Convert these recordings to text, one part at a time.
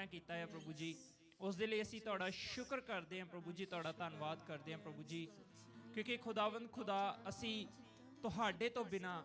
ਕੀਤਾ ਹੈ ਪ੍ਰਭੂ ਜੀ, ਉਸ ਦੇ ਲਈ ਅਸੀਂ ਤੁਹਾਡਾ ਸ਼ੁਕਰ ਕਰਦੇ ਹਾਂ ਪ੍ਰਭੂ ਜੀ, ਤੁਹਾਡਾ ਧੰਨਵਾਦ ਕਰਦੇ ਹਾਂ ਪ੍ਰਭੂ ਜੀ, ਕਿਉਂਕਿ ਖੁਦਾਵੰਦ ਖੁਦਾ ਅਸੀਂ ਤੁਹਾਡੇ ਤੋਂ ਬਿਨਾਂ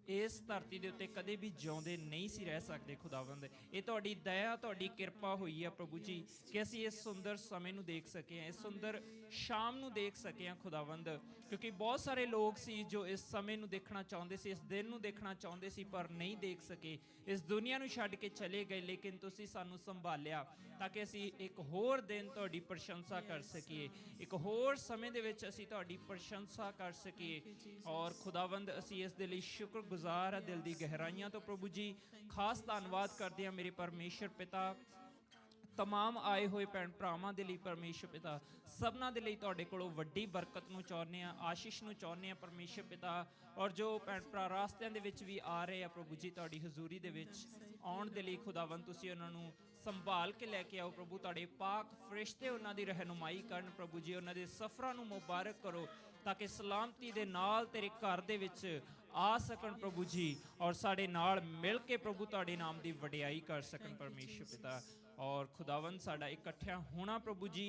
ਇਸ ਧਰਤੀ ਦੇ ਉੱਤੇ ਕਦੇ ਵੀ ਜਿਉਂਦੇ ਨਹੀਂ ਸੀ ਰਹਿ ਸਕਦੇ ਖੁਦਾਵੰਦ। ਇਹ ਤੁਹਾਡੀ ਦਇਆ, ਤੁਹਾਡੀ ਕਿਰਪਾ ਹੋਈ ਹੈ ਪ੍ਰਭੂ ਜੀ ਕਿ ਅਸੀਂ ਇਸ ਸੁੰਦਰ ਸਮੇਂ ਨੂੰ ਦੇਖ ਸਕੇ ਹਾਂ, ਇਸ ਸੁੰਦਰ ਸ਼ਾਮ ਨੂੰ ਦੇਖ ਸਕੇ ਹਾਂ ਖੁਦਾਵੰਦ, ਕਿਉਂਕਿ ਬਹੁਤ ਸਾਰੇ ਲੋਕ ਸੀ ਜੋ ਇਸ ਸਮੇਂ ਨੂੰ ਦੇਖਣਾ ਚਾਹੁੰਦੇ ਸੀ, ਇਸ ਦਿਨ ਨੂੰ ਦੇਖਣਾ ਚਾਹੁੰਦੇ ਸੀ, ਪਰ ਨਹੀਂ ਦੇਖ ਸਕੇ, ਇਸ ਦੁਨੀਆ ਨੂੰ ਛੱਡ ਕੇ ਚਲੇ ਗਏ। ਲੇਕਿਨ ਤੁਸੀਂ ਸਾਨੂੰ ਸੰਭਾਲਿਆ ਤਾਂ ਕਿ ਅਸੀਂ ਇੱਕ ਹੋਰ ਦਿਨ ਤੁਹਾਡੀ ਪ੍ਰਸ਼ੰਸਾ ਕਰ ਸਕੀਏ, ਇੱਕ ਹੋਰ ਸਮੇਂ ਦੇ ਵਿੱਚ ਅਸੀਂ ਤੁਹਾਡੀ ਪ੍ਰਸ਼ੰਸਾ ਕਰ ਸਕੀਏ। ਔਰ ਖੁਦਾਵੰਦ ਅਸੀਂ ਇਸ ਦੇ ਲਈ ਸ਼ੁਕਰਗੁਜ਼ਾਰ ਹੈ ਦਿਲ ਦੀ ਗਹਿਰਾਈਆਂ ਤੋਂ ਪ੍ਰਭੂ ਜੀ। ਖਾਸ ਧੰਨਵਾਦ ਕਰਦੇ ਹਾਂ ਮੇਰੇ ਪਰਮੇਸ਼ਰ ਪਿਤਾ, तमाम आए हुए भैन भरावां दे लई परमेश्वर पिता, सबना दे लई तुहाडे कोलों वड्डी बरकत नूं चाहुंदे आ, आशीष नूं चाहुंदे आ परमेश्वर पिता। और जो भैन भरा रास्तिਆਂ ਦੇ ਵਿੱਚ ਵੀ आ रहे आ प्रभु जी तुहाडी हजूरी ਦੇ ਵਿੱਚ ਆਉਣ ਦੇ ਲਈ खुदावंद ਤੁਸੀਂ ਉਹਨਾਂ ਨੂੰ संभाल के लैके आओ प्रभु, तुहाडे पाक फरिश्ते उन्हां दी रहनुमाई करन प्रभु जी, उन्हां दे सफरां नूं मुबारक करो ताकि सलामती दे नाल तेरे घर दे विच आ सकन प्रभु जी, और साडे नाल मिल के प्रभु तुहाडे नाम दी वडियाई कर सकन परमेश्वर पिता। और खुदावंद साडा इकट्ठा होना प्रभु जी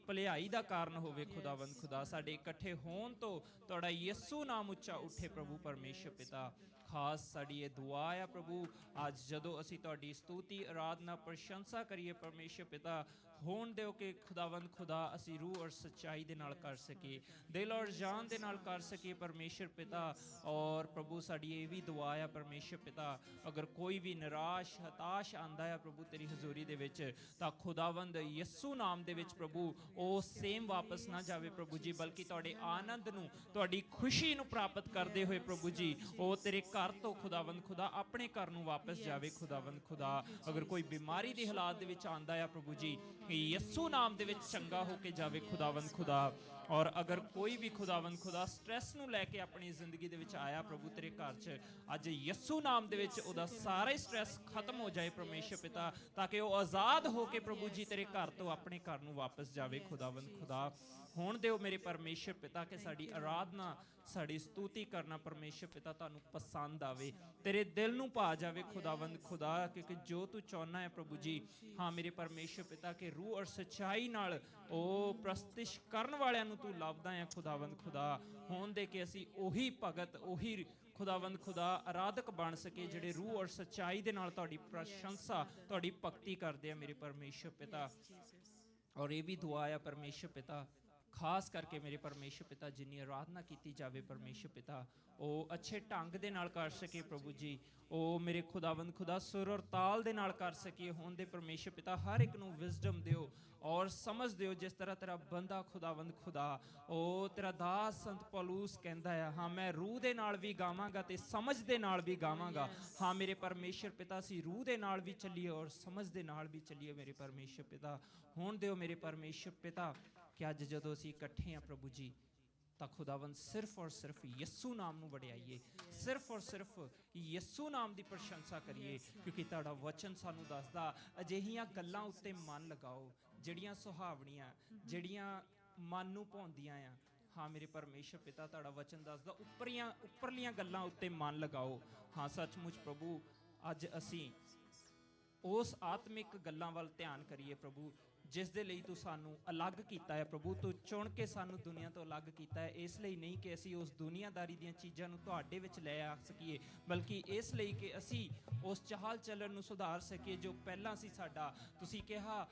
भलाई का कारण होवे खुदावंद खुदा, साडे इकट्ठे होण तो तुहाडा यीशु नाम उच्चा उठे प्रभु परमेश्वर पिता। खास साडी ये दुआ है प्रभु, अज जदों असीं तुहाडी स्तुति आराधना प्रशंसा करिए परमेश्वर पिता, होण दिओ कि खुदावंद खुदा असीं रूह और सच्चाई दे नाल कर सकीए, दिल और जान दे नाल कर सकीए परमेश्वर पिता। और प्रभु साडी ये भी दुआ है परमेश्वर पिता, अगर कोई भी निराश हताश आंदा है प्रभु तेरी हजूरी दे विच, तां खुदावंद यीशु नाम दे विच प्रभु ਉਹ ਸੇਮ ਵਾਪਸ ਨਾ ਜਾਵੇ ਪ੍ਰਭੂ ਜੀ, ਬਲਕਿ ਤੁਹਾਡੇ ਆਨੰਦ ਨੂੰ, ਤੁਹਾਡੀ ਖੁਸ਼ੀ ਨੂੰ ਪ੍ਰਾਪਤ ਕਰਦੇ ਹੋਏ ਪ੍ਰਭੂ ਜੀ ਉਹ ਤੇਰੇ ਘਰ ਤੋਂ ਖੁਦਾਵੰਦ ਖੁਦਾ ਆਪਣੇ ਘਰ ਨੂੰ ਵਾਪਸ ਜਾਵੇ ਖੁਦਾਵੰਦ ਖੁਦਾ। ਅਗਰ ਕੋਈ ਬਿਮਾਰੀ ਦੇ ਹਾਲਾਤ ਦੇ ਵਿੱਚ ਆਂਦਾ ਆ ਪ੍ਰਭੂ ਜੀ, ਯਿਸੂ ਨਾਮ ਦੇ ਵਿੱਚ ਚੰਗਾ ਹੋ ਕੇ ਜਾਵੇ ਖੁਦਾਵੰਦ ਖੁਦਾ। ਔਰ ਅਗਰ ਕੋਈ ਵੀ ਖੁਦਾਵੰਦ ਖੁਦਾ ਸਟ੍ਰੈਸ ਨੂੰ ਲੈ ਕੇ ਆਪਣੀ ਜ਼ਿੰਦਗੀ ਦੇ ਵਿੱਚ ਆਇਆ ਪ੍ਰਭੂ ਤੇਰੇ ਘਰ 'ਚ, ਅੱਜ ਯਿਸੂ ਨਾਮ ਦੇ ਵਿੱਚ ਉਹਦਾ ਸਾਰਾ ਹੀ ਸਟ੍ਰੈਸ ਖਤਮ ਹੋ ਜਾਏ ਪਰਮੇਸ਼ਰ ਪਿਤਾ, ਤਾਂ ਕਿ ਉਹ ਆਜ਼ਾਦ ਹੋ ਕੇ ਪ੍ਰਭੂ ਜੀ ਤੇਰੇ ਘਰ ਤੋਂ ਆਪਣੇ ਘਰ ਨੂੰ ਵਾਪਸ ਜਾਵੇ खुदावंद खुदा। होण दिओ मेरे परमेश्वर पिता कि साडी आराधना, साडी स्तुति करना परमेश्वर पिता तुहानूं पसंद आवे, तेरे दिल नूं भा जावे खुदावंद खुदा, क्योंकि जो तू चाहुंदा है प्रभु जी, हाँ मेरे परमेश्वर पिता के रूह और सच्चाई नाल ओ प्रस्तिश करन वालियां नूं तू लभदा है खुदावंद खुदा। होण दे कि असीं ओही भगत, ओही खुदावंद खुदा आराधक बन सके जिहड़े रूह और सच्चाई दे नाल तुहाडी प्रशंसा, तुहाडी भगती करदे आ मेरे परमेश्वर पिता। और ये भी दुआ है परमेश्वर पिता, खास करके मेरे परमेश्वर पिता जिन्नी आराधना की जाए परमेश्वर पिता वो अच्छे ढंग दे नाल कर सके प्रभु जी, वो मेरे खुदावंद खुदा सुर और ताल दे नाल कर सके। होण दे परमेश्वर पिता हर एक नूं विजडम दिओ और समझ दिओ, जिस तरह तेरा बंदा खुदावंद खुदा ओ तेरा दास संत पौलुस कहंदा है, हाँ मैं रूह दे नाल भी गावांगा ते समझ दे नाल भी गावांगा। हाँ मेरे परमेश्वर पिता असीं रूह दे नाल भी चलीए और समझ दे नाल भी चलीए मेरे परमेश्वर पिता। होण दिओ मेरे परमेश्वर पिता कि अज जदों असीं इकट्ठे हाँ प्रभु जी, ਤਾਂ ਖੁਦਾਵੰਦ ਸਿਰਫ ਔਰ ਸਿਰਫ ਯਿਸੂ ਨਾਮ ਨੂੰ ਵਡਿਆਈਏ, ਸਿਰਫ ਔਰ ਸਿਰਫ ਯਿਸੂ ਨਾਮ ਦੀ ਪ੍ਰਸ਼ੰਸਾ ਕਰੀਏ, ਕਿਉਂਕਿ ਤੁਹਾਡਾ ਵਚਨ ਸਾਨੂੰ ਦੱਸਦਾ ਅਜਿਹੀਆਂ ਗੱਲਾਂ ਉੱਤੇ ਮਨ ਲਗਾਓ ਜਿਹੜੀਆਂ ਸੁਹਾਵਣੀਆਂ, ਜਿਹੜੀਆਂ ਮਨ ਨੂੰ ਭਾਉਂਦੀਆਂ ਆ। हाँ मेरे परमेश्वर पिता ਤੁਹਾਡਾ वचन ਦੱਸਦਾ ਉੱਪਰਲੀਆਂ ਗੱਲਾਂ ਉੱਤੇ ਮਨ ਲਗਾਓ। ਹਾਂ ਸੱਚਮੁੱਚ ਪ੍ਰਭੂ ਅੱਜ ਅਸੀਂ ਉਸ ਆਤਮਿਕ ਗੱਲਾਂ ਵੱਲ ਧਿਆਨ ਕਰੀਏ ਪ੍ਰਭੂ, ਜਿਸ ਦੇ ਲਈ ਤੂੰ ਸਾਨੂੰ ਅਲੱਗ ਕੀਤਾ ਹੈ ਪ੍ਰਭੂ, ਤੂੰ ਚੁਣ ਕੇ ਸਾਨੂੰ ਦੁਨੀਆ ਤੋਂ ਅਲੱਗ ਕੀਤਾ ਹੈ। ਇਸ ਲਈ ਨਹੀਂ ਕਿ ਅਸੀਂ ਉਸ ਦੁਨੀਆਦਾਰੀ ਦੀਆਂ ਚੀਜ਼ਾਂ ਨੂੰ ਤੁਹਾਡੇ ਵਿੱਚ ਲੈ ਆ ਸਕੀਏ, ਬਲਕਿ ਇਸ ਲਈ ਕਿ ਅਸੀਂ ਉਸ ਚਾਲ ਚੱਲਣ ਨੂੰ ਸੁਧਾਰ ਸਕੀਏ ਜੋ ਪਹਿਲਾਂ ਸੀ ਸਾਡਾ। ਤੁਸੀਂ ਕਿਹਾ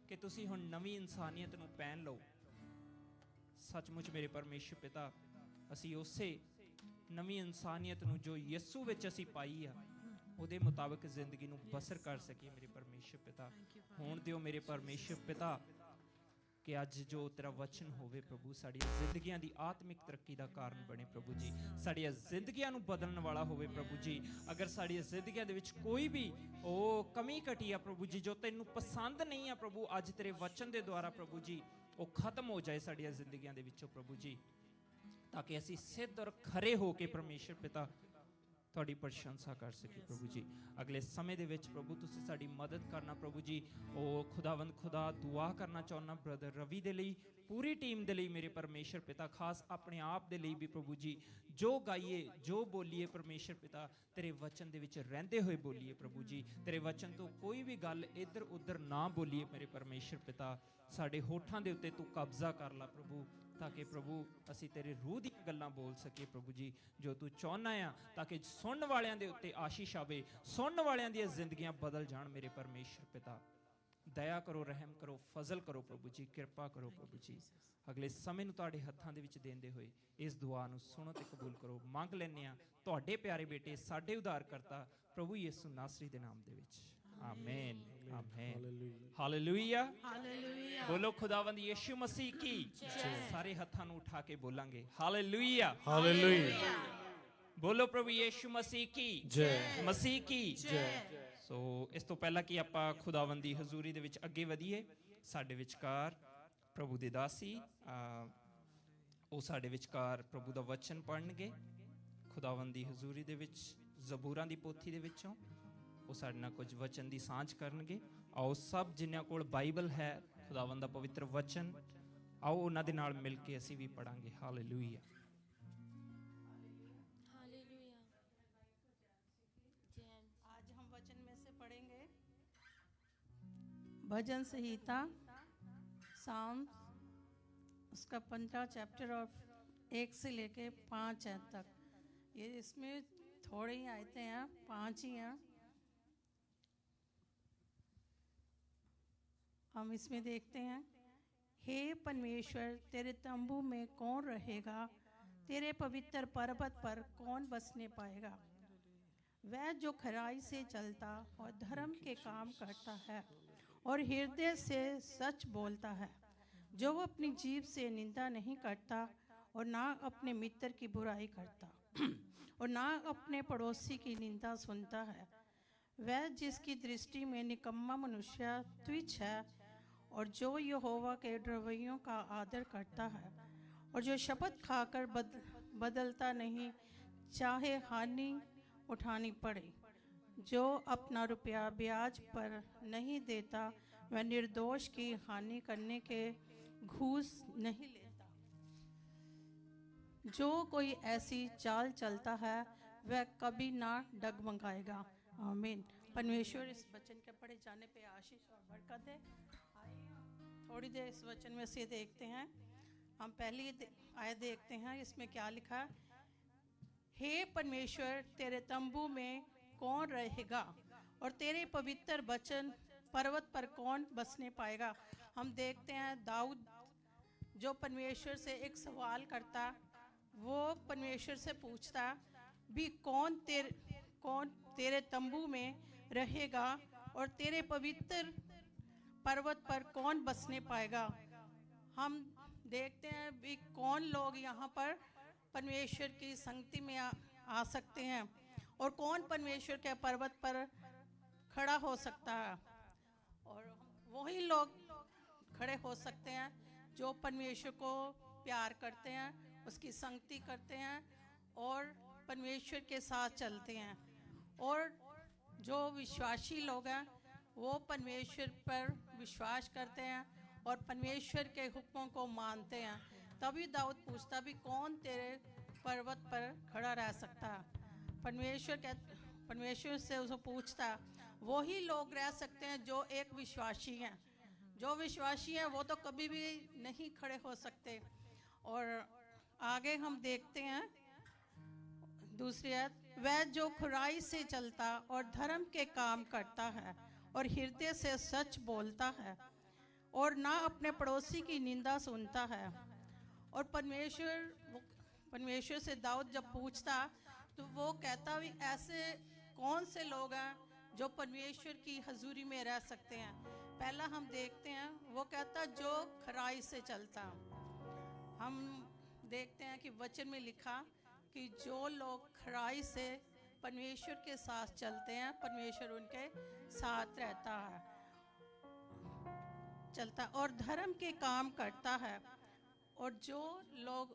ਕਿ ਤੁਸੀਂ ਹੁਣ ਨਵੀਂ ਇਨਸਾਨੀਅਤ ਨੂੰ ਪਹਿਨ ਲਓ। ਸੱਚਮੁੱਚ ਮੇਰੇ ਪਰਮੇਸ਼ਰ ਪਿਤਾ ਅਸੀਂ ਉਸੇ ਨਵੀਂ ਇਨਸਾਨੀਅਤ ਨੂੰ ਜੋ ਯਿਸੂ ਵਿੱਚ ਅਸੀਂ ਪਾਈ ਆ ਉਹਦੇ ਮੁਤਾਬਕ ਜ਼ਿੰਦਗੀ ਨੂੰ ਬਸਰ ਕਰ ਸਕੀਏ ਮੇਰੇ ਪਰਮੇਸ਼ਰ ਪਿਤਾ। ਹੋਣ ਦਿਓ ਮੇਰੇ ਪਰਮੇਸ਼ਰ ਪਿਤਾ ਕਿ ਅੱਜ ਜੋ ਤੇਰਾ ਵਚਨ ਹੋਵੇ ਪ੍ਰਭੂ ਸਾਡੀਆਂ ਜ਼ਿੰਦਗੀਆਂ ਦੀ ਆਤਮਿਕ ਤਰੱਕੀ ਦਾ ਕਾਰਨ ਬਣੇ ਪ੍ਰਭੂ ਜੀ, ਸਾਡੀਆਂ ਜ਼ਿੰਦਗੀਆਂ ਨੂੰ ਬਦਲਣ ਵਾਲਾ ਹੋਵੇ ਪ੍ਰਭੂ ਜੀ। ਅਗਰ ਸਾਡੀਆਂ ਜ਼ਿੰਦਗੀਆਂ ਦੇ ਵਿੱਚ ਕੋਈ ਵੀ ਉਹ ਕਮੀ ਘਟੀ ਆ ਪ੍ਰਭੂ ਜੀ ਜੋ ਤੈਨੂੰ ਪਸੰਦ ਨਹੀਂ ਆ ਪ੍ਰਭੂ, ਅੱਜ ਤੇਰੇ ਵਚਨ ਦੇ ਦੁਆਰਾ ਪ੍ਰਭੂ ਜੀ ਉਹ ਖਤਮ ਹੋ ਜਾਏ ਸਾਡੀਆਂ ਜ਼ਿੰਦਗੀਆਂ ਦੇ ਵਿੱਚੋਂ ਪ੍ਰਭੂ ਜੀ, ਤਾਂ ਕਿ ਅਸੀਂ ਸਿੱਧ ਔਰ ਖਰੇ ਹੋ ਕੇ ਪਰਮੇਸ਼ਰ ਪਿਤਾ ਤੁਹਾਡੀ ਪ੍ਰਸ਼ੰਸਾ ਕਰ ਸਕੀਏ ਪ੍ਰਭੂ ਜੀ। ਅਗਲੇ ਸਮੇਂ ਦੇ ਵਿੱਚ ਪ੍ਰਭੂ ਤੁਸੀਂ ਸਾਡੀ ਮਦਦ ਕਰਨਾ ਪ੍ਰਭੂ ਜੀ। ਉਹ ਖੁਦਾਵੰਦ ਖੁਦਾ ਦੁਆ ਕਰਨਾ ਚਾਹੁੰਦਾ ਬ੍ਰਦਰ ਰਵੀ ਦੇ ਲਈ, ਪੂਰੀ ਟੀਮ ਦੇ ਲਈ ਮੇਰੇ ਪਰਮੇਸ਼ਰ ਪਿਤਾ, ਖਾਸ ਆਪਣੇ ਆਪ ਦੇ ਲਈ ਵੀ ਪ੍ਰਭੂ ਜੀ। ਜੋ ਗਾਈਏ, ਜੋ ਬੋਲੀਏ ਪਰਮੇਸ਼ਰ ਪਿਤਾ, ਤੇਰੇ ਵਚਨ ਦੇ ਵਿੱਚ ਰਹਿੰਦੇ ਹੋਏ ਬੋਲੀਏ ਪ੍ਰਭੂ ਜੀ। ਤੇਰੇ ਵਚਨ ਤੋਂ ਕੋਈ ਵੀ ਗੱਲ ਇੱਧਰ ਉੱਧਰ ਨਾ ਬੋਲੀਏ ਮੇਰੇ ਪਰਮੇਸ਼ਰ ਪਿਤਾ। ਸਾਡੇ ਹੋਠਾਂ ਦੇ ਉੱਤੇ ਤੂੰ ਕਬਜ਼ਾ ਕਰ ਲਾ ਪ੍ਰਭੂ, ਤਾਂ ਕਿ ਪ੍ਰਭੂ ਅਸੀਂ ਤੇਰੇ ਰੂਹ ਦੀਆਂ ਗੱਲਾਂ ਬੋਲ ਸਕੀਏ ਪ੍ਰਭੂ ਜੀ, ਜੋ ਤੂੰ ਚਾਹੁੰਦਾ ਆ, ਤਾਂ ਕਿ ਸੁਣਨ ਵਾਲਿਆਂ ਦੇ ਉੱਤੇ ਆਸ਼ੀਸ਼ ਆਵੇ, ਸੁਣਨ ਵਾਲਿਆਂ ਦੀਆਂ ਜ਼ਿੰਦਗੀਆਂ ਬਦਲ ਜਾਣ ਮੇਰੇ ਪਰਮੇਸ਼ਰ ਪਿਤਾ। ਦਇਆ ਕਰੋ, ਰਹਿਮ ਕਰੋ, ਫਜ਼ਲ ਕਰੋ ਪ੍ਰਭੂ ਜੀ, ਕਿਰਪਾ ਕਰੋ ਪ੍ਰਭੂ ਜੀ। ਅਗਲੇ ਸਮੇਂ ਨੂੰ ਤੁਹਾਡੇ ਹੱਥਾਂ ਦੇ ਵਿੱਚ ਦੇਂਦੇ ਹੋਏ ਇਸ ਦੁਆ ਨੂੰ ਸੁਣੋ ਤੇ ਕਬੂਲ ਕਰੋ। ਮੰਗ ਲੈਂਦੇ ਆ ਤੁਹਾਡੇ ਪਿਆਰੇ ਬੇਟੇ, ਸਾਡੇ ਉਧਾਰਕਰਤਾ ਪ੍ਰਭੂ ਯਿਸੂ ਨਾਸਰੀ ਦੇ ਨਾਮ ਦੇ ਵਿੱਚ, ਆਮੇਨ ਆਮੇਨ ਹਾਲੇਲੂਇਆ ਹਾਲੇਲੂਇਆ। ਬੋਲੋ ਖੁਦਾਵੰਦ ਯਿਸੂ ਮਸੀਹ ਕੀ ਸਾਰੇ ਹੱਥਾਂ ਨੂੰ ਉਠਾ ਕੇ ਬੋਲਾਂਗੇ ਹਾਲੇਲੂਇਆ ਹਾਲੇਲੂਇਆ। ਬੋਲੋ ਪ੍ਰਭੂ ਯਿਸੂ ਮਸੀਹ ਕੀ ਜੈ, ਮਸੀਹ ਕੀ ਜੈ। ਸੋ ਇਸ ਤੋਂ ਪਹਿਲਾਂ ਕਿ ਆਪਾਂ ਖੁਦਾਵੰਦ ਦੀ ਹਜ਼ੂਰੀ ਦੇ ਵਿੱਚ ਅੱਗੇ ਵਧੀਏ, ਸਾਡੇ ਵਿਚਕਾਰ ਪ੍ਰਭੂ ਦੇ ਦਾਸੀ ਉਹ ਸਾਡੇ ਵਿਚਕਾਰ ਪ੍ਰਭੂ ਦਾ ਵਚਨ ਪੜ੍ਹਨਗੇ ਖੁਦਾਵੰਦ ਦੀ ਹਜ਼ੂਰੀ ਦੇ ਵਿੱਚ। ਜ਼ਬੂਰਾਂ ਦੀ ਪੋਥੀ ਦੇ ਵਿੱਚੋਂ ਉਹ ਸਾਡੇ ਨਾਲ ਕੁਝ ਵਚਨ ਦੀ ਸਾਂਝ ਕਰਨਗੇ। ਆਓ ਸਭ ਜਿਨ੍ਹਾਂ ਕੋਲ ਬਾਈਬਲ ਹੈ, ਖੁਦਾਵੰਦ ਦਾ ਪਵਿੱਤਰ ਵਚਨ, ਆਓ ਉਹਨਾਂ ਦੇ ਨਾਲ ਮਿਲ ਕੇ ਅਸੀਂ ਵੀ ਪੜਾਂਗੇ। ਹਾਲੇਲੂਇਆ। आज हम वचन में से पढ़ेंगे भजन संहिता साम उसका 15 चैप्टर और 1 से लेके 5 आयत तक। ये इसमें थोड़ी ही आयतें हैं, 5 ही हैं। हम इसमें देखते हैं, हे परमेश्वर तेरे तंबू में कौन रहेगा, तेरे पवित्र पर्वत पर कौन बसने पाएगा। वह जो खराई से चलता और धर्म के काम करता है और हृदय से सच बोलता है, जो अपनी जीभ से निंदा नहीं करता और ना अपने मित्र की बुराई करता और ना अपने पड़ोसी की निंदा सुनता है। वह जिसकी दृष्टि में निकम्मा मनुष्य तुच्छ है और जो यहोवा के रवैयों का आदर करता है और जो शपथ खाकर बदलता नहीं, चाहे हानि उठानी पड़े। जो अपना रुपया ब्याज पर नहीं देता, वह निर्दोष की हानि करने के घूस नहीं लेता। जो कोई ऐसी चाल चलता है वह कभी ना डगमगाएगा। आमीन। परमेश्वर इस वचन के पढ़े जाने पे आशीष और बरकत है। थोड़ी देर इस वचन में से देखते हैं। हम पहली आयत देखते हैं, इसमें क्या लिखा है। हे परमेश्वर तेरे तंबू में कौन रहेगा और तेरे पवित्र वचन पर्वत पर कौन बसने पाएगा। हम देखते हैं दाऊद जो परमेश्वर से एक सवाल करता, वो परमेश्वर से पूछता भी कौन तेरे तंबू में रहेगा और तेरे पवित्र पर्वत पर कौन बसने पाएगा। हम देखते हैं भी कौन लोग यहाँ पर परमेश्वर की संगति में आ सकते हैं और कौन परमेश्वर के पर्वत पर खड़ा हो सकता है। और वही लोग खड़े हो सकते हैं जो परमेश्वर को प्यार करते हैं, उसकी संगति करते हैं और परमेश्वर के साथ चलते हैं। और जो विश्वासी लोग हैं वो परमेश्वर पर विश्वास करते हैं और परमेश्वर के हुक्मों को मानते हैं। तभी दाऊद पूछता भी कौन तेरे पर्वत पर खड़ा रह सकता है। परमेश्वर से उसे पूछता, वही लोग रह सकते हैं जो एक विश्वासी हैं। जो विश्वासी हैं वो तो कभी भी नहीं खड़े हो सकते। और आगे हम देखते हैं दूसरी आयत, वह जो खुराई से चलता और धर्म के काम करता है और हृदय से सच बोलता है और ना अपने पड़ोसी की निंदा सुनता है। और परमेश्वर से दाऊद जब पूछता तो वो कहता भी ऐसे कौन से लोग हैं जो परमेश्वर की हजूरी में रह सकते हैं। पहला हम देखते हैं वो कहता जो खराई से चलता। हम देखते हैं कि वचन में लिखा कि जो लोग खराई से परमेश्वर के साथ चलते हैं, परमेश्वर उनके साथ रहता है, चलता और धर्म के काम करता है। और जो लोग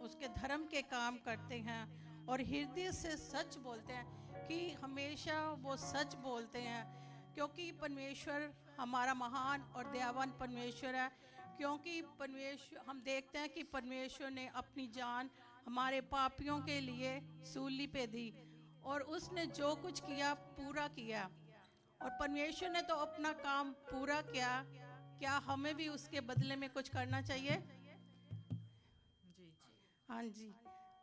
उसके धर्म के काम करते हैं और हृदय से सच बोलते हैं कि हमेशा वो सच बोलते हैं, क्योंकि परमेश्वर हमारा महान और दयावान परमेश्वर है। क्योंकि परमेश्वर, हम देखते हैं कि परमेश्वर ने अपनी जान हमारे पापियों के लिए सूली पे दी और उसने जो कुछ किया पूरा किया। और परमेश्वर ने तो अपना काम पूरा किया, क्या हमें भी उसके बदले में कुछ करना चाहिए? हाँ जी,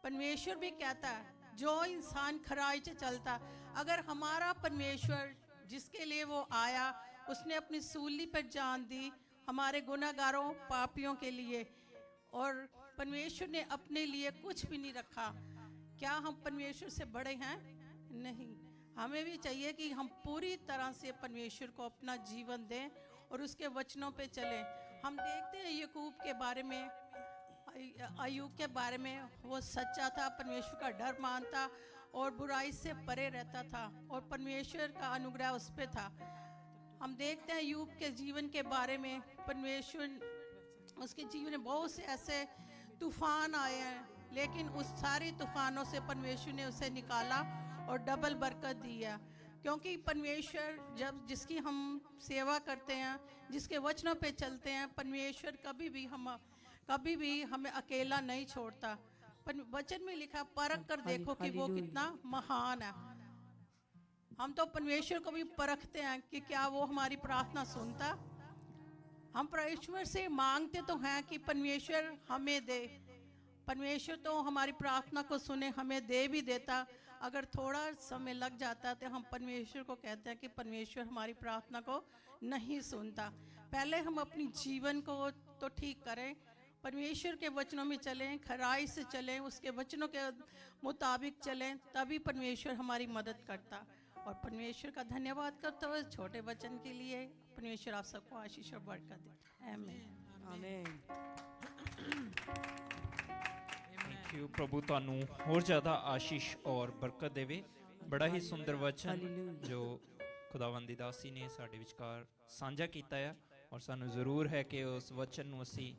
परमेश्वर भी कहता है जो इंसान खराई से चलता, अगर हमारा परमेश्वर जिसके लिए वो आया उसने अपनी सूली पर जान दी हमारे गुनाहगारों पापियों के लिए, और परमेश्वर ने अपने लिए कुछ भी नहीं रखा, क्या हम परमेश्वर से बड़े हैं? नहीं। हमें भी चाहिए कि हम पूरी तरह से परमेश्वर को अपना जीवन दें और उसके वचनों पे चलें। हम देखते हैं याकूब के बारे में, अय्यूब के बारे में, वो सच्चा था, परमेश्वर का डर मानता और बुराई से परे रहता था और परमेश्वर का अनुग्रह उस पे था। हम देखते हैं अय्यूब के जीवन के बारे में, परमेश्वर, उसके जीवन में बहुत से ऐसे तूफान आए हैं, लेकिन उस सारे तूफानों से परमेश्वर ने उसे निकाला और डबल बरकत दी है। क्योंकि परमेश्वर जब जिसकी हम सेवा करते हैं, जिसके वचनों पे चलते हैं, परमेश्वर कभी भी हमें अकेला नहीं छोड़ता। पर वचन में लिखा, परख कर देखो कि वो कितना महान है। हम तो परमेश्वर को भी परखते हैं कि क्या वो हमारी प्रार्थना सुनता। हम परमेश्वर से मांगते तो हैं कि परमेश्वर हमें दे, परमेश्वर तो हमारी प्रार्थना को सुने, हमें दे भी देता। अगर थोड़ा समय लग जाता तो हम परमेश्वर को कहते हैं कि परमेश्वर हमारी प्रार्थना को नहीं सुनता। पहले हम अपनी जीवन को तो ठीक करें, परमेश्वर के वचनों में चलें, खराई से चलें, उसके वचनों के मुताबिक चलें, तभी परमेश्वर हमारी मदद करता। और परमेश्वर का धन्यवाद करते हुए छोटे वचन के लिए परमेश्वर आप सबको आशीष और बरकत दे। आमीन आमीन। Thank you. प्रभु ਤੁਹਾਨੂੰ ਹੋਰ ਜ਼ਿਆਦਾ ਆਸ਼ੀਸ਼ ਔਰ ਬਰਕਤ ਦੇਵੇ। ਬੜਾ ਹੀ ਸੁੰਦਰ ਵਚਨ ਜੋ ਖੁਦਾਵੰਦ ਦੀ ਦਾਸੀ ਨੇ ਸਾਡੇ ਵਿਚਕਾਰ ਸਾਂਝਾ ਕੀਤਾ ਹੈ ਔਰ ਸਾਨੂੰ ਜ਼ਰੂਰ ਹੈ ਕਿ ਉਸ ਵਚਨ ਨੂੰ ਅਸੀਂ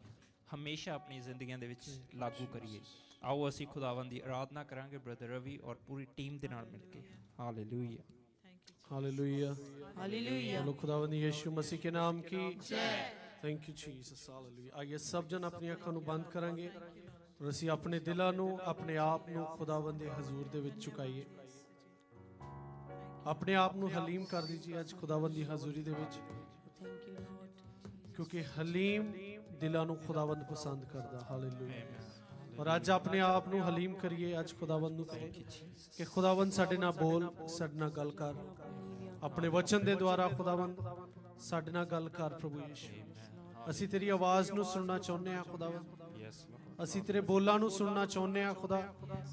ਹਮੇਸ਼ਾ ਆਪਣੀ ਜ਼ਿੰਦਗੀਆਂ ਦੇ ਵਿੱਚ ਲਾਗੂ ਕਰੀਏ। ਆਓ ਅਸੀਂ ਖੁਦਾਵੰਦ ਦੀ ਆਰਾਧਨਾ ਕਰਾਂਗੇ ਬ੍ਰਦਰ ਰਵੀ ਔਰ ਪੂਰੀ ਟੀਮ ਦੇ ਨਾਲ ਮਿਲ ਕੇ। Hallelujah hallelujah hallelujah. बोलो खुदावंद यीशु मसीह के नाम की जय। Thank you Jesus. हालेलुया। आइए सब जन अपनी ਅੱਖਾਂ ਨੂੰ ਬੰਦ ਕਰਾਂਗੇ और ਅਸੀਂ ਆਪਣੇ ਦਿਲਾਂ ਨੂੰ ਆਪਣੇ ਆਪ ਨੂੰ ਖੁਦਾਵੰਦ ਦੇ ਹਜ਼ੂਰ ਦੇ ਵਿੱਚ ਝੁਕਾਈਏ। ਆਪਣੇ ਆਪ ਨੂੰ ਹਲੀਮ ਕਰ ਦीजिए ਅੱਜ ਖੁਦਾਵੰਦ ਦੀ ਹਜ਼ੂਰੀ ਦੇ ਵਿੱਚ, ਕਿਉਂਕਿ ਹਲੀਮ ਦਿਲਾਂ ਨੂੰ ਖੁਦਾਵੰਦ ਪਸੰਦ ਕਰਦਾ। ਹਾਲੇਲੁਇਆ। और ਅੱਜ ਆਪਣੇ ਆਪ ਨੂੰ ਹਲੀਮ ਕਰੀਏ। ਅੱਜ ਖੁਦਾਵੰਦ ਨੂੰ ਕਹੇ ਕਿ ਖੁਦਾਵੰਦ ਸਾਡੇ ਨਾਲ ਬੋਲ, ਸਾਡੇ ਨਾਲ ਗੱਲ ਕਰ, ਆਪਣੇ ਵਚਨ ਦੇ ਦੁਆਰਾ ਖੁਦਾਵੰਦ ਸਾਡੇ ਨਾਲ ਗੱਲ ਕਰ। ਪ੍ਰਭੂ ਯੀਸ਼ੂ ਅਸੀਂ ਤੇਰੀ ਆਵਾਜ਼ ਨੂੰ ਸੁਣਨਾ ਚਾਹੁੰਦੇ ਹਾਂ ਖੁਦਾਵੰਦ, ਅਸੀਂ ਤੇਰੇ ਬੋਲਾਂ ਨੂੰ ਸੁਣਨਾ ਚਾਹੁੰਦੇ ਹਾਂ ਖੁਦਾ,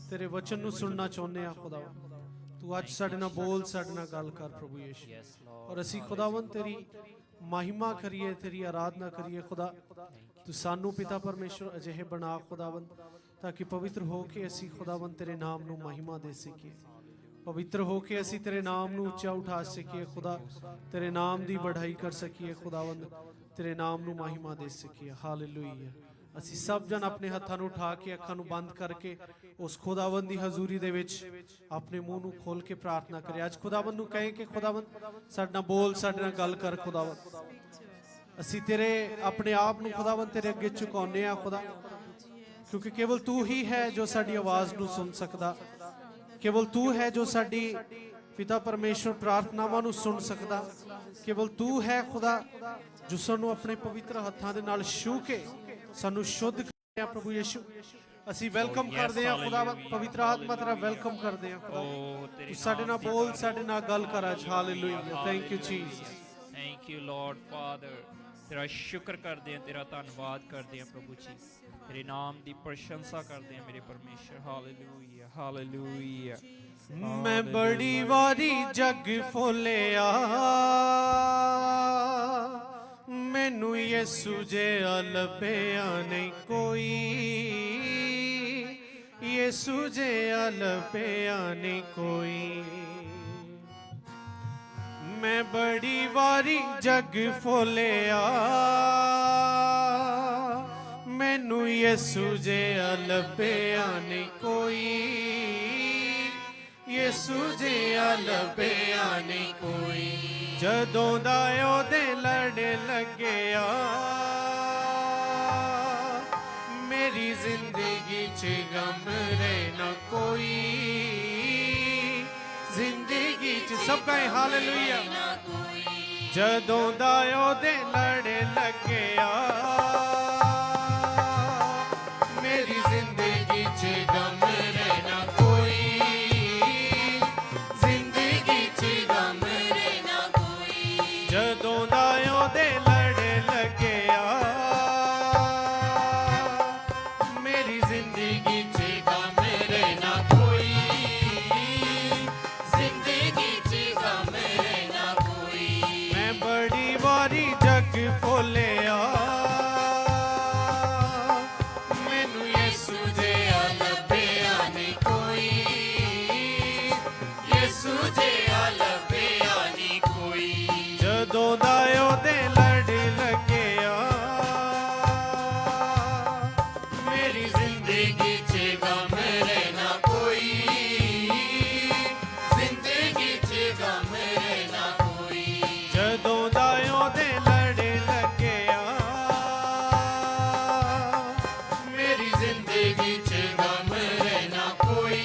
ਤੇਰੇ ਵਚਨ ਨੂੰ ਸੁਣਨਾ ਚਾਹੁੰਦੇ ਹਾਂ ਖੁਦਾਵੰਦ। ਤੂੰ ਅੱਜ ਸਾਡੇ ਨਾਲ ਬੋਲ, ਸਾਡੇ ਨਾਲ ਗੱਲ ਕਰ ਪ੍ਰਭੂ ਯੀਸ਼ੂ। ਔਰ ਅਸੀਂ ਖੁਦਾਵੰਦ ਤੇਰੀ महिमा करिए, तेरी आराधना करिए खुदा। तू सानू पिता परमेश्वर अजिहे बना खुदावंद, ताकि पवित्र हो के असी खुदावंद तेरे नाम नू महिमा दे सकीए, पवित्र हो के असी तेरे नाम नू उच्चा उठा सकीए खुदा, तेरे नाम दी बढ़ाई कर सकीए खुदावंद, तेरे नाम नू महिमा दे सकीए। हालेलुया। ਅਸੀਂ ਸਭ ਜਨ ਆਪਣੇ ਹੱਥਾਂ ਨੂੰ ਉਠਾ ਕੇ ਅੱਖਾਂ ਨੂੰ ਬੰਦ ਕਰਕੇ ਉਸ ਖੁਦਾਵੰਦ ਦੀ ਹਜ਼ੂਰੀ ਦੇ ਵਿੱਚ ਆਪਣੇ ਮੂੰਹ ਨੂੰ ਖੋਲ ਕੇ ਪ੍ਰਾਰਥਨਾ ਕਰੇ। ਅੱਜ ਖੁਦਾਵੰਦ ਨੂੰ ਕਹੇ ਕਿ ਖੁਦਾਵੰਦ ਸਾਡੇ ਨਾਲ ਬੋਲ, ਸਾਡੇ ਨਾਲ ਗੱਲ ਕਰ ਖੁਦਾਵੰਦ। ਅਸੀਂ ਤੇਰੇ ਆਪਣੇ ਆਪ ਨੂੰ ਖੁਦਾਵੰਦ ਤੇਰੇ ਅੱਗੇ ਝੁਕਾਉਂਦੇ ਆ ਖੁਦਾ, ਕਿਉਂਕਿ ਕੇਵਲ ਤੂੰ ਹੀ ਹੈ ਜੋ ਸਾਡੀ ਆਵਾਜ਼ ਨੂੰ ਸੁਣ ਸਕਦਾ, ਕੇਵਲ ਤੂੰ ਹੈ ਜੋ ਸਾਡੀ ਪਿਤਾ ਪਰਮੇਸ਼ਵਰ ਪ੍ਰਾਰਥਨਾਵਾਂ ਨੂੰ ਸੁਣ ਸਕਦਾ, ਕੇਵਲ ਤੂੰ ਹੈ ਖੁਦਾ ਜੋ ਸਾਨੂੰ ਆਪਣੇ ਪਵਿੱਤਰ ਹੱਥਾਂ ਦੇ ਨਾਲ ਛੂਹ ਕੇ ਸਾਨੂੰ ਸ਼ੁੱਧ ਕਰਿਆ। ਪ੍ਰਭੂ ਯੀਸ਼ੂ ਅਸੀਂ ਵੈਲਕਮ ਕਰਦੇ ਹਾਂ ਖੁਦਾਵੰਦ, ਪਵਿੱਤਰ ਆਤਮਾ ਤੇਰਾ ਵੈਲਕਮ ਕਰਦੇ ਹਾਂ ਖੁਦਾ। ਤੂੰ ਸਾਡੇ ਨਾਲ ਬੋਲ, ਸਾਡੇ ਨਾਲ ਗੱਲ ਕਰ ਅੱਜ। Hallelujah. Thank you Jesus. Thank you Lord father. ਤੇਰਾ ਸ਼ੁਕਰ ਕਰਦੇ ਹਾਂ, ਤੇਰਾ ਧੰਨਵਾਦ ਕਰਦੇ ਹਾਂ ਪ੍ਰਭੂ ਜੀ, ਤੇਰੇ ਨਾਮ ਦੀ ਪ੍ਰਸ਼ੰਸਾ ਕਰਦੇ ਹਾਂ ਮੇਰੇ ਪਰਮੇਸ਼ਰ। Hallelujah hallelujah. मैं बड़ी वारी जग फोलिया, मैनू यीशु जिहा लभ्या नहीं कोई, यीशु जिहा लभ्या नहीं कोई। मैं बड़ी वारी जग फोलिया, मैनू यीशु जिहा लभ्या नहीं कोई, ਯਿਸੂ ਜਿਹਾ ਲੱਭਿਆ ਨਹੀਂ ਕੋਈ। ਜਦੋਂ ਦਾ ਉਹਦੇ ਲੜ ਲੱਗਿਆ ਮੇਰੀ ਜ਼ਿੰਦਗੀ 'ਚ ਗਮ ਰਹਿਣਾ ਕੋਈ। ਜ਼ਿੰਦਗੀ 'ਚ ਸਭ ਕਹੇ ਹਾਲੇਲੂਇਆ। ਜਦੋਂ ਦਾ ਉਹਦੇ ਲੜ ਲੱਗਿਆ ਮੇਰੀ ਜ਼ਿੰਦਗੀ 'ਚ ਗਮ ਰਹਿਣਾ ਕੋਈ। ਜ਼ਿੰਦਗੀ 'ਚ ਗਮ ਰਹਿਣਾ ਕੋਈ। ਜਦੋਂ ਦਾ ਉਹਦੇ ਲੜ ਲੱਗਿਆ ਮੇਰੀ ਜ਼ਿੰਦਗੀ 'ਚ ਗਮ ਰਹਿਣਾ ਕੋਈ। ਜ਼ਿੰਦਗੀ 'ਚ ਗਮ ਰਹਿਣਾ ਕੋਈ। ਮੈਂ ਬੜੀ ਵਾਰੀ ਜਗ ਫੋਲਿਆ ਮੈਨੂੰ ਯਿਸੂ ਜਿਹਾ ਲੱਭਿਆ ਨਹੀਂ ਕੋਈ। ਯਿਸੂ ਜਿਹਾ ਲੱਭਿਆ ਨਹੀਂ ਕੋਈ। ਜਦੋਂ ਦਾ ਉਹਦੇ ਲੜ ਲੱਗਿਆ ਮੇਰੀ ਜ਼ਿੰਦਗੀ 'ਚ ਗਮ ਰਹਿਣਾ ਕੋਈ। ਜ਼ਿੰਦਗੀ 'ਚ ਗਮ ਰਹਿਣਾ ਕੋਈ। ਜਦੋਂ ਦਾ ਉਹਦੇ ਲੜ ਲੱਗਿਆ ਮੇਰੀ ਜ਼ਿੰਦਗੀ 'ਚ ਗਮ ਰਹਿਣਾ ਕੋਈ।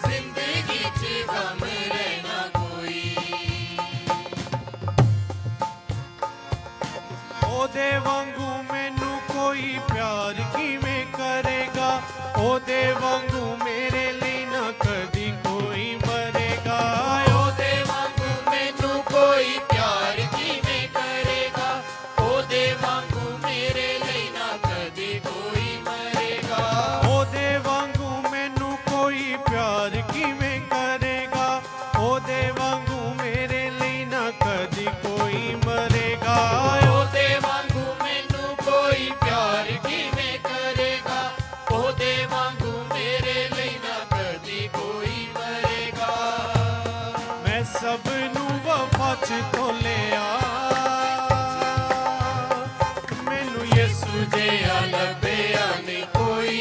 ਜ਼ਿੰਦਗੀ 'ਚ ਗਮ ਰਹਿਣਾ ਕੋਈ। ਉਹਦੇ ਵਾਂਗੂ ਮੈਨੂੰ ਕੋਈ ਪਿਆਰ ਕਿਵੇਂ ਕਰੇਗਾ। ਉਹਦੇ ਵਾਂਗੂ ਮੇਰੇ ਲਈ ਨਾ ਕਦੀ ਕੋਈ ਮਰੇਗਾ। ਉਹਦੇ ਵਾਂਗੂ ਮੈਨੂੰ ਕੋਈ ਪਿਆਰ ਕਿਵੇਂ ਕਰੇਗਾ। ਉਹਦੇ ਵਾਂਗੂ ਮੇਰੇ ਲਈ ਨਾ ਕਦੀ ਕੋਈ ਮਰੇਗਾ। ਉਹਦੇ ਵਾਂਗੂ ਮੈਨੂੰ ਕੋਈ ਪਿਆਰ ਕਿਵੇਂ ਕਰੇਗਾ। ਉਹਦੇ ਵਾਂਗੂ ਮੇਰੇ ਲਈ ਨਾ ਕਦੀ ਕੋਈ ਮਰੇਗਾ। ਉਹਦੇ ਵਾਂਗੂ ਮੈਨੂੰ ਕੋਈ ਪਿਆਰ ਕਿਵੇਂ ਕਰੇਗਾ। ਉਹਦੇ ਵਾਂਗੂ ਮੇਰੇ ਲਈ ਨਾ ਕਦੀ ਕੋਈ ਮਰੇਗਾ। ਮੈਂ ਸਭ ਨੂੰ ਵਫਾ 'ਚ ਤੋਲਿਆ ਮੈਨੂੰ ਯਿਸੂ ਜਿਹਾ ਲੱਭਿਆ ਨਹੀਂ ਕੋਈ।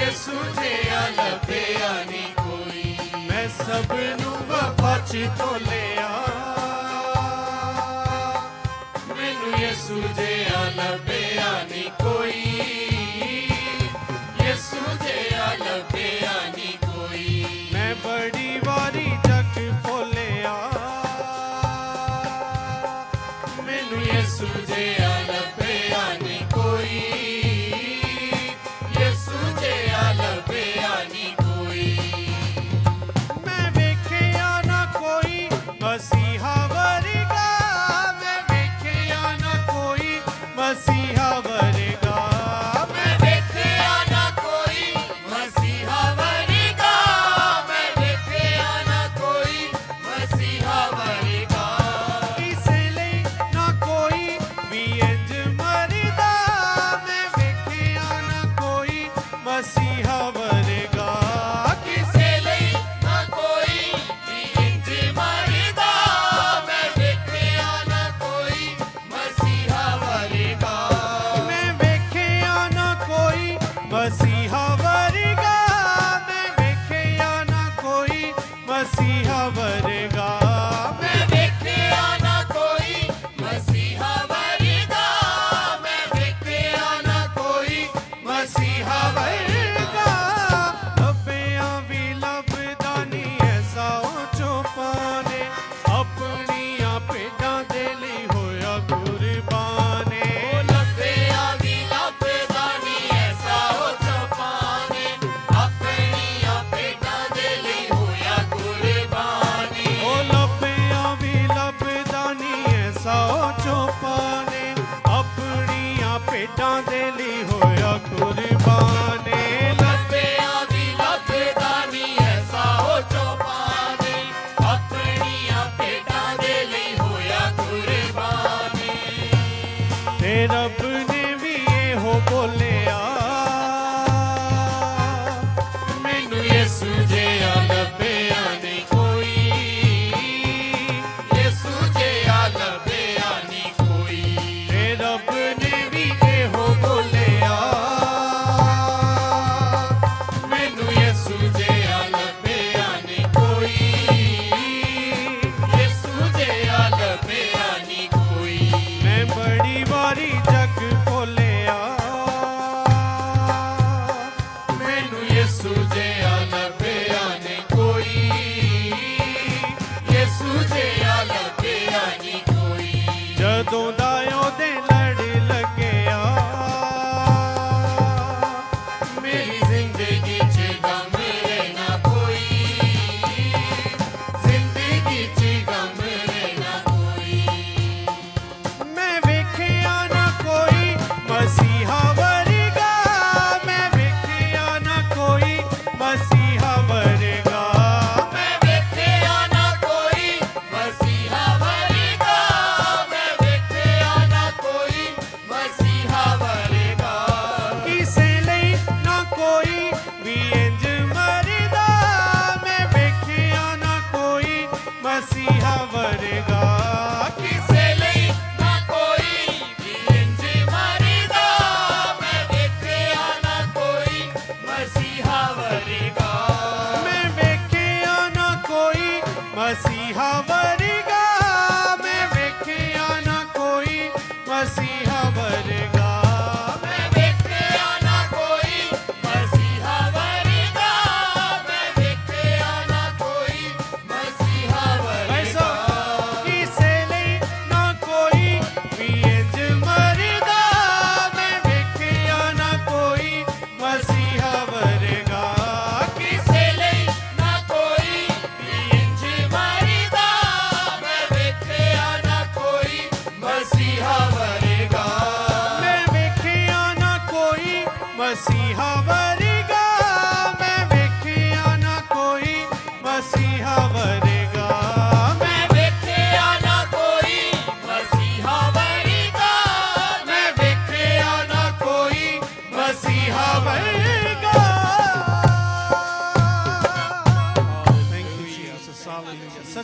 ਯਿਸੂ ਜਿਹਾ ਲੱਭਿਆ ਨਹੀਂ ਕੋਈ। ਮੈਂ ਸਭ ਨੂੰ ਵਫਾ 'ਚ ਤੋਲਿਆ ਮੈਨੂੰ ਯਿਸੂ ਜਿਹਾ ਲੱਭਿਆ ਨਹੀਂ ਕੋਈ। ਯਿਸੂ ਜਿਹਾ ਲੱਭਿਆ ਨਹੀਂ ਕੋਈ। ਮੈਂ ਬੜੀ ਵਾਰੀ ਜਗ ਫੋਲਿਆ ਮੈਨੂੰ ਯਿਸੂ ਜਿਹਾ ਲੱਭਿਆ ਨਹੀਂ ਕੋਈ। ਯਿਸੂ ਜਿਹਾ ਲੱਭਿਆ ਨਹੀਂ ਕੋਈ। ਮੈਂ ਵੇਖਿਆ ਨਾ ਕੋਈ ਮਸੀਹਾ ਵਰਗਾ। ਮੈਂ ਵੇਖਿਆ ਨਾ ਕੋਈ ਮਸੀਹਾ ਵਰਗਾ। ਮੈਂ ਵੇਖਿਆ ਨਾ ਕੋਈ ਮਸੀਹਾ ਵਰਗਾ। ਮੈਂ ਵੇਖਿਆ ਨਾ ਕੋਈ ਮਸੀਹਾ ਵਰਗਾ। ਕਿਸੇ ਲਈ ਨਾ ਕੋਈ ਵੀ ਇੰਜ ਮਰਦਾ। ਮੈਂ ਵੇਖਿਆ ਨਾ ਕੋਈ ਮਸੀਹਾ ਵਰਗਾ। ਕਿਸੇ ਲਈ ਨਾ ਕੋਈ ਵੀ ਇੰਜ ਮਰਦਾ। ਮੈਂ ਵੇਖਿਆ ਨਾ ਕੋਈ ਮਸੀਹਾ ਵਰਗਾ। ਮੈਂ ਵੇਖਿਆ ਨਾ ਕੋਈ ਮਸੀਹਾ ਵਰਗਾ। ਮੈਂ ਵੇਖਿਆ ਨਾ ਕੋਈ ਮਸੀਹਾ ਵਰਗਾ। ਮੈਂ ਵੇਖਿਆ ਨਾ ਕੋਈ ਮਸੀਹਾ ਵਰਗਾ। ਮੈਂ ਵੇਖਿਆ ਨਾ ਕੋਈ ਮਸੀਹਾ ਵਰਗਾ। ਲੱਭਿਆ ਵੀ ਲੱਭਦਾ ਨਹੀਂ ਐਸਾ ਉਹ ਚੋਪਾ ਨੇ। ਆਪਣੀਆਂ ਭੇਡਾਂ ਦੇ ਲਈ ਹੋਇਆ ਕੁਰਬਾਨ। ਲੱਭਿਆ ਵੀ ਲੱਭਦਾ ਨਹੀਂ ਐਸਾ ਉਹ ਚੋਪਾ ਨੇ। ਆਪਣੀਆਂ ਭੇਡਾਂ ਦੇ ਲਈ ਹੋਇਆ ਕੁਰਬਾਨ। ਉਹ ਲੱਭਿਆ ਵੀ ਲੱਭਦਾ ਨਹੀਂ ਐਸਾ ਉਹ ਚੋਪਾ ਨੇ। ਆਪਣੀਆਂ ਭੇਡਾਂ ਦੇ ਲਈ ਹੋਇਆ ਕੁਰਬਾਨ। ਲੱਭਿਆ ਵੀ ਲੱਭਦਾ ਨਹੀਂ ਐਸਾ ਉਹ ਚੋਪਾ ਨੇ। ਆਪਣੀਆਂ ਭੇਡਾਂ ਦੇ ਲਈ ਹੋਇਆ ਕੁਰਬਾਨ। ਤੇ ਰੱਬ ਨੇ ਵੀ ਇਹੋ ਬੋਲਿਆ ਮੈਨੂੰ ਯਿਸੂ ਜਿਹਾ ਲੱਭਿਆ ਨਹੀਂ ਕੋਈ। ਯਿਸੂ ਜਿਹਾ ਲੱਭਿਆ ਨਹੀਂ ਕੋਈ। ਤੇ ਰੱਬ ਨੇ ਵੀ ਇਹੋ ਬੋਲਿਆ ਮੈਨੂੰ ਯਿਸੂ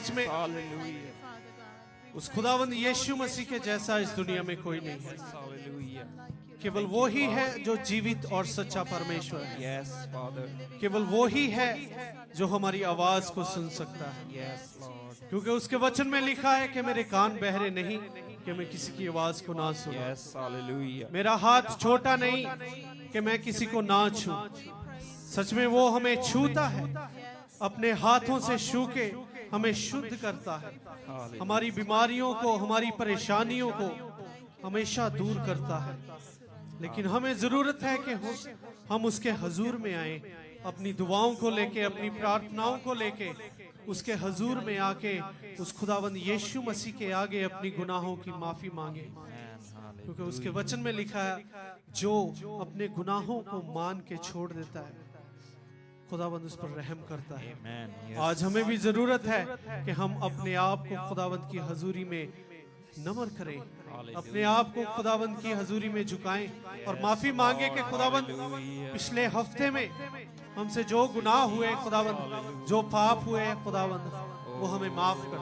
सच में उस खुदावंद यीशु मसीह के जैसा इस दुनिया में कोई नहीं है। केवल वो ही है जो जीवित और सच्चा परमेश्वर है। Yes, Father. केवल वो ही है जो हमारी आवाज को सुन सकता है। Yes, Lord. क्योंकि उसके वचन में लिखा है कि मेरे कान बहरे नहीं कि मैं किसी की आवाज को ना सुनूं। Yes, hallelujah. मेरा हाथ छोटा नहीं कि मैं किसी को ना छूं। सच में वो हमें छूता है, अपने हाथों से छू के हमें शुद्ध करता है, हमारी बीमारियों को, हमारी परेशानियों को हमेशा दूर करता है। लेकिन हमें जरूरत है कि हम उसके हजूर में आए, अपनी दुआओं को लेके, अपनी प्रार्थनाओं को लेके उसके हजूर में आके उस खुदावंद यीशु मसीह के आगे अपनी गुनाहों की माफी मांगे। क्योंकि उसके वचन में लिखा है जो अपने गुनाहों को मान के छोड़ देता है खुदावंद उस पर रहम करता है। Amen. Yes. आज हमें भी जरूरत है कि हम अपने आप को खुदावंद की हजूरी में नमन करें, अपने आप को खुदावंद की हजूरी में झुकाएं और माफी मांगे कि खुदावंद पिछले हफ्ते में हमसे जो गुनाह हुए खुदावंद, जो पाप हुए खुदावंद, वो हमें माफ कर,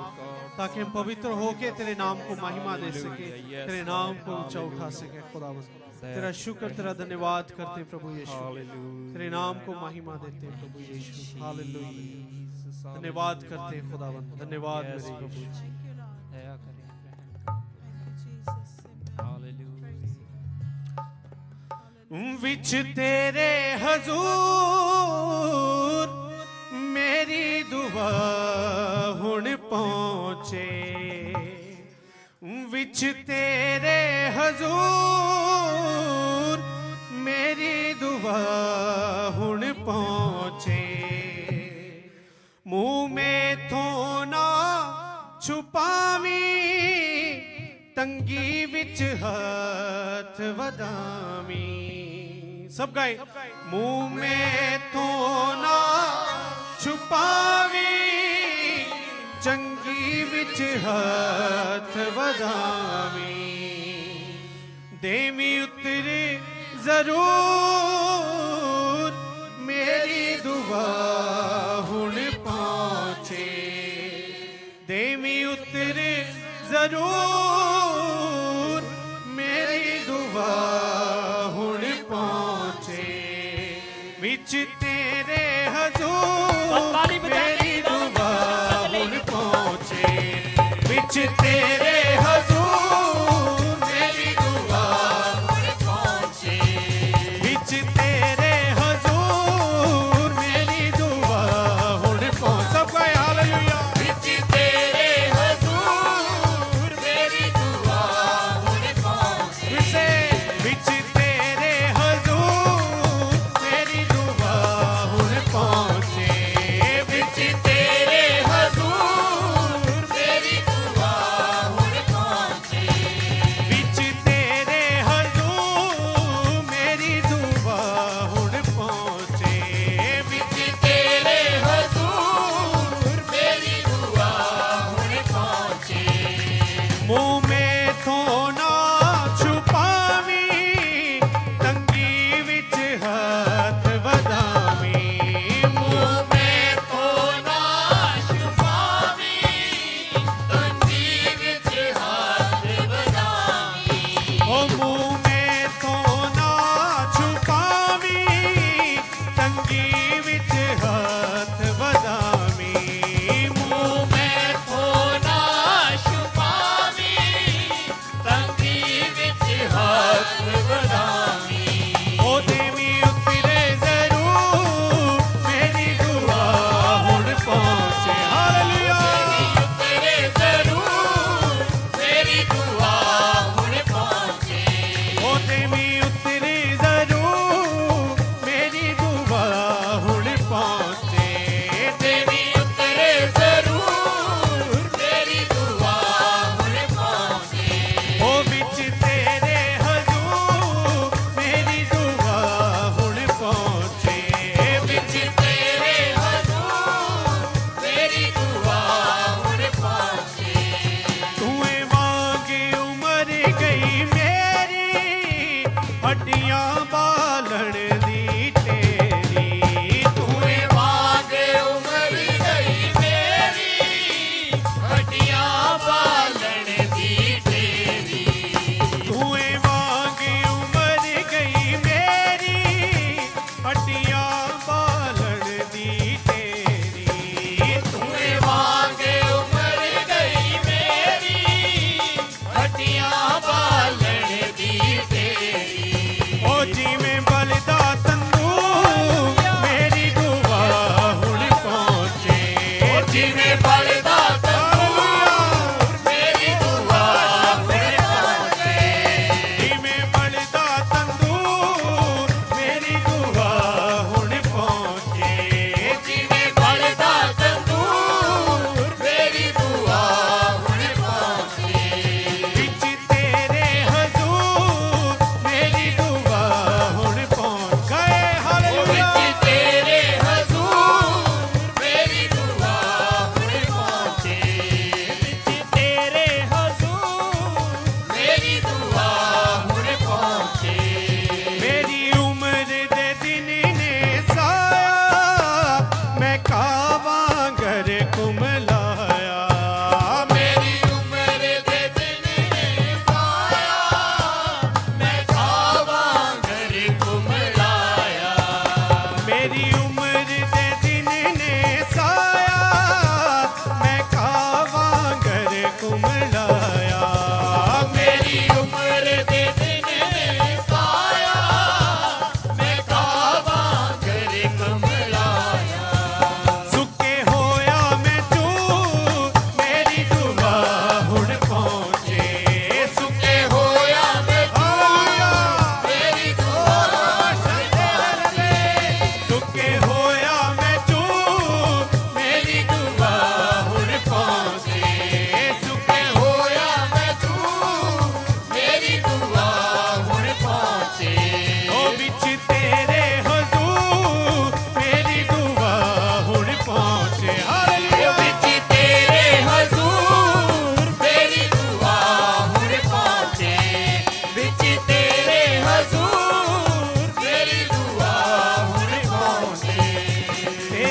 ताकि हम पवित्र होके तेरे नाम को महिमा दे सके, तेरे नाम को ऊंचा उठा सके। खुदावंद तेरा शुक्र, तेरा धन्यवाद करते प्रभु यीशु, तेरे नाम को महिमा देते प्रभु यीशु। हालेलुया, धन्यवाद करते खुदावंद, धन्यवाद मेरे प्रभु। दया करें। Hallelujah. विच तेरे हजूर मेरी दुआ हुण पहुंचे, विच तेरे हजूर मेरी दुआ हुण पहुंचे, मुंह में थो ना छुपावी तंगी विच हाथ वदामी। सब गाए, मुंह में तो ना छुपावी चंगी विच हाथ वदामी, देवी उतरे जरूर मेरी दुआ हुण पहुंचे, देवी उतरे जरूर मेरी दुआ हुण पहुंचे, विच तेरे हजूर मेरी दुआ हुण पहुंचे, विच तेरे हजूर मेरी दुआ हुण पहुंचे, विच तेरे हजूर मेरी दुआ हुण पहुंचे। सब का हालेलुया। विच तेरे विच तेरे हजूर मेरी दुआ हुण पहुंचे, विच तेरे हजूर मेरी दुआ हुण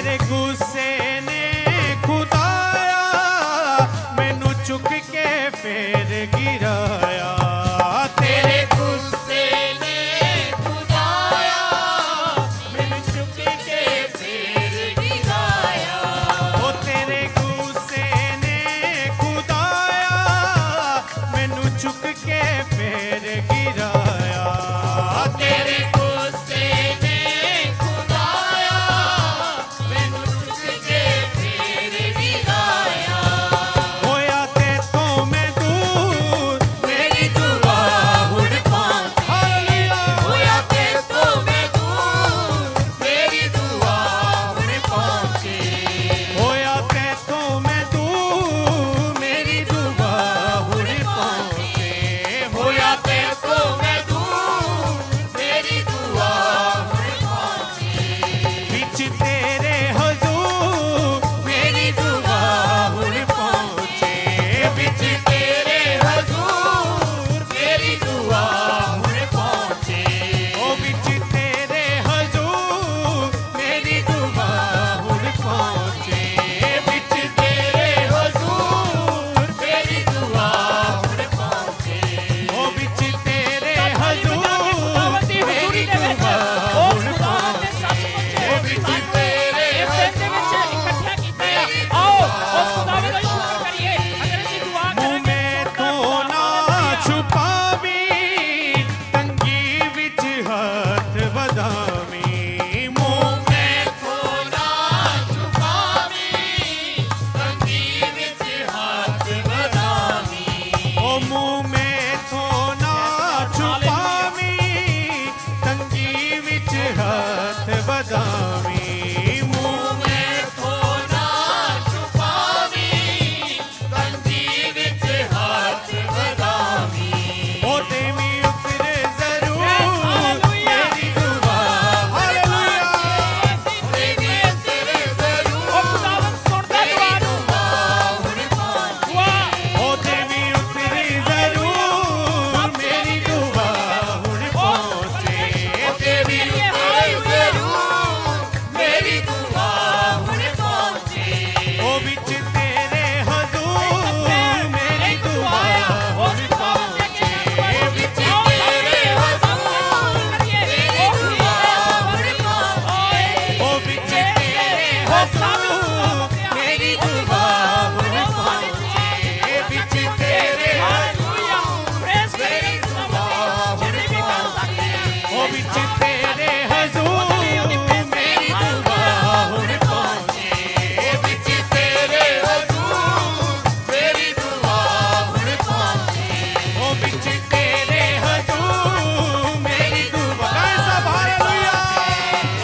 तेरे गुस्से ने खुदाया मैनू चुक के फिर गिराया तेरे गुस्से ने खुदाया मैनू चुक के फिर गिराया ओ तेरे गुस्से ने खुदाया मैनू चुक के फिर गिराया तेरे गुस्से ने खुदाया मैनू चुक के फिर गिराया होया ते तो मैं दूर मेरी दुआ हुण पहुंची हालेलुया होया ते तो मैं दूर मेरी दुआ हुण पहुंची होया ते तो मैं दूर मेरी दुआ हुण पहुंची होया ते तो मैं दूर मेरी दुआ हुण पहुंची विच तेरे हजूर मेरी दुआ हुण पहुंचे विच तेरे हजूर मेरी दुआ हुण पहुंचे ओ विच तेरे हजूर मेरी दुआ हुण पहुंचे विच तेरे हजूर मेरी दुआ हुण पहुंचे ओ विच तेरे हजूर मेरी दुआ हुण पहुंचे ओ विच तेरे मुँह में तो ना छुपावी तंगी विच हाथ बदामी मुँह में तो ना छुपावी तंगी विच हाथ बदामी ओ मुँह में तो ना छुपावी तंगी विच हाथ बदामी मुँह में तो ना छुपावी तंगी विच हाथ बदामी ओ देवी उतरे जरूर मेरी दुआ हालेलुया देवी उतरे जरूर मेरी दुआ हुण पहुंची ओ देवी उतरे जरूर मेरी दुआ हुण पहुंचे ओ देवी उतरे जरूर मेरी दुआ हुण पहुंचे ओ विच तेरे हजूर मेरी दुआ हुण पहुंचे विच तेरे हजूर मेरी दुआ हुण पहुंचे ओ विच तेरे हजूर मेरी दुआ हुण पहुंचे विच तेरे हजूर मेरी दुआ हुण पहुंचे ओ विच तेरे हजूर मेरी दुआ हुण पहुंचे विच तेरे हजूर मेरी दुआ हुण पहुंचे ओ विच तेरे हजूर मेरी दुआ ऐसा हालेलुया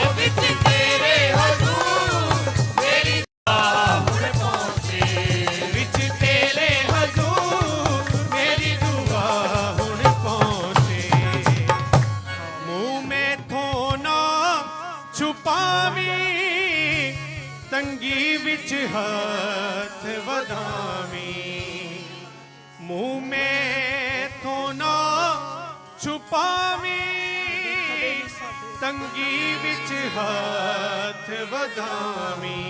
ओ विच तेरे हजूर मेरी दुआ हुण पहुंचे विच तेरे हजूर मेरी दुआ हुण पहुंचे मुँह में थो ना छुपावी तंगी विच हाथ वधावी मुँह में थो ना छुपावी तंगी विच हाथ वधावी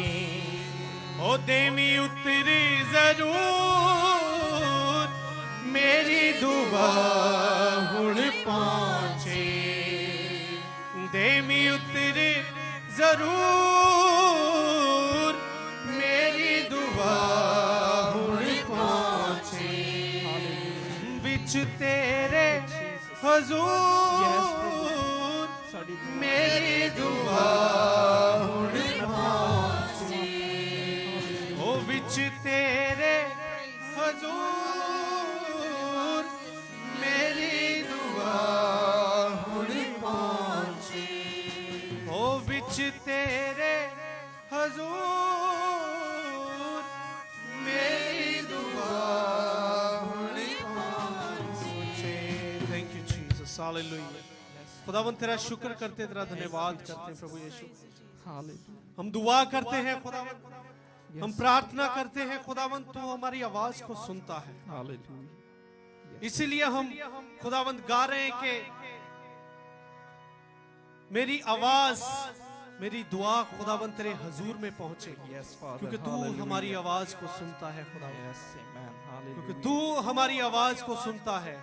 ओ देवी उतरी जरूर मेरी दुआ हुण पहुंचे देवी उतरे जरूर मेरी दुआ हुण पहुंचे विच तेरे हजूर मेरी दुआ हुण पहुंचे ओ विच तेरे हजूर मेरी दुआ हुण पहुंचे ओ विच तेरे हजूर मेरी दुआ हुण पहुंचे थैंक यू जीसस हालेलुया खुदावंद तेरा शुक्र करते तेरा धन्यवाद करते हैं प्रभु यीशु हम दुआ करते हैं खुदावंद हम प्रार्थना करते हैं खुदावंद तू हमारी आवाज को सुनता है इसीलिए हम खुदावंद गा रहे हैं कि मेरी आवाज मेरी दुआ खुदावन तेरे हजूर में पहुंचे, Yes, Father. क्योंकि तू Hallelujah. हमारी आवाज को सुनता है खुदावन, Yes, amen. क्योंकि Hallelujah. तू हमारी आवाज को सुनता है।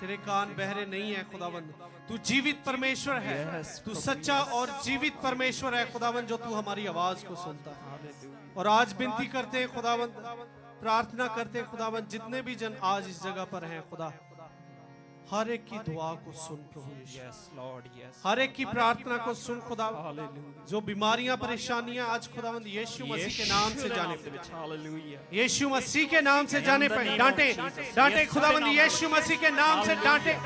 तेरे कान बहरे नहीं है खुदावन, तू जीवित परमेश्वर है, Yes, तू प्रभु, सच्चा yes. और जीवित परमेश्वर है खुदावन, जो तू हमारी आवाज को सुनता है। Hallelujah. और आज विनती करते हैं खुदावन, प्रार्थना करते हैं खुदावन, जितने भी जन आज इस जगह पर हैं खुदा, हर एक की दुआ को सुन प्रभु यीशु, Yes, Lord. Yes. हर एक की प्रार्थना को सुन खुदा। Hallelujah. जो बीमारियां परेशानियां आज खुदावंद यीशु मसीह के नाम से जाने पे, Hallelujah. यीशु मसीह के नाम से जाने पे डांटे, डांटे खुदावंद यीशु मसीह के नाम से डांटे।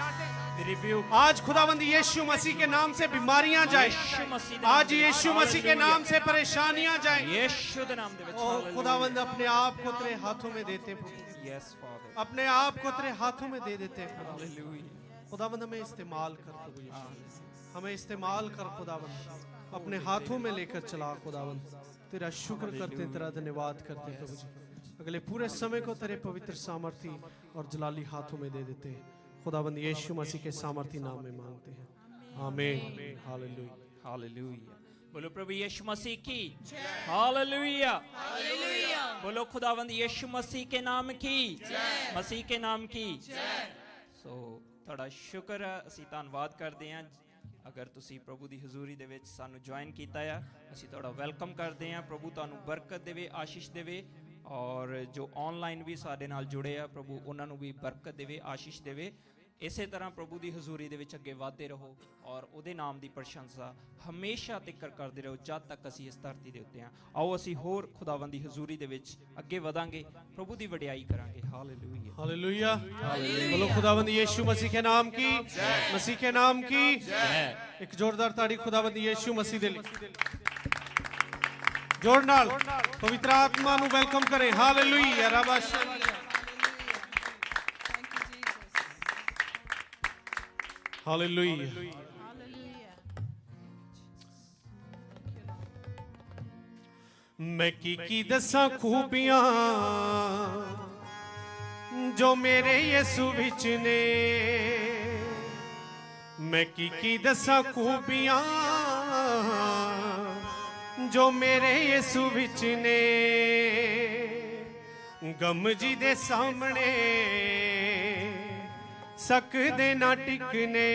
Rebuke. आज खुदावंद यीशु मसीह के नाम से बीमारियां जाए, यीशु मसीह दे आज नाम दे यीशु ਵਿੱਚ। मसीह के नाम से परेशानियां जाए। यीशु ਦੇ ਨਾਮ ਦੇ ਵਿੱਚ। ओ Hallelujah. खुदावंद अपने आप को तेरे हाथों में देते प्रभु, Yes, Father. अपने आप को तेरे हाथों में दे देते हैं खुदा। Hallelujah. खुदावंद हमें इस्तेमाल कर प्रभु यीशु, हमें इस्तेमाल कर खुदावंद, अपने हाथों में लेकर चला खुदावंद। तेरा शुक्र करते हैं, तेरा धन्यवाद करते हैं प्रभु जी। अगले पूरे समय को तेरे पवित्र सामर्थी और जलाली हाथों में दे देते हैं खुदावंद, यीशु मसीह के सामर्थी नाम में मांगते हैं, आमीन। हालेलुया। Hallelujah. बोलो प्रभु यीशु मसीह की हालेलुया। हालेलुया। बोलो खुदावंद यीशु मसीह के नाम की, मसीह के नाम की। ਸੋ ਤੁਹਾਡਾ ਸ਼ੁਕਰ ਹੈ, ਅਸੀਂ ਧੰਨਵਾਦ ਕਰਦੇ ਹਾਂ। ਅਗਰ ਤੁਸੀਂ ਪ੍ਰਭੂ ਦੀ ਹਜ਼ੂਰੀ ਦੇ ਵਿੱਚ ਸਾਨੂੰ ਜੁਆਇਨ ਕੀਤਾ ਆ, ਅਸੀਂ ਤੁਹਾਡਾ ਵੈਲਕਮ ਕਰਦੇ ਹਾਂ। ਪ੍ਰਭੂ ਤੁਹਾਨੂੰ ਬਰਕਤ ਦੇਵੇ, ਆਸ਼ੀਸ਼ ਦੇਵੇ। ਔਰ ਜੋ ਆਨਲਾਈਨ ਵੀ ਸਾਡੇ ਨਾਲ ਜੁੜੇ ਆ, ਪ੍ਰਭੂ ਉਹਨਾਂ ਨੂੰ ਵੀ ਬਰਕਤ ਦੇਵੇ, ਆਸ਼ੀਸ਼ ਦੇਵੇ। ਇਸੇ ਤਰ੍ਹਾਂ ਪ੍ਰਭੂ ਦੀ ਹਜ਼ੂਰੀ ਦੇ ਵਿੱਚ ਅੱਗੇ ਵਧਦੇ ਰਹੋ ਔਰ ਉਹਦੇ ਨਾਮ ਦੀ ਪ੍ਰਸ਼ੰਸਾ ਹਮੇਸ਼ਾ ਤੱਕ ਕਰਦੇ ਰਹੋ, ਜਦ ਤੱਕ ਅਸੀਂ ਇਸ ਧਰਤੀ ਦੇ ਉੱਤੇ ਹਾਂ। ਆਓ ਅਸੀਂ ਹੋਰ ਖੁਦਾਵੰਦ ਦੀ ਹਜ਼ੂਰੀ ਦੇ ਵਿੱਚ ਅੱਗੇ ਵਧਾਂਗੇ, ਪ੍ਰਭੂ ਦੀ ਵਡਿਆਈ ਕਰਾਂਗੇ। ਹਾਲੇਲੂਇਆ। हालेलुया। बोलो खुदावंद यीशु मसीह के नाम की, मसीह के नाम की एक जोरदार ताड़ी खुदावंद यीशु मसीह दे लिए। जोर नाल पवित्र आत्मा नु वेलकम करें। हालेलुया। रबाश हालेलुया। मैं की दसा खूबियां जो मेरे यीशु विच ने, मैं की दसा खूबियां जो मेरे यीशु विच ने। गम जी दे सामने सकदे ना टिकने,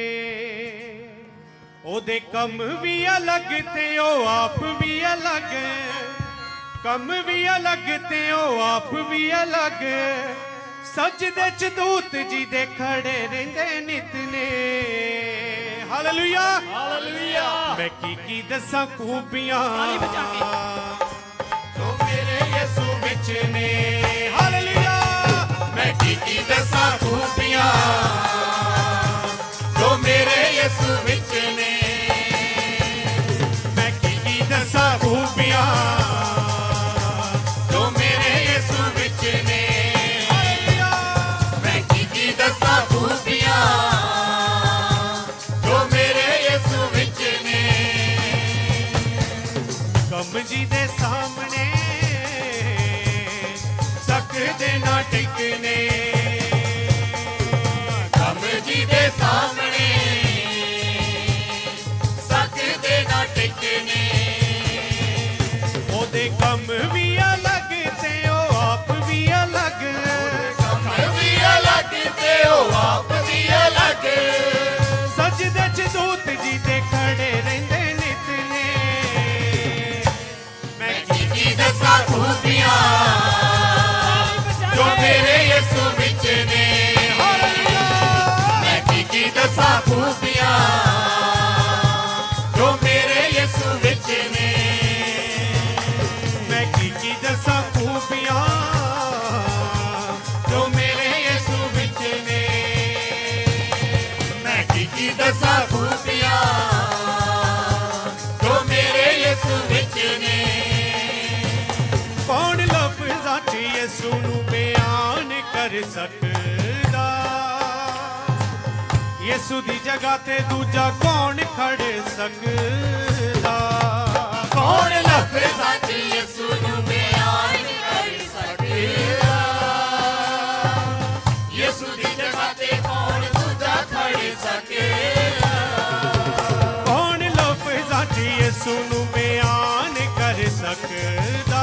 ओदे कम भी अलग ते ओ आप भी अलग, कम भी अलग ते ओ आप भी अलग। सजदे च दूत जी दे खड़े रहिंदे नित ने। हालेलुया। हालेलुया। मैं की दसा खूबियां ताली बजा के। जो मेरे यीशु विच ने। हालेलुया। मैं की दसा खूबियां जो मेरे यीशु विच ने। मैं की दसा खूबियां जो मेरे यीशु विच ने। मैं की दसा खूबियां जो मेरे यीशु विच ने। कम जी दे सामने सकदे ना टिकने, कम जी दे सामने सकदे ना टिकने। ओदे कम भी अलग ते ओ आप भी अलग, कम भी अलग ते ओ आप भी अलग। सजदे च दूत जी दे खड़े रहिंदे नित ने। मैं की दसा खूबियां जो मेरे यीशु विच ने। मैं की दसा खूबियां जो मेरे यीशु विच ने। मैं की दसा खूबियां जो मेरे यीशु विच ने। मैं की दसा खूबियां जो मेरे यीशु विच ने। कौन लफ्ज़ां च यीशु नूं बयान कर सकदा, यीशु दी जगह ते दूजा कौन खड़ सकदा। कौन लफ्ज़ां च यीशु नूं बयान कर सकदा, यीशु दी जगह ते कौन दूजा खड़ सकदा। कौन लफ्ज़ां च यीशु ਯਿਸੂ ਨੂੰ ਬਿਆਨ ਕਰ ਸਕਦਾ।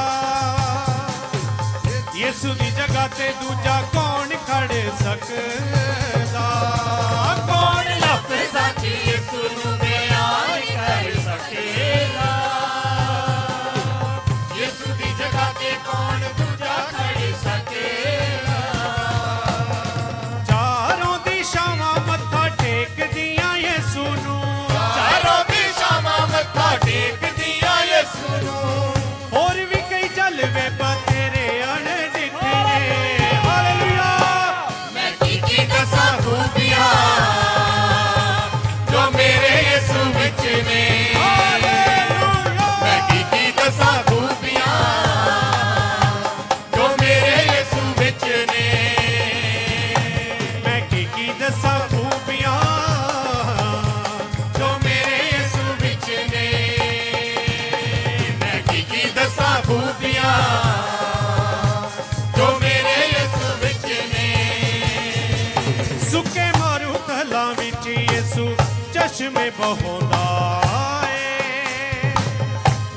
ਯਿਸੂ ਦੀ ਜਗ੍ਹਾ ਤੇ ਦੂਜਾ ਕੌਣ ਖੜ ਸਕਦਾ? ਕੌਣ ਲਫ਼ਜ਼ਾਂ 'ਚ ਯਿਸੂ ਨੂੰ ਬਿਆਨ ਕਰ ਸਕੇਗਾ? ਯਿਸੂ ਦੀ ਜਗ੍ਹਾ ਤੇ ਕੌਣ ਦੂਜਾ ਖੜ ਸਕੇਗਾ? ਚਾਰੋਂ ਦਿਸ਼ਾਵਾਂ ਮੱਥਾ ਟੇਕਦੀਆਂ ਯਿਸੂ ਨੂੰ, ਚਾਰੋਂ ਦਿਸ਼ਾਵਾਂ ਮੱਥਾ ਟੇਕਦੀਆਂ ਯਿਸੂ ਨੂੰ। ਹੋਰ ਵੀ ਕਈ ਜਲਵੇ ਬਥੇਰੇ ਅਣਡਿੱਠੇ ਨੇ। ਹਾਲੇਲੂਇਆ। ਮੈਂ ਕੀ ਦੱਸਾਂ ਖੂਬੀਆਂ ਜੋ ਮੇਰੇ ਯਿਸੂ ਵਿੱਚ ਨੇ। ਮੈਂ ਕੀ ਦੱਸਾਂ ਖੂਬੀਆਂ ਜੋ ਮੇਰੇ ਯਿਸੂ ਵਿੱਚ ਨੇ। ਮੈਂ ਕੀ ਦੱਸਾਂ ਖੂਬੀਆਂ ਜੋ ਮੇਰੇ ਯਿਸੂ ਵਿੱਚ ਨੇ। ਮੈਂ ਕੀ ਦੱਸਾਂ ਖੂਬੀਆਂ ਜੋ ਮੇਰੇ ਯਿਸੂ ਵਿੱਚ ਨੇ। ਸੁੱਕੇ ਮਾਰੂ ਤਲਾਂ ਵਿੱਚ ਯਿਸੂ ਚਸ਼ਮੇ ਬਹਾਉਂਦਾ ਏ।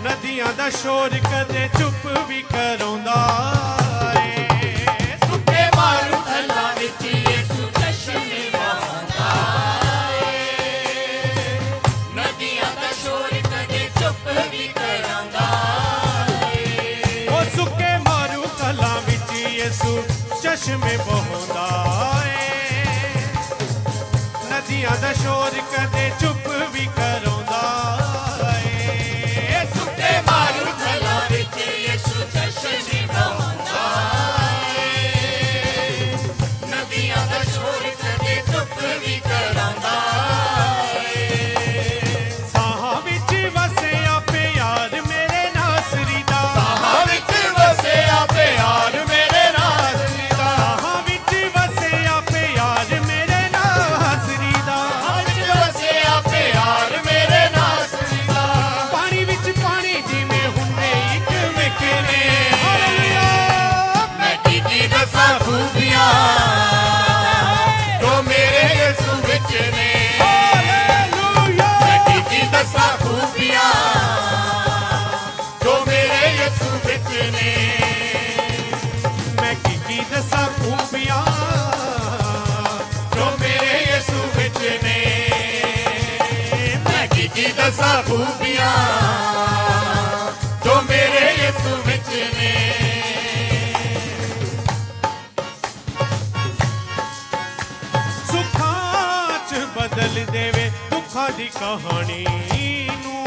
ਨਦੀਆਂ ਦਾ ਸ਼ੋਰ ਕਦੇ ਚੁੱਪ ਵੀ ਕਰਾਉਂਦਾ ਏ। ਸੁੱਕੇ ਮਾਰੂ ਥਲਾਂ ਵਿੱਚ ਯਿਸੂ ਚਸ਼ਮੇ ਬਹਾਉਂਦਾ ਏ। ਨਦੀਆਂ ਦਾ ਸ਼ੋਰ ਕਦੇ ਚੁੱਪ ਵੀ ਕਰਾਉਂਦਾ ਏ। ਉਹ ਸੁੱਕੇ ਮਾਰੂ ਤਲਾਂ ਵਿੱਚ ਯਿਸੂ ਚਸ਼ਮੇ ਬਹਾਉਂਦਾ ਏ। ਨਦੀਆਂ ਦਾ ਸ਼ੋਰ ਕਦੇ ਚੁੱਪ ਵੀ ਕਰਾਉਂਦਾ ਏ। ਸੁੱਕੇ ਮਾਰੂ ਥਲਾਂ ਵਿੱਚ ਯਿਸੂ ਚਸ਼ਮੇ ਬਹਾਉਂਦਾ ਏ। ਨਦੀਆਂ ਦਾ ਸ਼ੋਰ ਕਦੇ ਚੁੱਪ ਵੀ ਕਰਾਉਂਦਾ ਏ। ਸਾਹਾਂ ਵਿੱਚ ਵਸਿਆ ਪਿਆਰ ਮੇਰੇ ਨਾਸਰੀ ਦਾ। ਸਾਹਾਂ ਵਿੱਚ ਵਸਿਆ ਪਿਆਰ ਮੇਰੇ ਨਾਸਰੀ ਦਾ। ਸਾਹਾਂ ਵਿੱਚ ਵਸਿਆ ਪਿਆਰ ਮੇਰੇ ਨਾਸਰੀ ਦਾ। ਵਿੱਚ ਵਸਿਆ ਪਿਆਰ ਮੇਰੇ ਨਾਸਰੀ ਦਾ। ਪਾਣੀ ਵਿੱਚ ਪਾਣੀ ਜਿਵੇਂ ਹੁੰਦੇ ਇੱਕ ਵਿਕੇ ਨੇ। ਹਾਲੇਲੂਇਆ। ਮੈਂ ਕੀ ਦੱਸਾਂ ਖੂਬੀਆਂ ਜੋ ਮੇਰੇ ਯਿਸੂ ਵਿੱਚ ਨੇ। ਹਾਲੇਲੂਇਆ। ਮੈਂ ਕੀ ਦੱਸਾਂ ਖੂਬੀਆਂ ਜੋ ਮੇਰੇ ਯਿਸੂ ਵਿੱਚ ਨੇ। ਮੈਂ ਕੀ ਦੱਸਾਂ ਖੂਬੀਆਂ ਜੋ ਮੇਰੇ ਯਿਸੂ ਵਿੱਚ ਨੇ। ਮੈਂ ਕੀ ਦੱਸਾਂ ਖੂਬੀਆਂ ਜੋ ਮੇਰੇ ਯਿਸੂ ਵਿੱਚ ਨੇ। ਸੁੱਖਾਂ 'ਚ ਬਦਲ ਦੇਵੇ ਦੁੱਖਾਂ ਦੀ ਕਹਾਣੀ ਨੂੰ।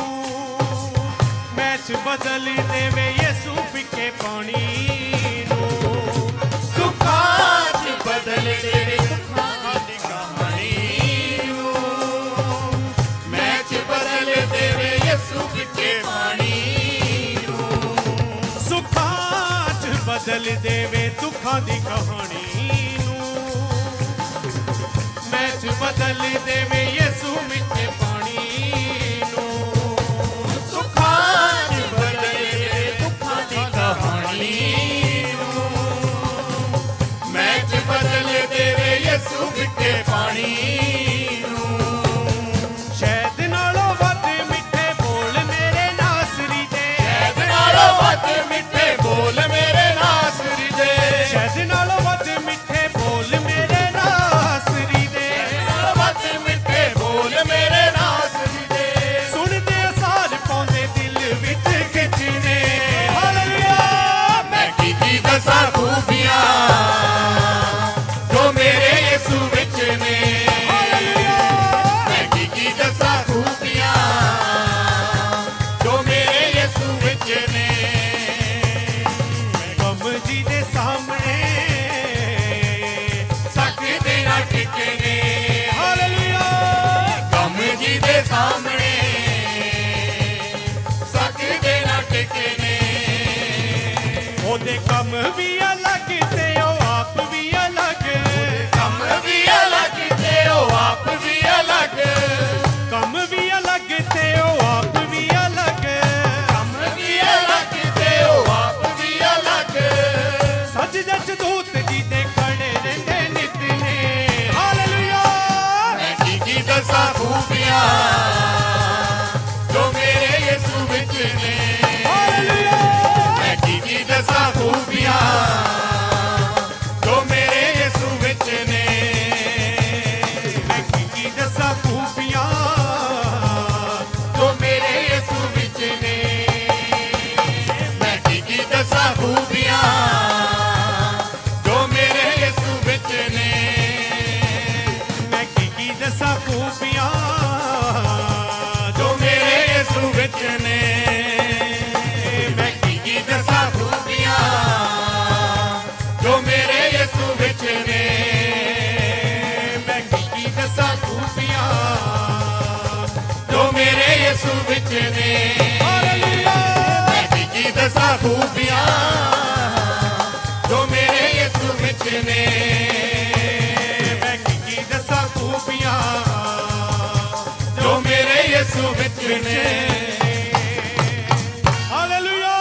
ਮੈਂ 'ਚ ਬਦਲ ਦੇਵੇ ਯਿਸੂ ਫਿੱਕੇ ਪਾਣੀ ਨੂੰ। ਸੁੱਖਾਂ 'ਚ ਬਦਲ ਦੇਵੇ ਦੁੱਖਾਂ ਦੀ ਕਹਾਣੀ ਨੂੰ। ਮੈਂ 'ਚ ਬਦਲ ਦੇਵੇ ਯਿਸੂ ਫਿੱਕੇ ਪਾਣੀ ਨੂੰ। ਸੁੱਖਾਂ 'ਚ ਬਦਲ ਦੇਵੇ ਦੁੱਖਾਂ ਦੀ ਕਹਾਣੀ ਨੂੰ। ਮੈਂ 'ਚ ਬਦਲ ਦੇਵੇ ਯਿਸੂ ਮਿੱਠੇ ਪਾਣੀ ਨੂੰ। ਸੁੱਖਾਂ 'ਚ ਬਦਲ ਦੇਵੇ ਦੁੱਖਾਂ ਦੀ ਕਹਾਣੀ ਨੂੰ। ਮੈਂ 'ਚ ਬਦਲ ਦੇਵੇ ਯਿਸੂ ਫਿੱਕੇ ਪਾਣੀ ਨੂੰ। ਸ਼ਹਿਦ ਨਾਲੋਂ ਵੱਧ ਮਿੱਠੇ ਬੋਲ ਮੇਰੇ ਨਾਸਰੀ ਦੇ। ਸ਼ਹਿਦ ਨਾਲੋਂ ਵੱਧ ਮਿੱਠੇ ਬੋਲ ਮੇਰੇ ਨਾਸਰੀ ਦੇ। ਸ਼ਹਿਦ ਨਾਲੋਂ ਵੱਧ ਮਿੱਠੇ ਬੋਲ ਮੇਰੇ ਨਾਸਰੀ ਦੇ। ਨਾਲੋਂ ਵੱਧ ਮਿੱਠੇ ਬੋਲ ਮੇਰੇ ਨਾਸਰੀ ਦੇ। ਸੁਣਦੇ ਅਸਾਰ ਪਾਉਂਦੇ ਦਿਲ ਵਿੱਚ ਖਿੱਚਣੇ। ਹਾਲੇਲੂਇਆ। ਮੈਂ ਕੀ ਦੱਸਾਂ ਖੂਬੀਆਂ ਜੋ ਮੇਰੇ ਯਿਸੂ ਵਿੱਚ ਨੇ। ਮੈਂ ਕੀ ਦੱਸਾਂ ਖੂਬੀਆਂ ਜੋ ਮੇਰੇ ਯਿਸੂ ਵਿੱਚ ਨੇ। ਕਮ ਜੀ ਦੇ ਸਾਹਮਣੇ ਸਕਦੇ ਨਾ ਟਿਕਣੇ। ਹਾਲੇਲੂਇਆ। ਕਮ ਜੀ ਦੇ ਸਾਹਮਣੇ ਸਕਦੇ ਨਾ ਟਿਕਣੇ। ਉਹਦੇ ਕੰਮ ਵੀ ਅਲੱਗ ਤੇ ਉਹ ਆਪ ਵੀ ਅਲੱਗ। ਕੰਮ ਵੀ ਅਲੱਗ ਤੇ ਉਹ ਆਪ ਵੀ ਅਲੱਗ। ਕੰਮ ਵੀ ਅਲੱਗ ਤੇ ਉਹ ਆਪ ਵੀ ਅਲੱਗ। ਕੰਮ ਵੀ ਅਲੱਗ ਤੇ ਉਹ ਆਪ ਵੀ ਅਲੱਗ। ਸੱਜ ਜੱਜ ਦੂਤ ਜੀ ਦੇ ਖੜੇ ਰਹਿੰਦੇ ਨਿਤ ਨੇ। ਹਾਲੇਲੂਇਆ। ਮੈਂ ਕੀ ਦੱਸਾਂ ਖੂਬੀਆਂ ਜੋ ਮੇਰੇ ਯਿਸੂ ਦੱਸਾਂ ਖੂਬੀਆਂ ਜੋ ਮੇਰੇ ਯਿਸੂ ਵਿੱਚ ਨੇ ਮੈਂ ਕੀ ਦੱਸਾਂ ਖੂਬੀਆਂ ਜੋ ਮੇਰੇ ਯਿਸੂ ਵਿੱਚ ਨੇ हालेलुया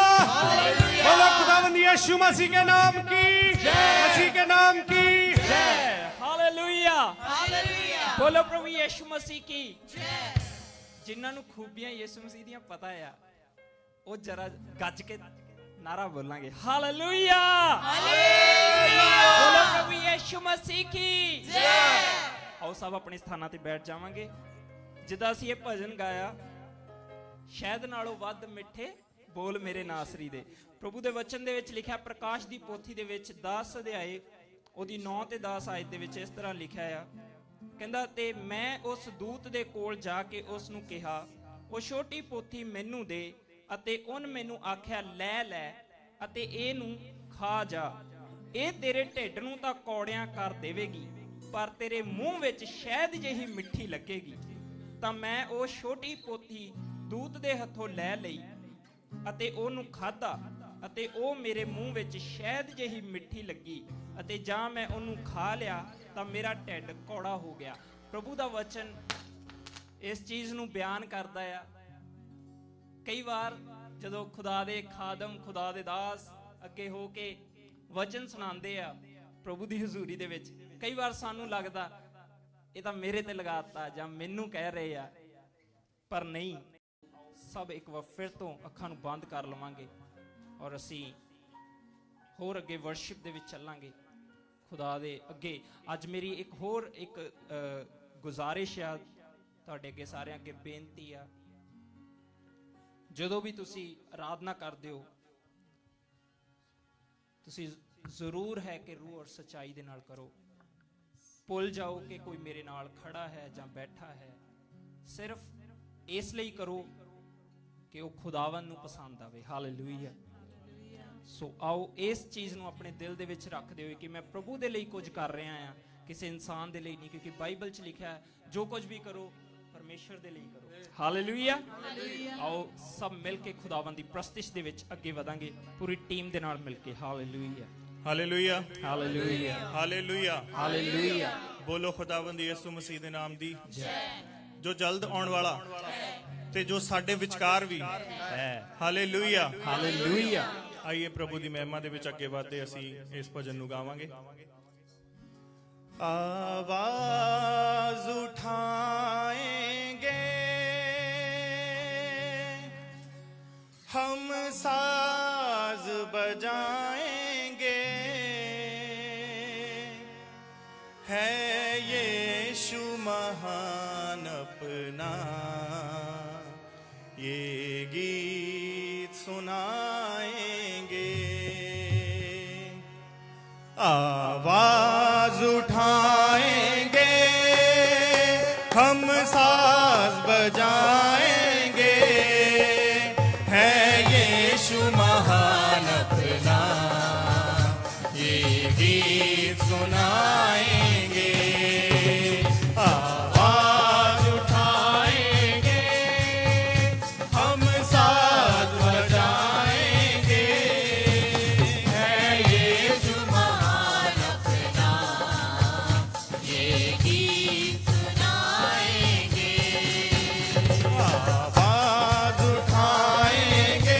बोलो खुदावंद यीशु मसीह के नाम की मसीह के नाम की ਹਾਲੇਲੂਇਆ ਬੋਲੋ ਪ੍ਰਭੂ ਯਿਸੂ ਮਸੀਹ ਕੀ ਜਿਨ੍ਹਾਂ ਨੂੰ ਖੂਬੀਆਂ ਯਿਸੂ ਮਸੀਹ ਦੀਆਂ ਪਤਾ ਆ ਉਹ ਜਰਾ ਗੱਜ ਕੇ ਨਾਰਾ ਬੋਲਾਂਗੇ ਹਾਲੇਲੂਇਆ ਬੋਲੋ ਪ੍ਰਭੂ ਯਿਸੂ ਮਸੀਹ ਕੀ ਆਓ ਸਭ ਆਪਣੇ ਸਥਾਨਾਂ ਤੇ ਬੈਠ ਜਾਵਾਂਗੇ ਜਿੱਦਾਂ ਅਸੀਂ ਇਹ ਭਜਨ ਗਾਇਆ ਸ਼ਾਇਦ ਨਾਲੋਂ ਵੱਧ ਮਿੱਠੇ ਬੋਲ ਮੇਰੇ ਨਾਸਰੀ ਦੇ ਪ੍ਰਭੂ ਦੇ ਵਚਨ ਦੇ ਵਿੱਚ ਲਿਖਿਆ ਪ੍ਰਕਾਸ਼ ਦੀ ਪੋਥੀ ਦੇ ਵਿੱਚ 10 ਅਧਿਆਏ ਉਹਦੀ 9 ਤੇ 10 ਆਇਤ ਦੇ ਵਿੱਚ ਇਸ ਤਰ੍ਹਾਂ ਲਿਖਿਆ ਆ ਕਹਿੰਦਾ ਤੇ ਮੈਂ ਉਸ ਦੂਤ ਦੇ ਕੋਲ ਜਾ ਕੇ ਉਸ ਨੂੰ ਕਿਹਾ ਉਹ ਛੋਟੀ ਪੋਥੀ ਮੈਨੂੰ ਦੇ ਅਤੇ ਉਹਨ ਮੈਨੂੰ ਆਖਿਆ ਲੈ ਲੈ ਅਤੇ ਇਹਨੂੰ ਖਾ ਜਾ ਇਹ ਤੇਰੇ ਢਿੱਡ ਨੂੰ ਤਾਂ ਕੌੜਿਆਂ ਕਰ ਦੇਵੇਗੀ ਪਰ ਤੇਰੇ ਮੂੰਹ ਵਿੱਚ ਸ਼ਹਿਦ ਜਿਹੀ ਮਿੱਠੀ ਲੱਗੇਗੀ ਤਾਂ ਮੈਂ ਉਹ ਛੋਟੀ ਪੋਥੀ ਦੂਤ ਦੇ ਹੱਥੋਂ ਲੈ ਲਈ ਅਤੇ ਉਹਨੂੰ ਖਾਧਾ ਅਤੇ ਉਹ ਮੇਰੇ ਮੂੰਹ ਵਿੱਚ ਸ਼ਹਿਦ ਜਿਹੀ ਮਿੱਠੀ ਲੱਗੀ ਅਤੇ ਜਾਂ ਮੈਂ ਉਹਨੂੰ ਖਾ ਲਿਆ ਤਾਂ ਮੇਰਾ ਢਿੱਡ ਕੌੜਾ ਹੋ ਗਿਆ ਪ੍ਰਭੂ ਦਾ ਵਚਨ ਇਸ ਚੀਜ਼ ਨੂੰ ਬਿਆਨ ਕਰਦਾ ਆ ਕਈ ਵਾਰ ਜਦੋਂ ਖੁਦਾ ਦੇ ਖਾਦਮ ਖੁਦਾ ਦੇ ਦਾਸ ਅੱਗੇ ਹੋ ਕੇ ਵਚਨ ਸੁਣਾਉਂਦੇ ਆ ਪ੍ਰਭੂ ਦੀ ਹਜ਼ੂਰੀ ਦੇ ਵਿੱਚ ਕਈ ਵਾਰ ਸਾਨੂੰ ਲੱਗਦਾ ਇਹ ਤਾਂ ਮੇਰੇ ਤੇ ਲਗਾਤਾ ਜਾਂ ਮੈਨੂੰ ਕਹਿ ਰਹੇ ਆ ਪਰ ਨਹੀਂ ਸਭ ਇੱਕ ਵਾਰ ਫਿਰ ਤੋਂ ਅੱਖਾਂ ਨੂੰ ਬੰਦ ਕਰ ਲਵਾਂਗੇ ਔਰ ਅਸੀਂ ਹੋਰ ਅੱਗੇ ਵਰਸ਼ਿਪ ਦੇ ਵਿੱਚ ਚੱਲਾਂਗੇ ਖੁਦਾ ਦੇ ਅੱਗੇ ਅੱਜ ਮੇਰੀ ਇੱਕ ਹੋਰ ਗੁਜ਼ਾਰਿਸ਼ ਆ ਤੁਹਾਡੇ ਅੱਗੇ ਸਾਰਿਆਂ ਅੱਗੇ ਬੇਨਤੀ ਆ ਜਦੋਂ ਵੀ ਤੁਸੀਂ ਆਰਾਧਨਾ ਕਰਦੇ ਹੋ ਤੁਸੀਂ ਜ਼ਰੂਰ ਹੈ ਕਿ ਰੂਹ ਔਰ ਸੱਚਾਈ ਦੇ ਨਾਲ ਕਰੋ ਭੁੱਲ ਜਾਓ ਕਿ ਕੋਈ ਮੇਰੇ ਨਾਲ ਖੜਾ ਹੈ ਜਾਂ ਬੈਠਾ ਹੈ ਸਿਰਫ ਇਸ ਲਈ ਕਰੋ ਕਿ ਉਹ ਖੁਦਾਵੰਦ ਨੂੰ ਪਸੰਦ ਆਵੇ ਹਾਲੇਲੂਇਆ ਸੋ ਆਓ ਇਸ ਚੀਜ਼ ਨੂੰ ਆਪਣੇ ਦਿਲ ਦੇ ਵਿੱਚ ਰੱਖਦੇ ਹੋਏ ਕਿ ਮੈਂ ਪ੍ਰਭੂ ਦੇ ਲਈ ਕੁਝ ਕਰ ਰਿਹਾ ਹਾਂ ਕਿਸੇ ਇਨਸਾਨ ਦੇ ਲਈ ਨਹੀਂ ਕਿਉਂਕਿ ਬਾਈਬਲ 'ਚ ਲਿਖਿਆ ਹੈ ਜੋ ਕੁਝ ਵੀ ਕਰੋ ਪਰਮੇਸ਼ਰ ਦੇ ਲਈ ਕਰੋ ਹਾਲੇਲੂਇਆ ਆਓ ਸਭ ਮਿਲ ਕੇ ਖੁਦਾਵੰਦ ਦੀ ਪ੍ਰਸਤਿਸ਼ ਦੇ ਵਿੱਚ ਅੱਗੇ ਵਧਾਂਗੇ ਪੂਰੀ ਟੀਮ ਦੇ ਨਾਲ ਮਿਲ ਕੇ hallelujah hallelujah hallelujah hallelujah hallelujah ਬੋਲੋ ਖੁਦਾਵੰਦ ਯਿਸੂ ਮਸੀਹ ਦੇ ਨਾਮ ਦੀ ਜੋ ਜਲਦ ਆਉਣ ਵਾਲਾ ਤੇ ਜੋ ਸਾਡੇ ਵਿਚਕਾਰ ਵੀ ਹੈ ਹਾਲੇਲੂਇਆ ਹਾਲੇਲੂਇਆ ਆਈਏ ਪ੍ਰਭੂ ਦੀ ਮਹਿਮਾ ਦੇ ਵਿੱਚ ਅੱਗੇ ਵਧਦੇ ਅਸੀਂ ਇਸ ਭਜਨ ਨੂੰ ਗਾਵਾਂਗੇ ਆਵਾਜ਼ ਉਠਾਏਂਗੇ हम साज बजाएंगे है यीशु महान अपना ये गीत सुनाएंगे आवाज उठाएंगे हम साज बजाएंगे है यीशु महान अपना ये गीत सुनाएंगे आवाज उठाएंगे हम साथ बजाएंगे है यीशु महान अपना ये गीत सुनाएंगे आवाज उठाएंगे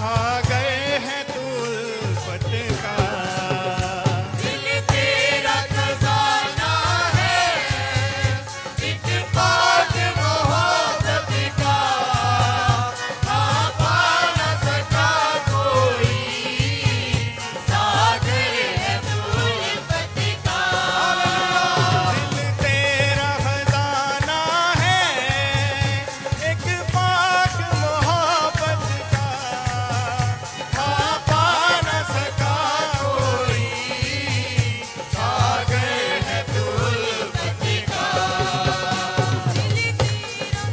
सागर है तू उल्फत का। दिल तेरा खजाना है, इत्तेफाक मोहब्बत का, पा न सका कोई, सागर है तू उल्फत का। दिल तेरा खजाना है, एक पाक मोहब्बत का, पा न सका कोई, सागर है तू उल्फत का।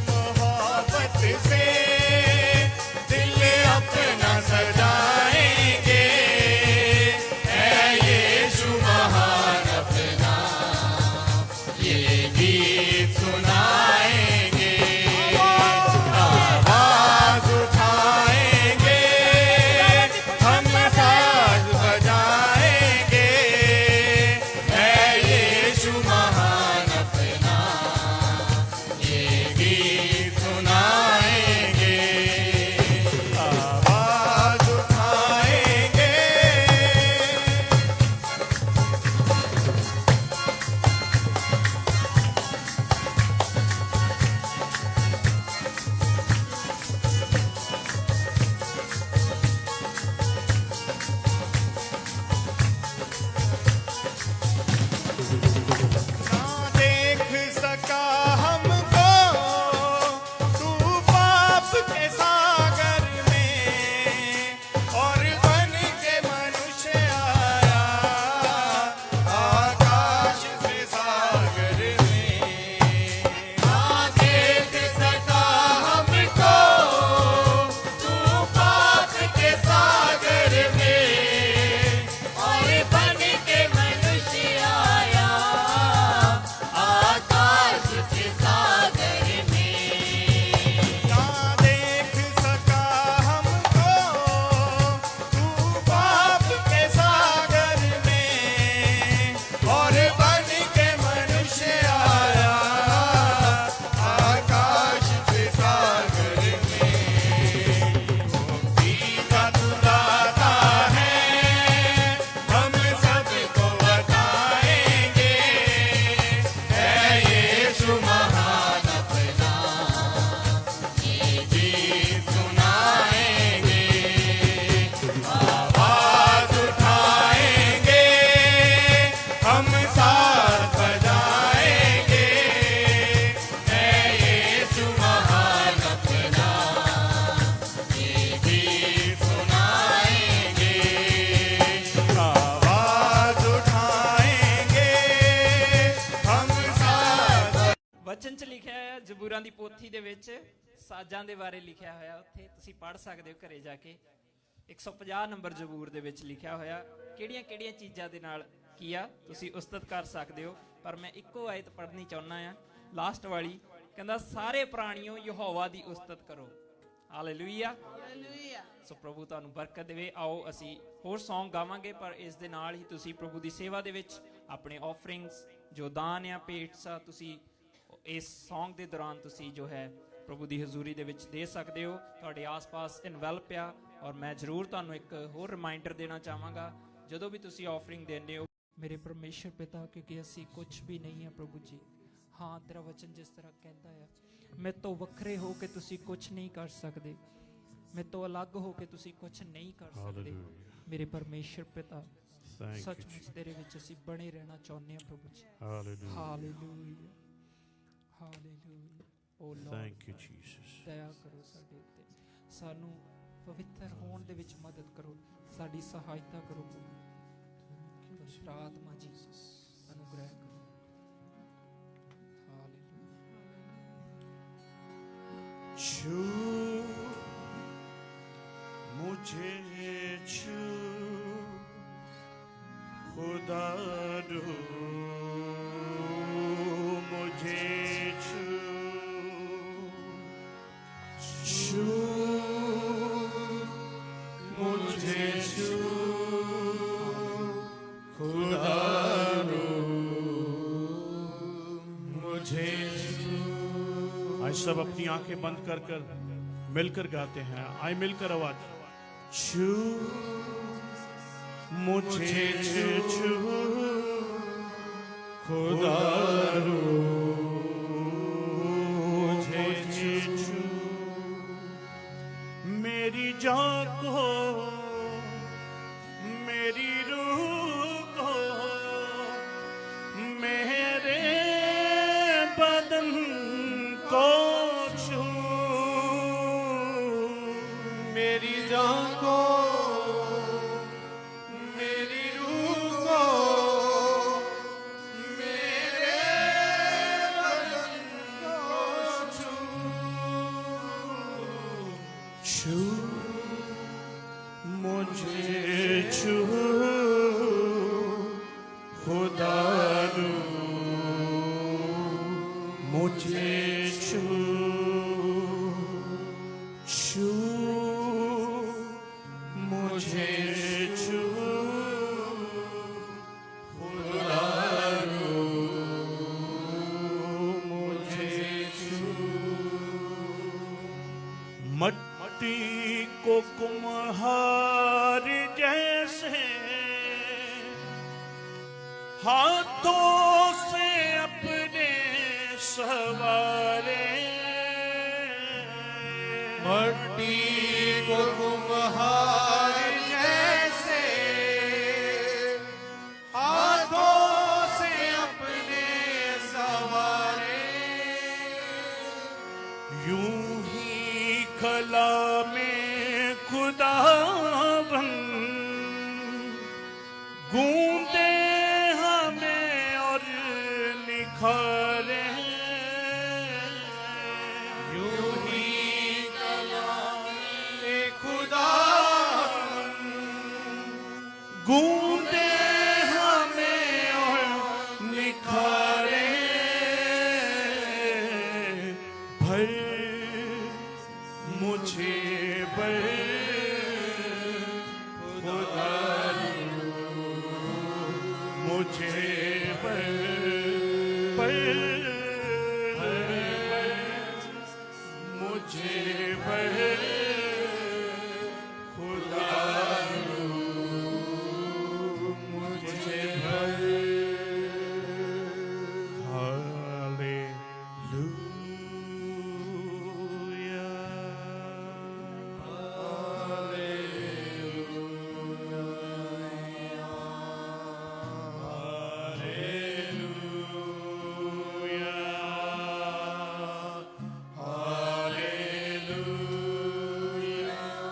मोहब्बत से दिल अपना सजाएंगे, है यीशु महान अपना, ये गीत सुनाएंगे, आवाज उठाएंगे, हम साज बजाएंगे, है यीशु महान अपना, ये गीत सुनाएंगे, आवाज उठाएंगे। ना देख सका हमको तू पाप के सागर में, और बन के मनुष्य आया आकाश से सागर में। ना देख सका हमको तू पाप के सागर में, और बन के मनुष्य आया आकाश से सागर में। ना देख सका हमको तू पाप के सागर में, और बन के मनुष्य आया आकाश से सागर में। मुक्ति का तू दाता है, हम सबको बताएंगे, है यीशु महान अपना, ये गीत सुनाएंगे, आवाज उठाएंगे, हम साथ बजाएंगे, है यीशु महान अपना, ये गीत सुनाएंगे, आवाज उठाएंगे, हम साथ। ਵਚਨ ਚ ਲਿਖਿਆ ਹੈ ਜ਼ਬੂਰਾਂ ਦੀ ਪੋਥੀ ਦੇ ਵਿੱਚ ਸਾਜ਼ਾਂ ਦੇ ਬਾਰੇ ਲਿਖਿਆ ਹੋਇਆ, ਉੱਥੇ ਤੁਸੀਂ ਪੜ੍ਹ ਸਕਦੇ ਹੋ ਘਰੇ ਜਾ ਕੇ। 150 ਨੰਬਰ ਜ਼ਬੂਰ ਦੇ ਵਿੱਚ ਲਿਖਿਆ ਹੋਇਆ ਕਿਹੜੀਆਂ ਕਿਹੜੀਆਂ ਚੀਜ਼ਾਂ ਦੇ ਨਾਲ ਕੀ ਆ, ਤੁਸੀਂ ਉਸਤਤ ਕਰ ਸਕਦੇ ਹੋ। ਪਰ ਮੈਂ ਇੱਕੋ ਆਇਤ ਪੜ੍ਹਨੀ ਚਾਹੁੰਦਾ ਆ, ਲਾਸਟ ਵਾਲੀ। ਕਹਿੰਦਾ ਸਾਰੇ ਪ੍ਰਾਣੀਓ ਯਹੋਵਾ ਦੀ ਉਸਤਤ ਕਰੋ। ਹਾਲੇਲੂਇਆ। ਸੋ ਪ੍ਰਭੂ ਤੁਹਾਨੂੰ ਬਰਕਤ ਦੇਵੇ। ਆਓ ਅਸੀਂ ਹੋਰ Song ਗਾਵਾਂਗੇ, ਪਰ ਇਸ ਦੇ ਨਾਲ ਹੀ ਤੁਸੀਂ ਪ੍ਰਭੂ ਦੀ ਸੇਵਾ ਦੇ ਵਿੱਚ ਆਪਣੇ ਆਫਰਿੰਗਸ ਜੋ ਦਾਨ ਆ, ਭੇਟਸ ਆ, ਤੁਸੀਂ ਇਸ Song ਦੇ ਦੌਰਾਨ ਤੁਸੀਂ ਜੋ ਹੈ ਪ੍ਰਭੂ ਦੀ ਹਜ਼ੂਰੀ ਦੇ ਵਿੱਚ ਦੇ ਸਕਦੇ ਹੋ। ਤੁਹਾਡੇ ਆਸ-ਪਾਸ ਇਨਵੈਲਪ ਆ। ਔਰ ਮੈਂ ਜ਼ਰੂਰ ਤੁਹਾਨੂੰ ਇੱਕ ਹੋਰ ਰਿਮਾਈਂਡਰ ਦੇਣਾ ਚਾਹਾਂਗਾ, ਜਦੋਂ ਵੀ ਤੁਸੀਂ ਆਫਰਿੰਗ ਦਿੰਦੇ ਹੋ, ਮੇਰੇ ਪਰਮੇਸ਼ਰ ਪਿਤਾ, ਕਿਉਂਕਿ ਅਸੀਂ ਕੁਝ ਵੀ ਨਹੀਂ ਹੈ ਪ੍ਰਭੂ ਜੀ। ਹਾਂ, ਤੇਰਾ ਵਚਨ ਜਿਸ ਤਰ੍ਹਾਂ ਕਹਿੰਦਾ ਹੈ, ਮੇਰੇ ਤੋਂ ਵੱਖਰੇ ਹੋ ਕੇ ਤੁਸੀਂ ਕੁਝ ਨਹੀਂ ਕਰ ਸਕਦੇ, ਮੇਰੇ ਤੋਂ ਅਲੱਗ ਹੋ ਕੇ ਤੁਸੀਂ ਕੁਝ ਨਹੀਂ ਕਰ ਸਕਦੇ। ਮੇਰੇ ਪਰਮੇਸ਼ਰ ਪਿਤਾ, ਸੱਚਮੁੱਚ ਤੇਰੇ ਵਿੱਚ ਅਸੀਂ ਬਣੇ ਰਹਿਣਾ ਚਾਹੁੰਦੇ ਹਾਂ ਪ੍ਰਭੂ ਜੀ। Hallelujah, hallelujah. Oh Lord, thank you Jesus. ਦਇਆ ਕਰੋ ਸਾਡੇ ਉੱਤੇ, ਸਾਨੂੰ ਪਵਿੱਤਰ ਹੋਣ ਦੇ ਵਿੱਚ ਮਦਦ ਕਰੋ, ਸਾਡੀ ਸਹਾਇਤਾ ਕਰੋ ਪ੍ਰਭੂ। ਪਵਿੱਤਰ ਆਤਮਾ ਜੀ ਅਨੁਗ੍ਰਹਿ ਕਰੋ। ਹਾਲੇਲੂਇਆ। छू मुझे छू खुदा रू मुझे छू छू मुझे छू खुदा रू मुझे छू। आज सब अपनी आंखें बंद कर कर मिलकर गाते हैं। आए मिलकर आवाज छू मुझे छू खुदा मुझे छू मेरी जान को मेरी रूह को मेरे बदन को छू मेरी जान को मेरी रूह को मेरे बदन को छू छू मुझे छू खुदा रू मुझे छू छू मुझे छू खुदा रू मुझे छू मट्टी को कुम्हार जैसे हाथों से अपने सवारे मट्टी को कुम्हार जैसे हाथों से अपने सवारे यूं ही कला में खुदावन गूंदे हमें और निखारे यूं ही कलामे खुदा गूंदे हमें और निखारे भर मुझे भर खुदा मुझे भर मुझे भर खुदा मुझे भर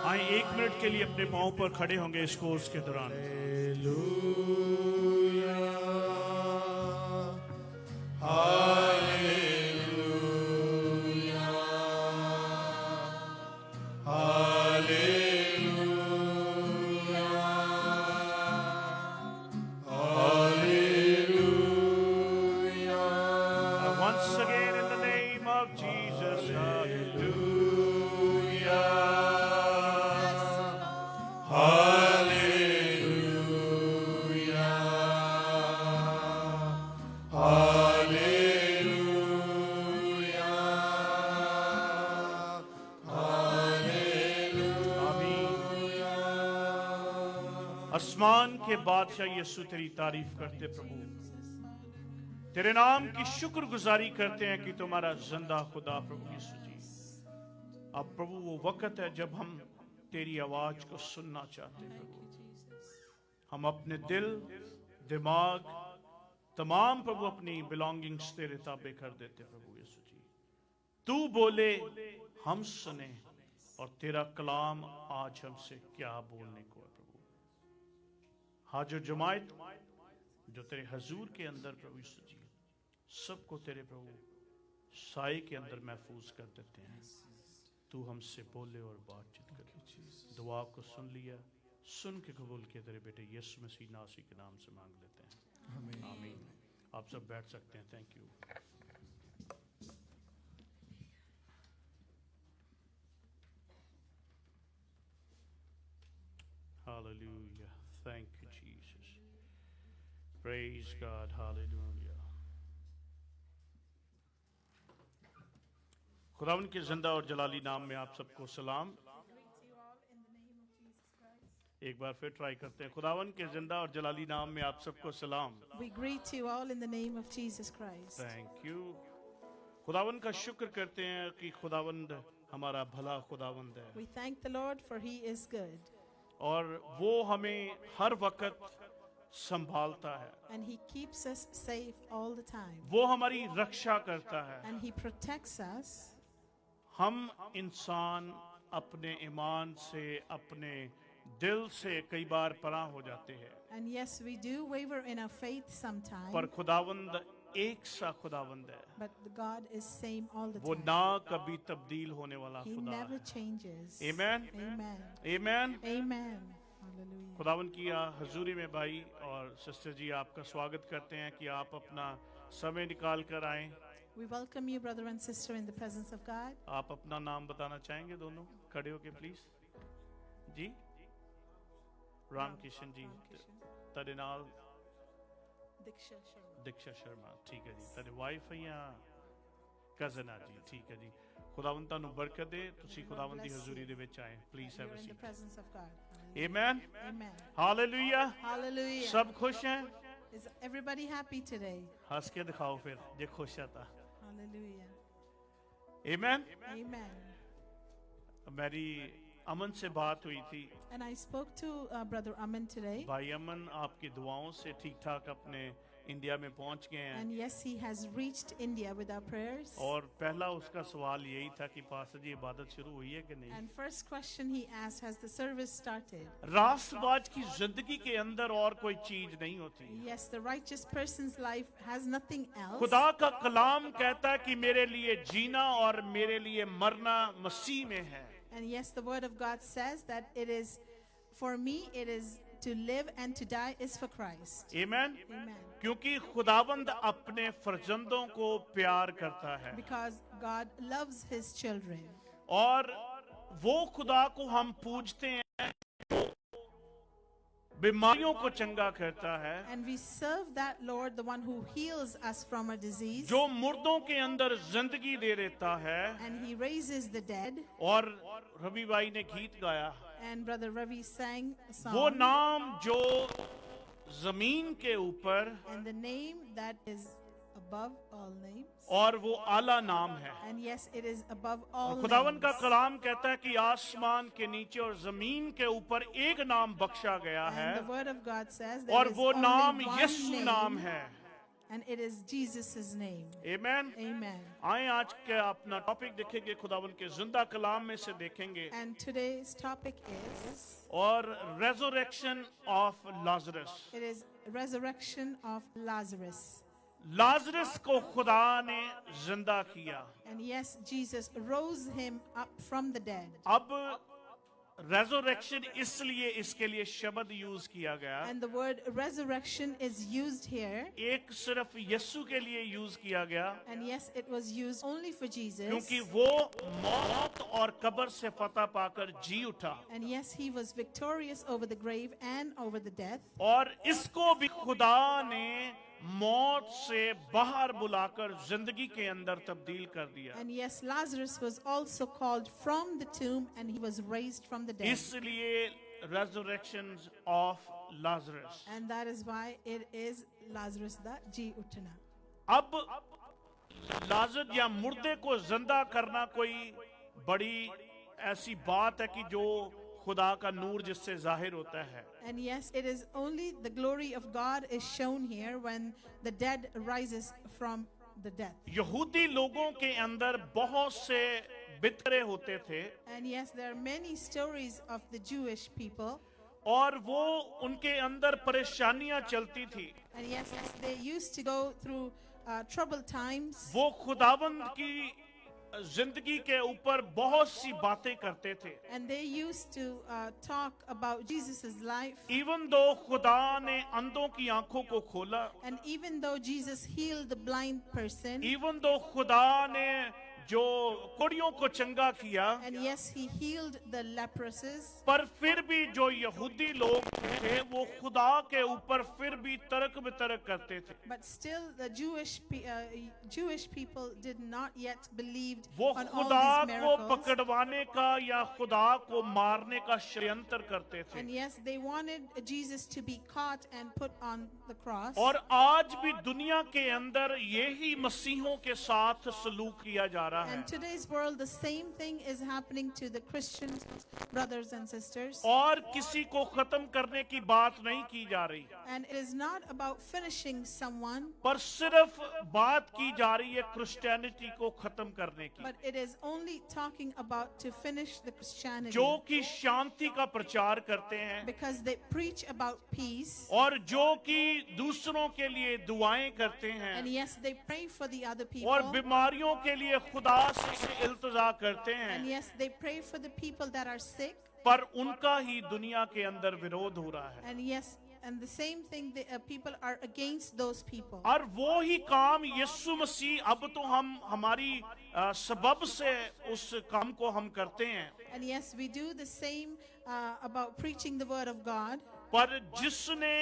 आए 1 मिनट के लिए अपने पांव पर खड़े होंगे इस कोर्स के दौरान। Once again in the name of Jesus, hallelujah. आसमान के बादशाह यीशु तेरी तारीफ करते प्रभु, तेरे नाम की शुक्रगुजारी करते हैं कि तुम्हारा जिंदा खुदा प्रभु यीशु जी। अब प्रभु वो वक्त है जब हम तेरी आवाज को सुनना चाहते हैं प्रभु। हम अपने दिल दिमाग तमाम प्रभु अपनी बिलोंगिंग्स तेरे ताबे कर देते हैं प्रभु यीशु जी। तू बोले हम सुने और तेरा कलाम आज हमसे क्या बोलने को है प्रभु। हाजिर जमायत जो तेरे हजूर के अंदर प्रभु यीशु जी सबको तेरे प्रभु साए के अंदर महफूज कर देते हैं। तू हमसे बोले और बातचीत कर। दुआ को सुन लिया, सुन के कबूल किया तेरे बेटे यीशु मसीह नासी के नाम से मांग लेते हैं, आमीन। आप सब बैठ सकते हैं। Thank you. Hallelujah. Thank you, Jesus. Praise God. Hallelujah. खुदावन के जिंदा और जलाली नाम में आप सबको सलाम। एक बार फिर ट्राई करते हैं। खुदावन के जिंदा और जलाली नाम में आप सबको सलाम। We greet you all in the name of Jesus Christ. Thank you. खुदावन का शुक्र करते हैं कि खुदावंद हमारा भला खुदावंद है We thank the Lord for He is good और वो हमें हर वक्त संभालता है, and He keeps us safe all the time वो हमारी रक्षा करता है। and He protects us. हम इंसान अपने ईमान से, अपने दिल से कई बार पनाह हो जाते हैं, And yes, we do waver in our faith पर sometimes, खुदावंद एक सा खुदावंद है, but the God is same all the वो time. ना कभी तब्दील होने वाला He खुदा never है। changes. Amen. Amen. आमीन। Amen. Hallelujah. खुदावन की हजूरी में भाई और सिस्टर जी आपका स्वागत करते हैं कि आप अपना समय निकाल कर आए। We welcome you, brother and sister, in the presence of God. आप अपना नाम बताना चाहेंगे दोनों खड़े होके प्लीज जी? राम किशन जी तेरे नाल Diksha Sharma. दीक्षा शर्मा, ठीक है जी। तेरे वाइफ है या कजन है जी? ठीक है जी। खुदावन ਤੁਹਾਨੂੰ ਬਰਕਤ ਦੇ। ਤੁਸੀਂ ਖੁਦਾਵੰਦ ਦੀ ਹਜ਼ੂਰੀ ਦੇ ਵਿੱਚ ਆਏ। Please have You're a in the seat. presence of God. Amen. Amen. Hallelujah. Hallelujah. सब खुश हैं? Is everybody happy today? हंस के दिखाओ फिर जे खुश है ता। Hallelujah. आमेन। Amen. मेरी अमन से बात हुई थी। And I spoke to Brother Aman today. भाई अमन आपकी दुआओं से ठीक ठाक अपने इंडिया में पहुंच गए हैं And yes, he has reached India with our prayers. और पहला उसका सवाल यही था कि पास्टर जी इबादत शुरू हुई है कि नहीं। And first question he asked, has the service started? रास्तबाज की जिंदगी के अंदर और कोई चीज नहीं होती। Yes, the righteous person's life has nothing else. खुदा का कलाम कहता है कि मेरे लिए जीना और मेरे लिए मरना मसीह में है। And yes, the word of God says that it is, for me, it is to live and to die is for Christ. आमीन। Amen. क्योंकि खुदावंद अपने फर्जंदों को प्यार करता है Because God loves his children. और वो खुदा को हम पूजते हैं बीमारियों को चंगा करता है, And we serve that Lord, the one who heals us from a disease. जो मुर्दों के अंदर जिंदगी दे देता है। And he raises the dead. और रवि भाई ने गीत गाया, And Brother Ravi sang a वो song. नाम जो जमीन के ऊपर And the name that is above all names. और वो आला नाम है। And yes, it is above all खुदावन का names. कलाम कहता है कि आसमान के नीचे और जमीन के ऊपर एक नाम बख्शा गया है And the word of God says और there is वो नाम only one यीशु नाम name, है। and it is Jesus' name. आमीन। Amen. आए आज के अपना टॉपिक देखेंगे, खुदावन के जिंदा कलाम में से देखेंगे And today's topic is, और resurrection of Lazarus. it is resurrection of Lazarus. Lazarus को खुदा ने जिंदा किया। And yes, Jesus rose him up from the dead. अब रेजरेक्शन इसलिए इसके लिए शब्द यूज किया गया, And the word resurrection is used here. एक सिर्फ यीशु के लिए यूज किया गया And yes, it was used only for Jesus. क्योंकि वो मौत और कब्र से फतह पाकर जी उठा And yes, he was victorious over the grave and over the death. और इसको भी खुदा ने मौत से बाहर बुलाकर जिंदगी के अंदर तब्दील कर दिया। And yes, Lazarus was also called from the tomb and he was raised from the dead. इसलिए resurrection of Lazarus. And that is why it is Lazarus the Ji Utana. अब लाजर या मुर्दे को जिंदा करना कोई बड़ी ऐसी बात है कि जो खुदा का नूर जिससे जाहिर होता है। And yes, it is only the glory of God is shown here when the dead rises from the death. यहूदी लोगों के अंदर बहुत से बितरे होते थे And yes, there are many stories of the Jewish people. और वो उनके अंदर परेशानियां चलती थी। And yes, they used to go through troubled times. वो खुदावंद की जिंदगी के ऊपर बहुत सी बातें करते थे। And they used to talk about Jesus' life. Even though खुदा ने अंधों की आंखों को खोला, And even though Jesus healed the blind person, even though खुदा ने जो कोड़ियों को चंगा किया, And yes, he healed the leprosies. पर फिर भी जो यहूदी लोग थे वो खुदा के ऊपर फिर भी तर्क वितर्क करते थे। But still, the Jewish people did not yet believe वो on all खुदा these को miracles. पकड़वाने का या खुदा को मारने का षड्यंत्र करते थे। And yes, they wanted Jesus to be caught and put on the cross. और आज भी दुनिया के अंदर यही मसीहों के साथ सलूक किया जा रहा है। And today's world, the same thing is happening to the Christian brothers and sisters. और किसी को खत्म करने की बात नहीं की जा रही, And it is not about finishing someone, पर सिर्फ बात की जा रही है क्रिश्चियनिटी को खत्म करने की, but it is only talking about to finish the Christianity. जो कि शांति का प्रचार करते हैं Because they preach about peace. और जो कि दूसरों के लिए दुआएं करते हैं And yes, they pray for the other people. और बीमारियों के लिए खुदा से इल्तिजा करते हैं, And yes, they pray for the people that are sick. पर उनका ही दुनिया के अंदर विरोध हो रहा है। And yes, and the same thing, the people are against those people. और वो ही काम यीशु मसीह अब तो हम हमारी सबब से उस काम को हम करते हैं, And yes, we do the same about preaching the word of God. पर जिसने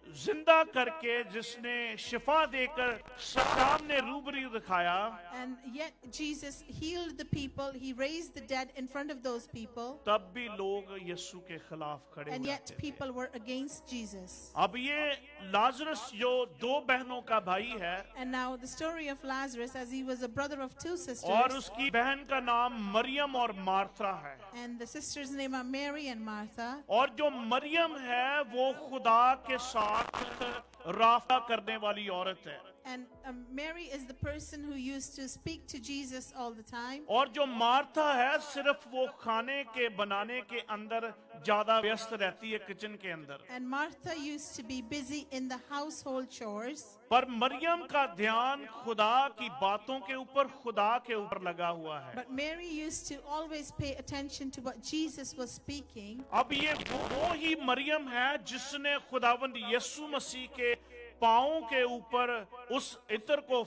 जिंदा करके, जिसने शिफा देकर सामने रूबरू दिखाया, And yet Jesus healed the people. He raised the dead in front of those people. तब भी लोग यीशु के खिलाफ खड़े And हो yet जाते थे। people were against Jesus. अब ये लाजरस जो दो बहनों का भाई है And now the story of Lazarus, as he was a brother of two और sisters. उसकी बहन का नाम मरियम और मार्था है, And the sisters' name are Mary and Martha. और जो मरियम है वो खुदा के साथ राफा करने वाली औरत है, And Mary is the person who used to speak to Jesus all the time. और जो मार्था है सिर्फ वो खाने के बनाने के अंदर ज्यादा व्यस्त रहती है, किचन के अंदर। And Martha used to be busy in the household chores. पर मरियम का ध्यान खुदा की बातों के ऊपर, खुदा के ऊपर लगा हुआ है। But Mary used to always pay attention to what Jesus was speaking. अब ये वो ही मरियम है जिसने खुदावंद यीशु मसीह के पाँव के ऊपर उस इत्र को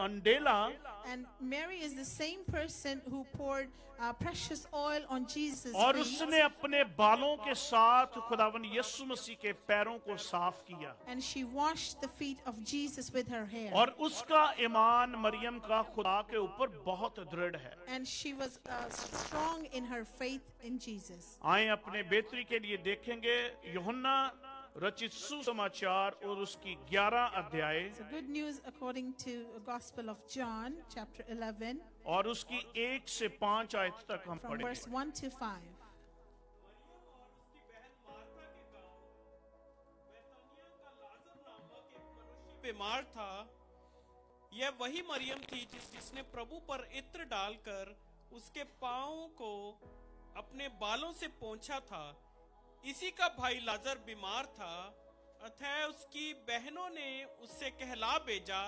अंडेला, And Mary is the same person who poured precious oil on Jesus' और feet. उसने अपने बालों के साथ खुदावंद यीशु मसीह के पैरों को साफ किया, And she washed the feet of Jesus with her hair. और उसका ईमान मरियम का खुदा के ऊपर बहुत दृढ़ है। And she was strong in her faith in Jesus. आए अपने बेहतरी के लिए देखेंगे यूहन्ना रचित सुसमाचार और उसकी 11 अध्याय So good news according to Gospel of John, chapter 11, और उसकी 1 से 5 आयत तक हम from verse पढ़ेंगे। 1 to 5. बीमार था। यह वही मरियम थी जिसने प्रभु पर इत्र डालकर उसके पांवों को अपने बालों से पोंछा था। इसी का भाई लाजर बीमार था, अतः उसकी बहनों ने उससे कहला भेजा,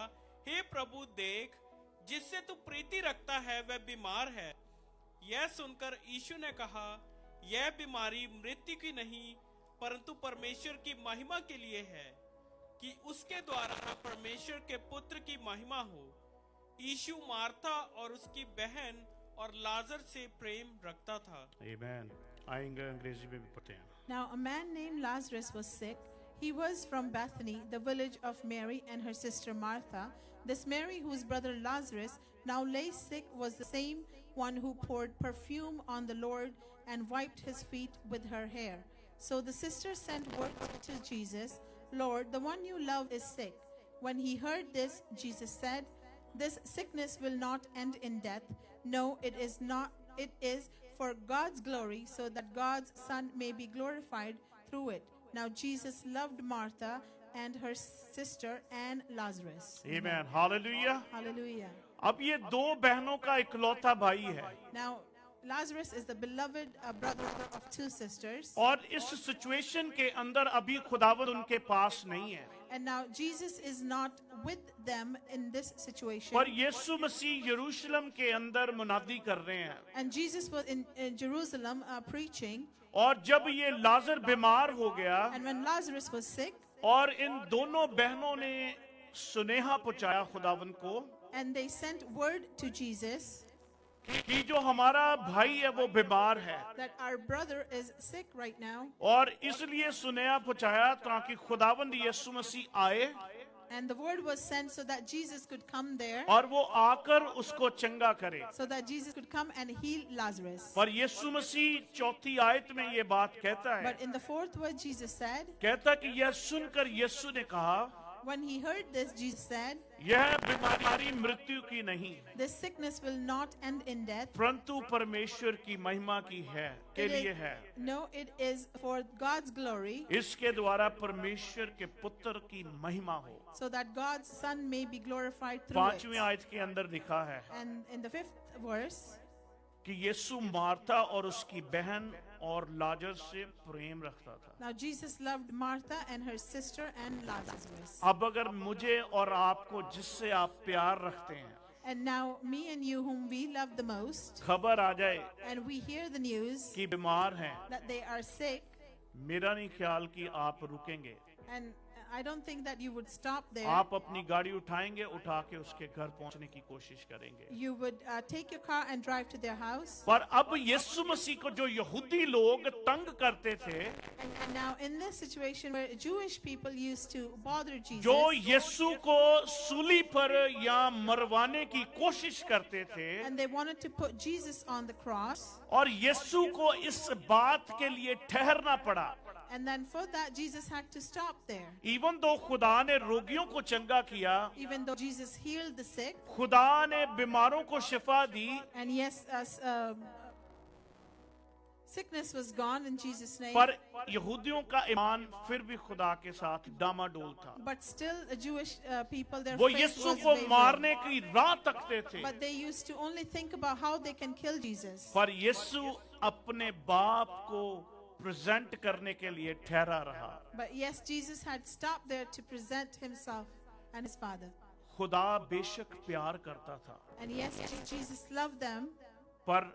हे प्रभु देख, जिससे तू प्रीति रखता है वह बीमार है। यह सुनकर यीशु ने कहा, यह बीमारी मृत्यु की नहीं परंतु परमेश्वर की महिमा के लिए है, कि उसके द्वारा परमेश्वर के पुत्र की महिमा हो। यीशु मार्था और उसकी बहन और लाजर से प्रेम रखता था। आमीन। आएंगे अंग्रेजी में भी पढ़ते हैं। Now a man named Lazarus was sick. He was from Bethany, the village of Mary and her sister Martha. This Mary, whose brother Lazarus now lay sick, was the same one who poured perfume on the Lord and wiped his feet with her hair. So the sisters sent word to Jesus, Lord, the one you love is sick. When he heard this, Jesus said, this sickness will not end in death. No, it is not. It is for God's glory, so that God's Son may be glorified through it. Now Jesus loved Martha and her sister and Lazarus. आमीन। Hallelujah. Hallelujah. अब ये दो बहनों का इकलौता भाई है, Now Lazarus is the beloved brother of two sisters. और इस सिचुएशन के अंदर अभी खुदावंद उनके पास नहीं है, And now Jesus is not with them in this situation. पर यीशु मसीह यरूशलेम के अंदर मुनादी कर रहे हैं। And Jesus was in Jerusalem preaching. और जब ये लाजर बीमार हो गया And when Lazarus was sick, और इन दोनों बहनों ने सुनेहा पहुंचाया खुदावंद को, And they sent word to Jesus कि जो हमारा भाई है वो बीमार है, that our brother is sick right now. और इसलिए सुनेहा पहुंचाया ताकि खुदावंद यीशु मसीह आए And the word was sent so that Jesus could come there, और वो आकर उसको चंगा करे। so that Jesus could come and heal Lazarus. पर यीशु मसीह चौथी आयत में ये बात कहता है, But in the fourth word, Jesus said, कहता कि यह सुनकर यीशु ने कहा, when he heard this, Jesus said, यह बीमारी मृत्यु की नहीं this sickness will not end in death. परंतु परमेश्वर की महिमा की है, के It लिए is- है। no, it is for God's glory, इसके द्वारा परमेश्वर के पुत्र की महिमा हो। so that God's Son may be glorified through पांचवी it. आयत के अंदर लिखा है And in the fifth verse, कि यीशु मार्था और उसकी बहन और लाजर से प्रेम रखता था। now Jesus loved Martha and her sister and Lazarus. अब अगर मुझे और आपको जिससे आप प्यार रखते हैं And now me and you whom we love the most, खबर आ जाए and we hear the news कि बीमार हैं, that they are sick, मेरा नहीं ख्याल कि आप रुकेंगे। and I don't think that you would stop there. आप अपनी गाड़ी उठाएंगे, उठा के उसके घर पहुंचने की कोशिश करेंगे। You would take your car and drive to their house. पर अब यीशु मसीह को जो यहूदी लोग तंग करते थे, And now in this situation where Jewish people used to bother Jesus, जो यीशु को सूली पर या मरवाने की कोशिश करते थे, and they wanted to put Jesus on the cross, और यीशु को इस बात के लिए ठहरना पड़ा। and then for that Jesus had to stop there. Even though खुदा ने रोगियों को चंगा किया, Even though Jesus healed the sick, खुदा ने बीमारों को शिफा दी, and yes, sickness was gone in Jesus' name, पर यहूदियों का ईमान फिर भी खुदा के साथ डामाडोल था। but still Jewish people, their वो faith यीशु was को wavering. मारने की राह तकते थे, But they used to only think about how they can kill Jesus. पर यीशु अपने बाप को प्रेजेंट करने के लिए ठहरा रहा। But yes, Jesus had stopped there to present himself and his Father. खुदा बेशक प्यार करता था, And yes, Jesus loved them, पर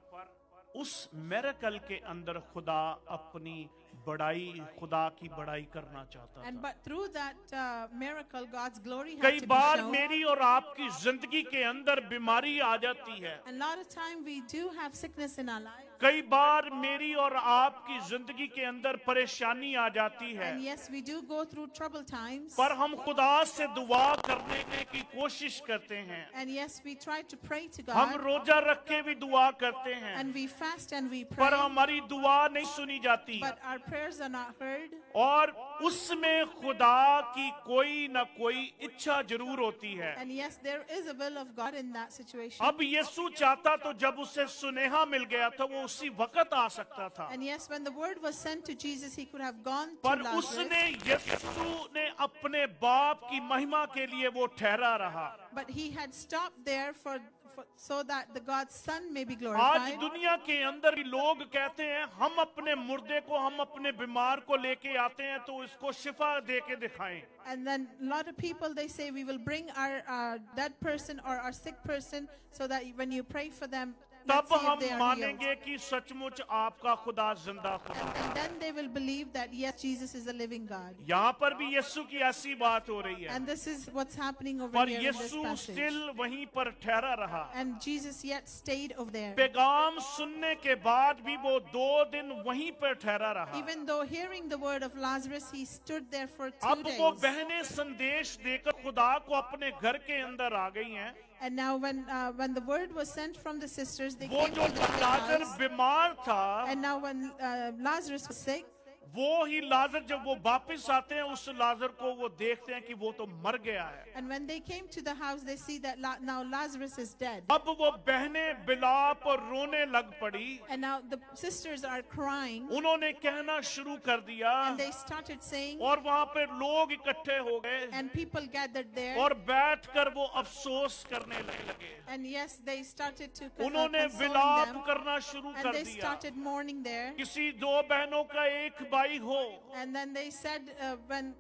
उस मिरेकल के अंदर खुदा अपनी बड़ाई, खुदा की बड़ाई करना चाहता and था। but through that miracle, God's glory had कई to be बार shown. मेरी और आपकी जिंदगी के अंदर बीमारी आ जाती है, And a lot of time we do have sickness in our life. कई बार मेरी और आपकी जिंदगी के अंदर परेशानी आ जाती है, And yes, we do go through troubled times. पर हम खुदा से दुआ करने की कोशिश करते हैं। And yes, we try to pray to हम God. रोजा रख के भी दुआ करते हैं, And we fast and we पर pray. हमारी दुआ नहीं सुनी जाती, But our prayers are not heard. और उसमें खुदा की कोई ना कोई इच्छा जरूर होती है। And yes, there is a will of God in that situation. अब यीशु चाहता तो जब उसे सुनेहा मिल गया तो वो उसी वक्त आ सकता था, And yes, when the word was sent to Jesus, he could have gone to पर Lazarus. उसने यीशु ने अपने बाप की महिमा के लिए वो ठहरा रहा। But he had stopped there so that the God's Son may be आज glorified. दुनिया के अंदर भी लोग कहते हैं हम अपने मुर्दे को, हम अपने बीमार को लेके आते हैं तो इसको शिफा दे के दिखाएं। And then a lot of people, they say we will bring our dead person or our sick person so that when you pray for them, तब let's see if हम they are मानेंगे healed. कि सचमुच आपका खुदा जिंदा खुदा And है। then they will believe that yes, Jesus is a living God. यहाँ पर भी यीशु की ऐसी बात हो रही है, And this is what's happening over पर here in this Yeshu passage. Still वहीं पर ठहरा रहा। And Jesus yet stayed over there. पैगाम सुनने के बाद भी वो 2 दिन वहीं पर ठहरा रहा। Even though hearing the word of Lazarus, he stood there for 2 अब वो days. बहनें संदेश देकर खुदा को अपने घर के अंदर आ गई हैं। And now when the word was sent from the sisters, they वो came जो to the लाजर house. बीमार था, And now when Lazarus was sick, वो ही लाजर जब वो वापस आते हैं उस लाजर को वो देखते हैं कि वो तो मर गया है। and when they came to the house, they see that now Lazarus is dead. अब वो बहनें बिलाप और रोने लग पड़ी। And now the sisters are crying, उन्होंने कहना शुरू कर दिया, and they started saying, और वहाँ पे लोग इकट्ठे हो गए and people gathered there. और बैठकर वो अफसोस करने लगे। And yes, they started to उन्होंने console विलाप them, करना शुरू and कर they दिया। started mourning there. किसी 2 बहनों का एक भाई हो, And then they said when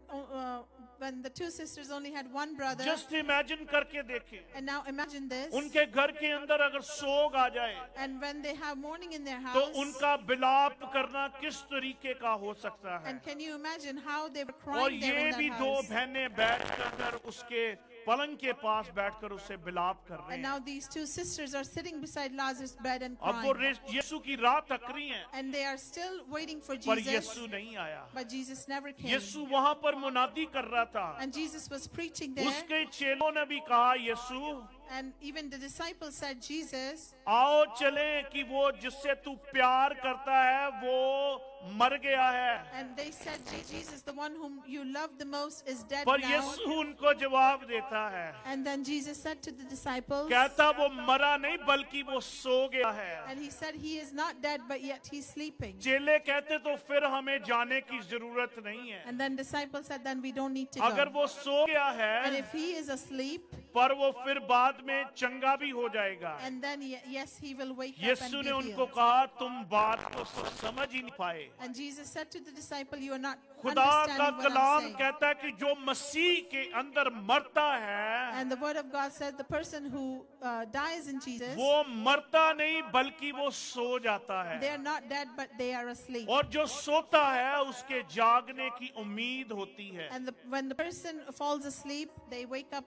the 2 sisters only had one brother, just imagine करके देखें, and now imagine this, उनके घर के अंदर अगर सोग आ जाए and when they have mourning in their तो house, उनका विलाप करना किस तरीके का हो सकता है। and can you imagine how they were और crying there ये in भी that 2 house? बहनें बैठकर उसके पलंग के पास बैठकर उससे बिलाप कर रहे And हैं। now these two sisters are sitting beside Lazarus' bed and अब वो crying. यीशु की राह तक रही हैं, And they are still waiting for पर Jesus. यीशु नहीं आया। But Jesus never came. यीशु वहां पर मुनादी कर रहा था। And Jesus was preaching there. उसके चेलों ने भी कहा, यीशु And even the disciples said, Jesus, आओ चलें कि वो जिससे तू प्यार करता है वो मर गया है। and they said, Jesus, the one whom you love the most is dead पर now. यीशु उनको जवाब देता है, And then Jesus said to the disciples, कहता वो मरा नहीं बल्कि वो सो गया है। and he said, he is not dead, but yet he's sleeping. चेले कहते तो फिर हमें जाने की जरूरत नहीं है। And then disciples said, then we don't need to अगर go. वो सो गया And है if he is asleep, पर वो फिर बाद में चंगा भी हो जाएगा। and then yes, he will wake up and Yeshu be ने उनको healed. कहा, तुम बात को समझ ही नहीं पाए। And Jesus said to the disciple, you are not खुदा का understanding what I'm Kalam saying. कहता है कि जो मसीह के अंदर मरता है And the word of God said, the person who dies in Jesus, वो मरता नहीं बल्कि वो सो जाता they है। are not dead, but they are asleep. और जो सोता है उसके जागने की उम्मीद होती है। And when the person falls asleep, they wake up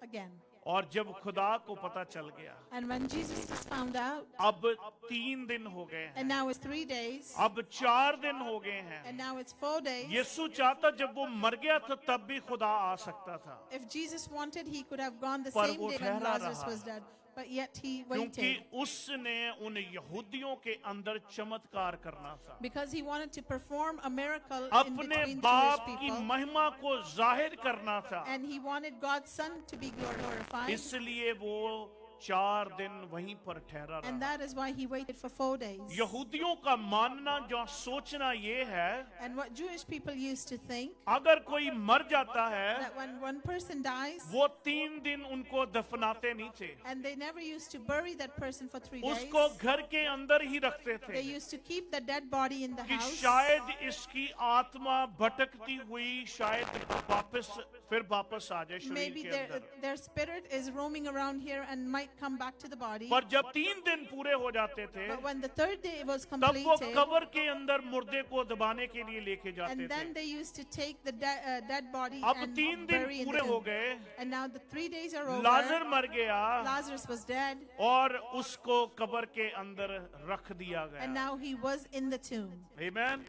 again. और जब खुदा को पता चल गया, And when Jesus was found out, अब 3 दिन हो गए हैं, and now it's 3 days, अब 4 दिन हो गए हैं। and now it's 4 days. यीशु चाहता जब वो मर गया था तब भी खुदा आ सकता था, If Jesus wanted, he could have gone the पर same वो day when ठहरा Lazarus रहा। was dead. But yet he क्योंकि waited उसने उन यहूदियों के अंदर चमत्कार करना था, because he wanted to perform a miracle in अपने between बाप Jewish की people. महिमा को जाहिर करना था। And he wanted God's son to be glorified. इसलिए वो 4 दिन वहीं पर ठहरा And रहा। that is why he waited for 4 days. यहूदियों का मानना जो सोचना ये है, And what Jewish people used to think, अगर कोई मर जाता है that when one person dies, वो 3 दिन उनको दफनाते नहीं थे, and they never used to bury that person for 3 days, उसको घर के अंदर ही रखते थे they used to keep the dead body in the कि house. शायद इसकी आत्मा भटकती हुई शायद वापस आ जाए शरीर Maybe के their, अंदर। their spirit is roaming around here and might come back to the body. पर जब 3 दिन पूरे हो जाते थे But when the 3rd day was तब वो completed, कब्र के अंदर मुर्दे को दबाने के लिए लेके जाते and then थे। they used to take the dead body अब and 3 दिन bury in the पूरे हो tomb. गए, And now the 3 days are over. लाजर मर गया Lazarus was dead, और उसको कब्र के अंदर रख दिया and गया। now he was in the tomb. आमीन।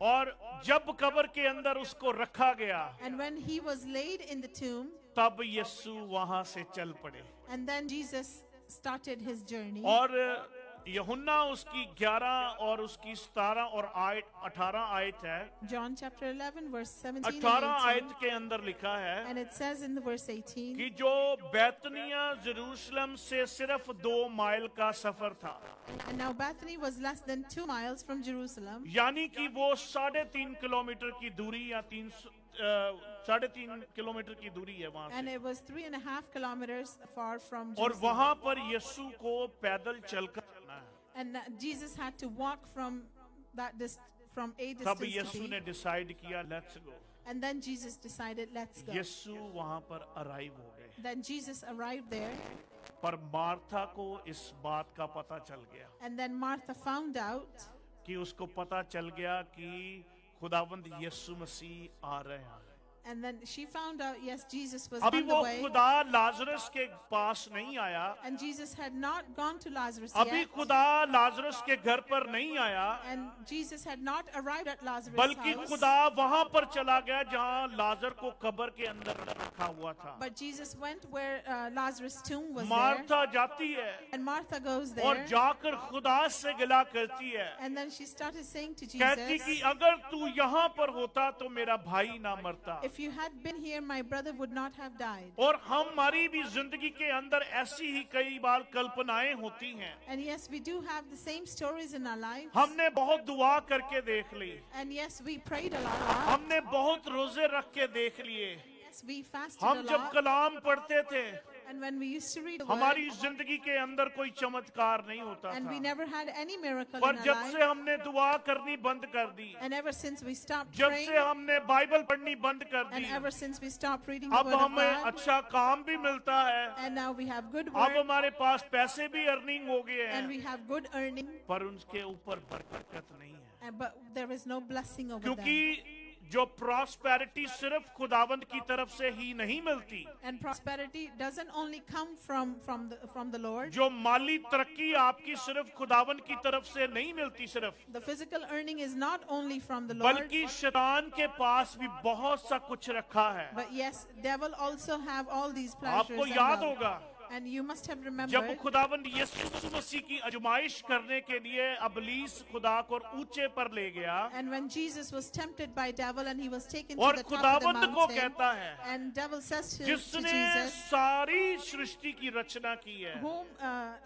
और जब कब्र के अंदर उसको रखा गया And when he was laid in the tomb, तब यीशु वहां से चल पड़े। and then Jesus started his journey. और यूहन्ना उसकी 11 और उसकी 17 और 18 आयत है। John chapter 11 verse 17 and 18 आयत 18, के अंदर लिखा है and it says in the verse 18, कि जो बैतनिया जेरूशलम से सिर्फ 2 माइल का सफर था, and now Bethany was less than 2 miles from Jerusalem, यानी कि वो 3.5 किलोमीटर की दूरी या 3.5 किलोमीटर की दूरी है वहां and से। it was 3.5 kilometers far from और Jerusalem. वहां पर यीशु को पैदल चलकर जाना है। And Jesus had to walk from from a तब distance to यीशु B. ने डिसाइड किया let's go. And then Jesus decided, let's go. यीशु वहां पर अराइव हो गए, Then Jesus arrived there, पर मार्था को इस बात का पता चल गया and then Martha found out, कि उसको पता चल गया कि खुदावंद यीशु मसीह आ रहे हैं। and then she found out, yes, Jesus was अभी on the वो way, खुदा लाजरस के पास नहीं आया, and Jesus had not gone to Lazarus अभी yet, खुदा लाजरस के घर पर नहीं आया, and Jesus had not arrived at Lazarus' बल्कि house, खुदा वहां पर चला गया जहां लाजर को कब्र के अंदर रखा हुआ था। but Jesus went where Lazarus' tomb was there, Martha जाती है and Martha goes और there, जाकर खुदा से गिला करती है, and then she started saying to कहती कि Jesus, अगर तू यहाँ पर होता तो मेरा भाई ना मरता। if you had been here, my brother would not have died. और हमारी भी जिंदगी के अंदर ऐसी ही कई बार कल्पनाएं होती हैं। And yes, we do have the same stories in our lives. हमने बहुत दुआ करके देख ली, And yes, we prayed a lot. हमने बहुत रोजे रख के देख लिए, Yes, we fasted हम a जब lot. कलाम पढ़ते थे And when we used to read the हमारी word, जिंदगी के अंदर कोई चमत्कार नहीं होता and we था, never had any miracle पर in our जब से life. हमने दुआ करनी बंद कर दी, And ever since we stopped जब praying, से हमने बाइबल पढ़नी बंद कर and the, ever since we stopped reading the अब word of हमें God, अच्छा काम भी मिलता है, and now we have good अब work, हमारे पास पैसे भी अर्निंग हो गए and हैं, we have good earning, पर उनके ऊपर बरकत नहीं है, but there is no blessing over क्योंकि them. जो प्रॉस्पेरिटी सिर्फ खुदावंद की तरफ से ही नहीं मिलती, And prosperity doesn't only come from the Lord. जो माली तरक्की आपकी सिर्फ खुदावंद की तरफ से नहीं मिलती सिर्फ, The physical earning is not only from the Lord, बल्कि शैतान के पास भी बहुत सा कुछ रखा है। but yes, devil also have all these pleasures. आपको and याद wealth. होगा And you must have जब remembered खुदावंद यीशु मसीह की आजमाइश करने के लिए अबलीस खुदा को ऊंचे पर ले गया, and when Jesus was tempted by devil and he was taken और to the top of the खुदावंद को mountain, कहता है and devil says to जिसने Jesus, सारी सृष्टि की रचना की है, whom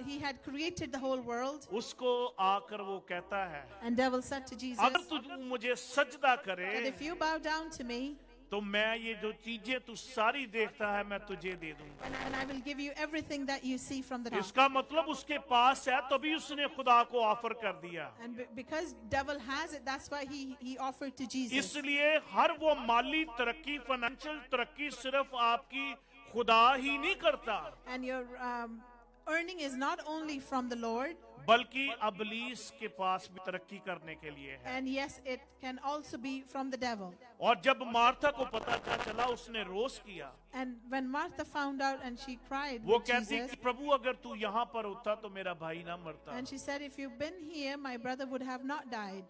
he had created the whole world, उसको आकर वो कहता है and devil said to Jesus, अगर तू मुझे सजदा करे that if you bow down to me, तो मैं ये जो चीजें तू सारी देखता है मैं तुझे दे दूंगा। and I will give you everything that you see from the top. इसका मतलब उसके पास है तभी उसने खुदा को ऑफर कर दिया। And because devil has it, that's why he offered to Jesus. इसलिए हर वो माली तरक्की, फाइनेंशियल तरक्की सिर्फ आपकी खुदा ही नहीं करता, And your earning is not only from the Lord, बल्कि अबलीस के पास भी तरक्की करने के लिए है। and yes, it can also be from the devil. और जब मार्था को पता चला उसने रोष किया, And when Martha found out and she cried वो with कहती Jesus, कि प्रभु अगर तू यहाँ पर होता तो मेरा भाई ना मरता। and she said, if you've been here, my brother would have not died.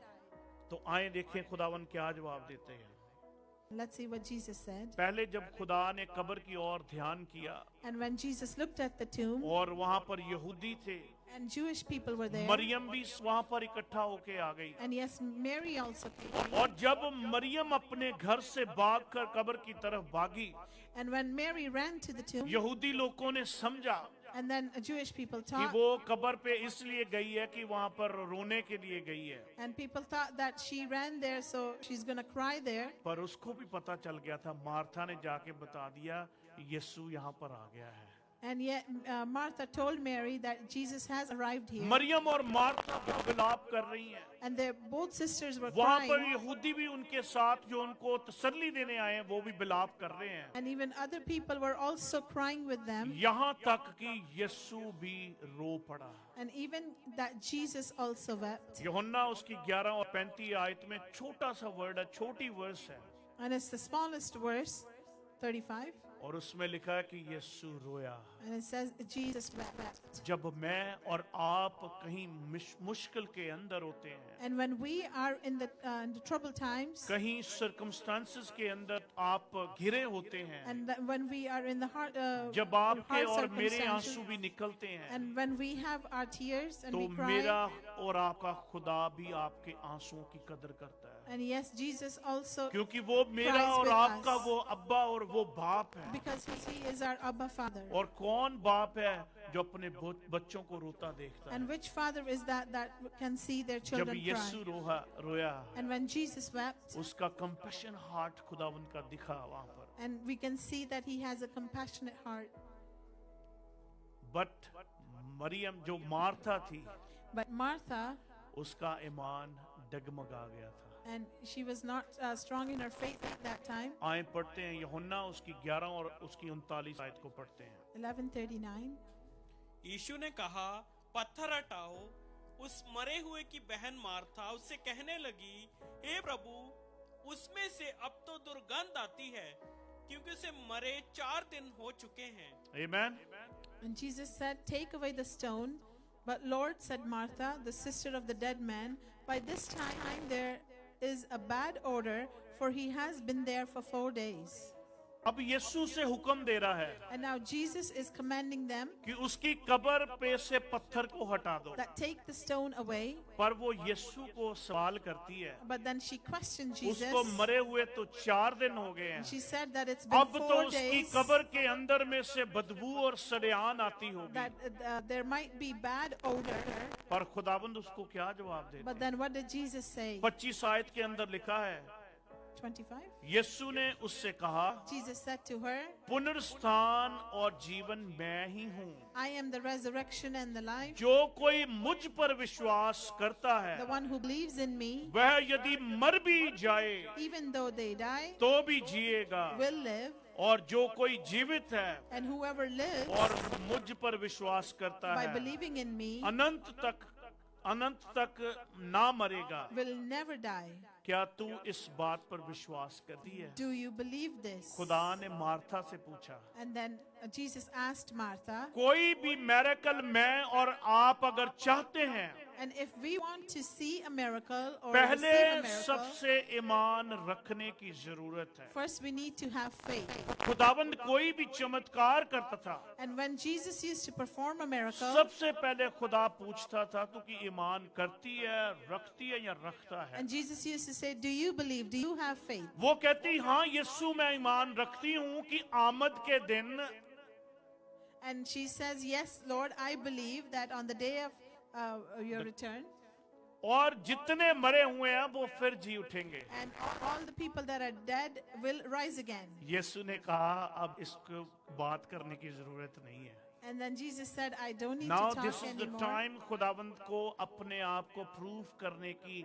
तो आए देखें खुदावन क्या जवाब देते हैं। Let's see what Jesus said. पहले जब खुदा ने कब्र की ओर ध्यान किया And when Jesus looked at the tomb, और वहाँ पर यहूदी थे, and Jewish people were there, Maryam भी वहाँ पर इकट्ठा होके आ गई, and yes, Mary also came. और जब मरियम अपने घर से भागकर कब्र की तरफ भागी, And when Mary ran to the tomb, यहूदी लोगों ने समझा and then Jewish people कि thought, वो कब्र पे इसलिए गई है कि वहाँ पर रोने के लिए गई है, and people thought that she ran there, so she's gonna cry there. पर उसको भी पता चल गया था। मार्था ने जाके बता दिया यीशु यहाँ पर आ गया है। And yet Martha told Mary that Jesus has arrived here. Maryam और मार्था विलाप कर रही हैं। And their both sisters were वहाँ पर crying. यहूदी भी उनके साथ जो उनको तसल्ली देने आए हैं वो भी विलाप कर रहे हैं। And even other people were also crying with them. यहाँ तक कि यीशु भी रो पड़ा। And even that Jesus also wept. यूहन्ना उसकी 11 और 35 आयत में छोटा सा वर्ड है, छोटी वर्स है, And it's the smallest verse, 35. और उसमें लिखा है कि यीशु रोया। And it says Jesus wept. जब मैं और आप कहीं मुश्किल के अंदर होते हैं, And when we are in the troubled times, कहीं सर्कमस्टांसेस के अंदर आप घिरे होते हैं, and when we are in the hard, जब hard आपके और मेरे circumstances, आंसू भी निकलते हैं, and when we have our tears and तो we cry, मेरा और आपका खुदा भी आपके आंसुओं की कदर करता है, and yes, Jesus also, क्योंकि वो मेरा cries और with आपका us. वो अब्बा और वो बाप है। because he is our Abba Father. और कौन बाप है जो अपने बच्चों को रोता देखता है? And which father is that can see their जब children यीशु cry? रोया, And when Jesus wept, उसका कंपैशन हार्ट खुदावंद का दिखा वहां पर। and we can see that he has a compassionate heart. But Mariam जो मार्था थी, But Martha, उसका ईमान डगमगा गया था। and she was not strong in her faith at that time. आए पढ़ते हैं यूहन्ना उसकी 11 और उसकी 39 आयत को पढ़ते हैं। 11:39. यीशु ने कहा, पत्थर हटाओ। उस मरे हुए की बहन मार्था उससे कहने लगी, हे प्रभु, उसमें से अब तो दुर्गंध आती है, क्योंकि उसे मरे 4 दिन हो चुके हैं। आमीन। And Jesus said, take away the stone. But Lord, said Martha, the sister of the dead man, by this time there is a bad odor, for he has been there for 4 days. अब यीशु से हुक्म दे रहा है And now Jesus is commanding them कि उसकी कब्र पे से पत्थर को हटा दो, that take the stone away. पर वो यीशु को सवाल करती है। But then she questioned Jesus. उसको मरे हुए तो 4 दिन हो गए हैं, She said that it's been अब तो 4 उसकी days, कब्र के अंदर में से बदबू और सड़यान आती होगी। that there might be bad odor. पर खुदाबंद उसको क्या जवाब देते? But then what did Jesus say? 25 आयत के अंदर लिखा है, 25. यीशु ने उससे कहा, Jesus said to her, पुनरुत्थान और जीवन मैं ही हूँ, I am the resurrection and the life. जो कोई मुझ पर विश्वास करता है The one who believes in me, वह यदि मर भी जाए even though they die, तो भी जिएगा, will live. और जो कोई जीवित है And whoever lives और मुझ पर विश्वास करता by है believing in me अनंत तक अनंत तक ना मरेगा। will never die. क्या तू इस बात पर विश्वास करती है? Do you believe this? खुदा ने मार्था से पूछा, And then Jesus asked Martha, कोई भी मिरेकल मैं और आप अगर चाहते हैं, and if we want to see a miracle or पहले receive a miracle, सबसे ईमान रखने की जरूरत है। first we need to have faith. खुदावंद कोई भी चमत्कार करता था, And when Jesus used to perform a miracle, सबसे पहले खुदा पूछता था तू की ईमान करती है, रखती है या रखता है? and Jesus used to say, do you believe? Do you have faith? वो कहती हाँ यीशु मैं ईमान रखती हूँ कि आमद के दिन And she says, yes, Lord, I believe that on the day of your return, और जितने मरे हुए हैं वो फिर जी उठेंगे। and all the people that are dead will rise again. यीशु ने कहा अब इसको बात करने की जरूरत नहीं है। And then Jesus said, I don't need Now to talk this is the anymore. time खुदावंद को अपने आप को प्रूव करने की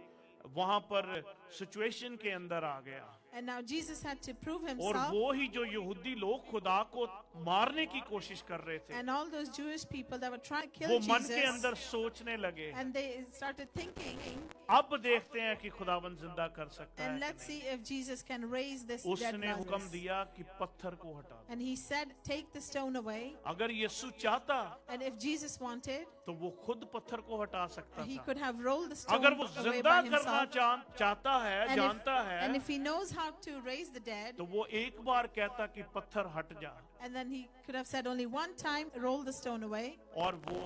वहां पर सिचुएशन के अंदर आ गया। And now Jesus had to prove और himself. वो ही जो यहूदी लोग खुदा को मारने की कोशिश कर रहे थे, And all those Jewish people that were trying to वो kill मन के Jesus, अंदर सोचने लगे and they started thinking, अब देखते हैं कि खुदावंद जिंदा कर सकता है and कि let's नहीं। see if Jesus can raise this dead उसने हुक्म Lazarus. दिया कि पत्थर को हटा दो। And he said, take the stone away. अगर यीशु चाहता And if Jesus wanted, तो वो खुद पत्थर को हटा सकता he था। could have rolled the stone अगर वो away जिंदा by करना himself. चाहता है, And जानता and है, if he knows how to raise the dead, तो वो एक बार कहता कि पत्थर हट जा, and then he could have said only one time, roll the stone away, और वो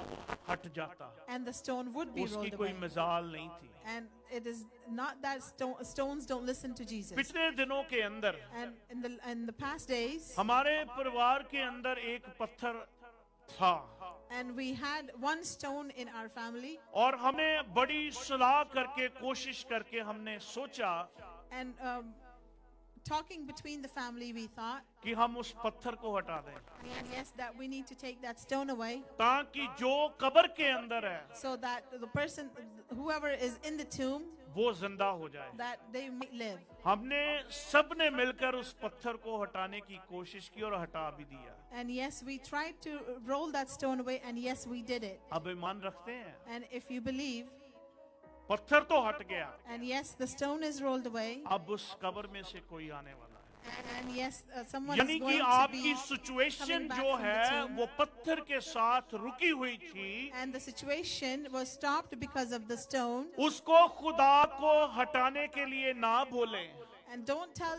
हट जाता। and the stone would be उसकी rolled कोई away. मजाल नहीं थी। And it is not that stones don't listen to Jesus. पिछले दिनों के अंदर And in the past days, हमारे परिवार के अंदर एक पत्थर था, and we had one stone in our family, और हमने बड़ी सलाह करके कोशिश करके हमने सोचा and talking between the family, we thought, कि हम उस पत्थर को हटा दें, and yes, that we need to take that stone away, ताकि जो कब्र के अंदर है so that the person, whoever is in the tomb, वो जिंदा हो जाए। that they might live. हमने सबने मिलकर उस पत्थर को हटाने की कोशिश की और हटा भी दिया। And yes, we tried to roll that stone away, and yes, we did it. अब ईमान रखते हैं, And if you believe, पत्थर तो हट गया, and yes, the stone is rolled away, अब उस कब्र में से कोई आने वाला है। and yes, someone यानी is कि going to आपकी be सिचुएशन coming back जो from the है tomb. वो पत्थर के साथ रुकी हुई थी, And the situation was stopped because of the stone. उसको खुदा को हटाने के लिए ना बोले। And don't tell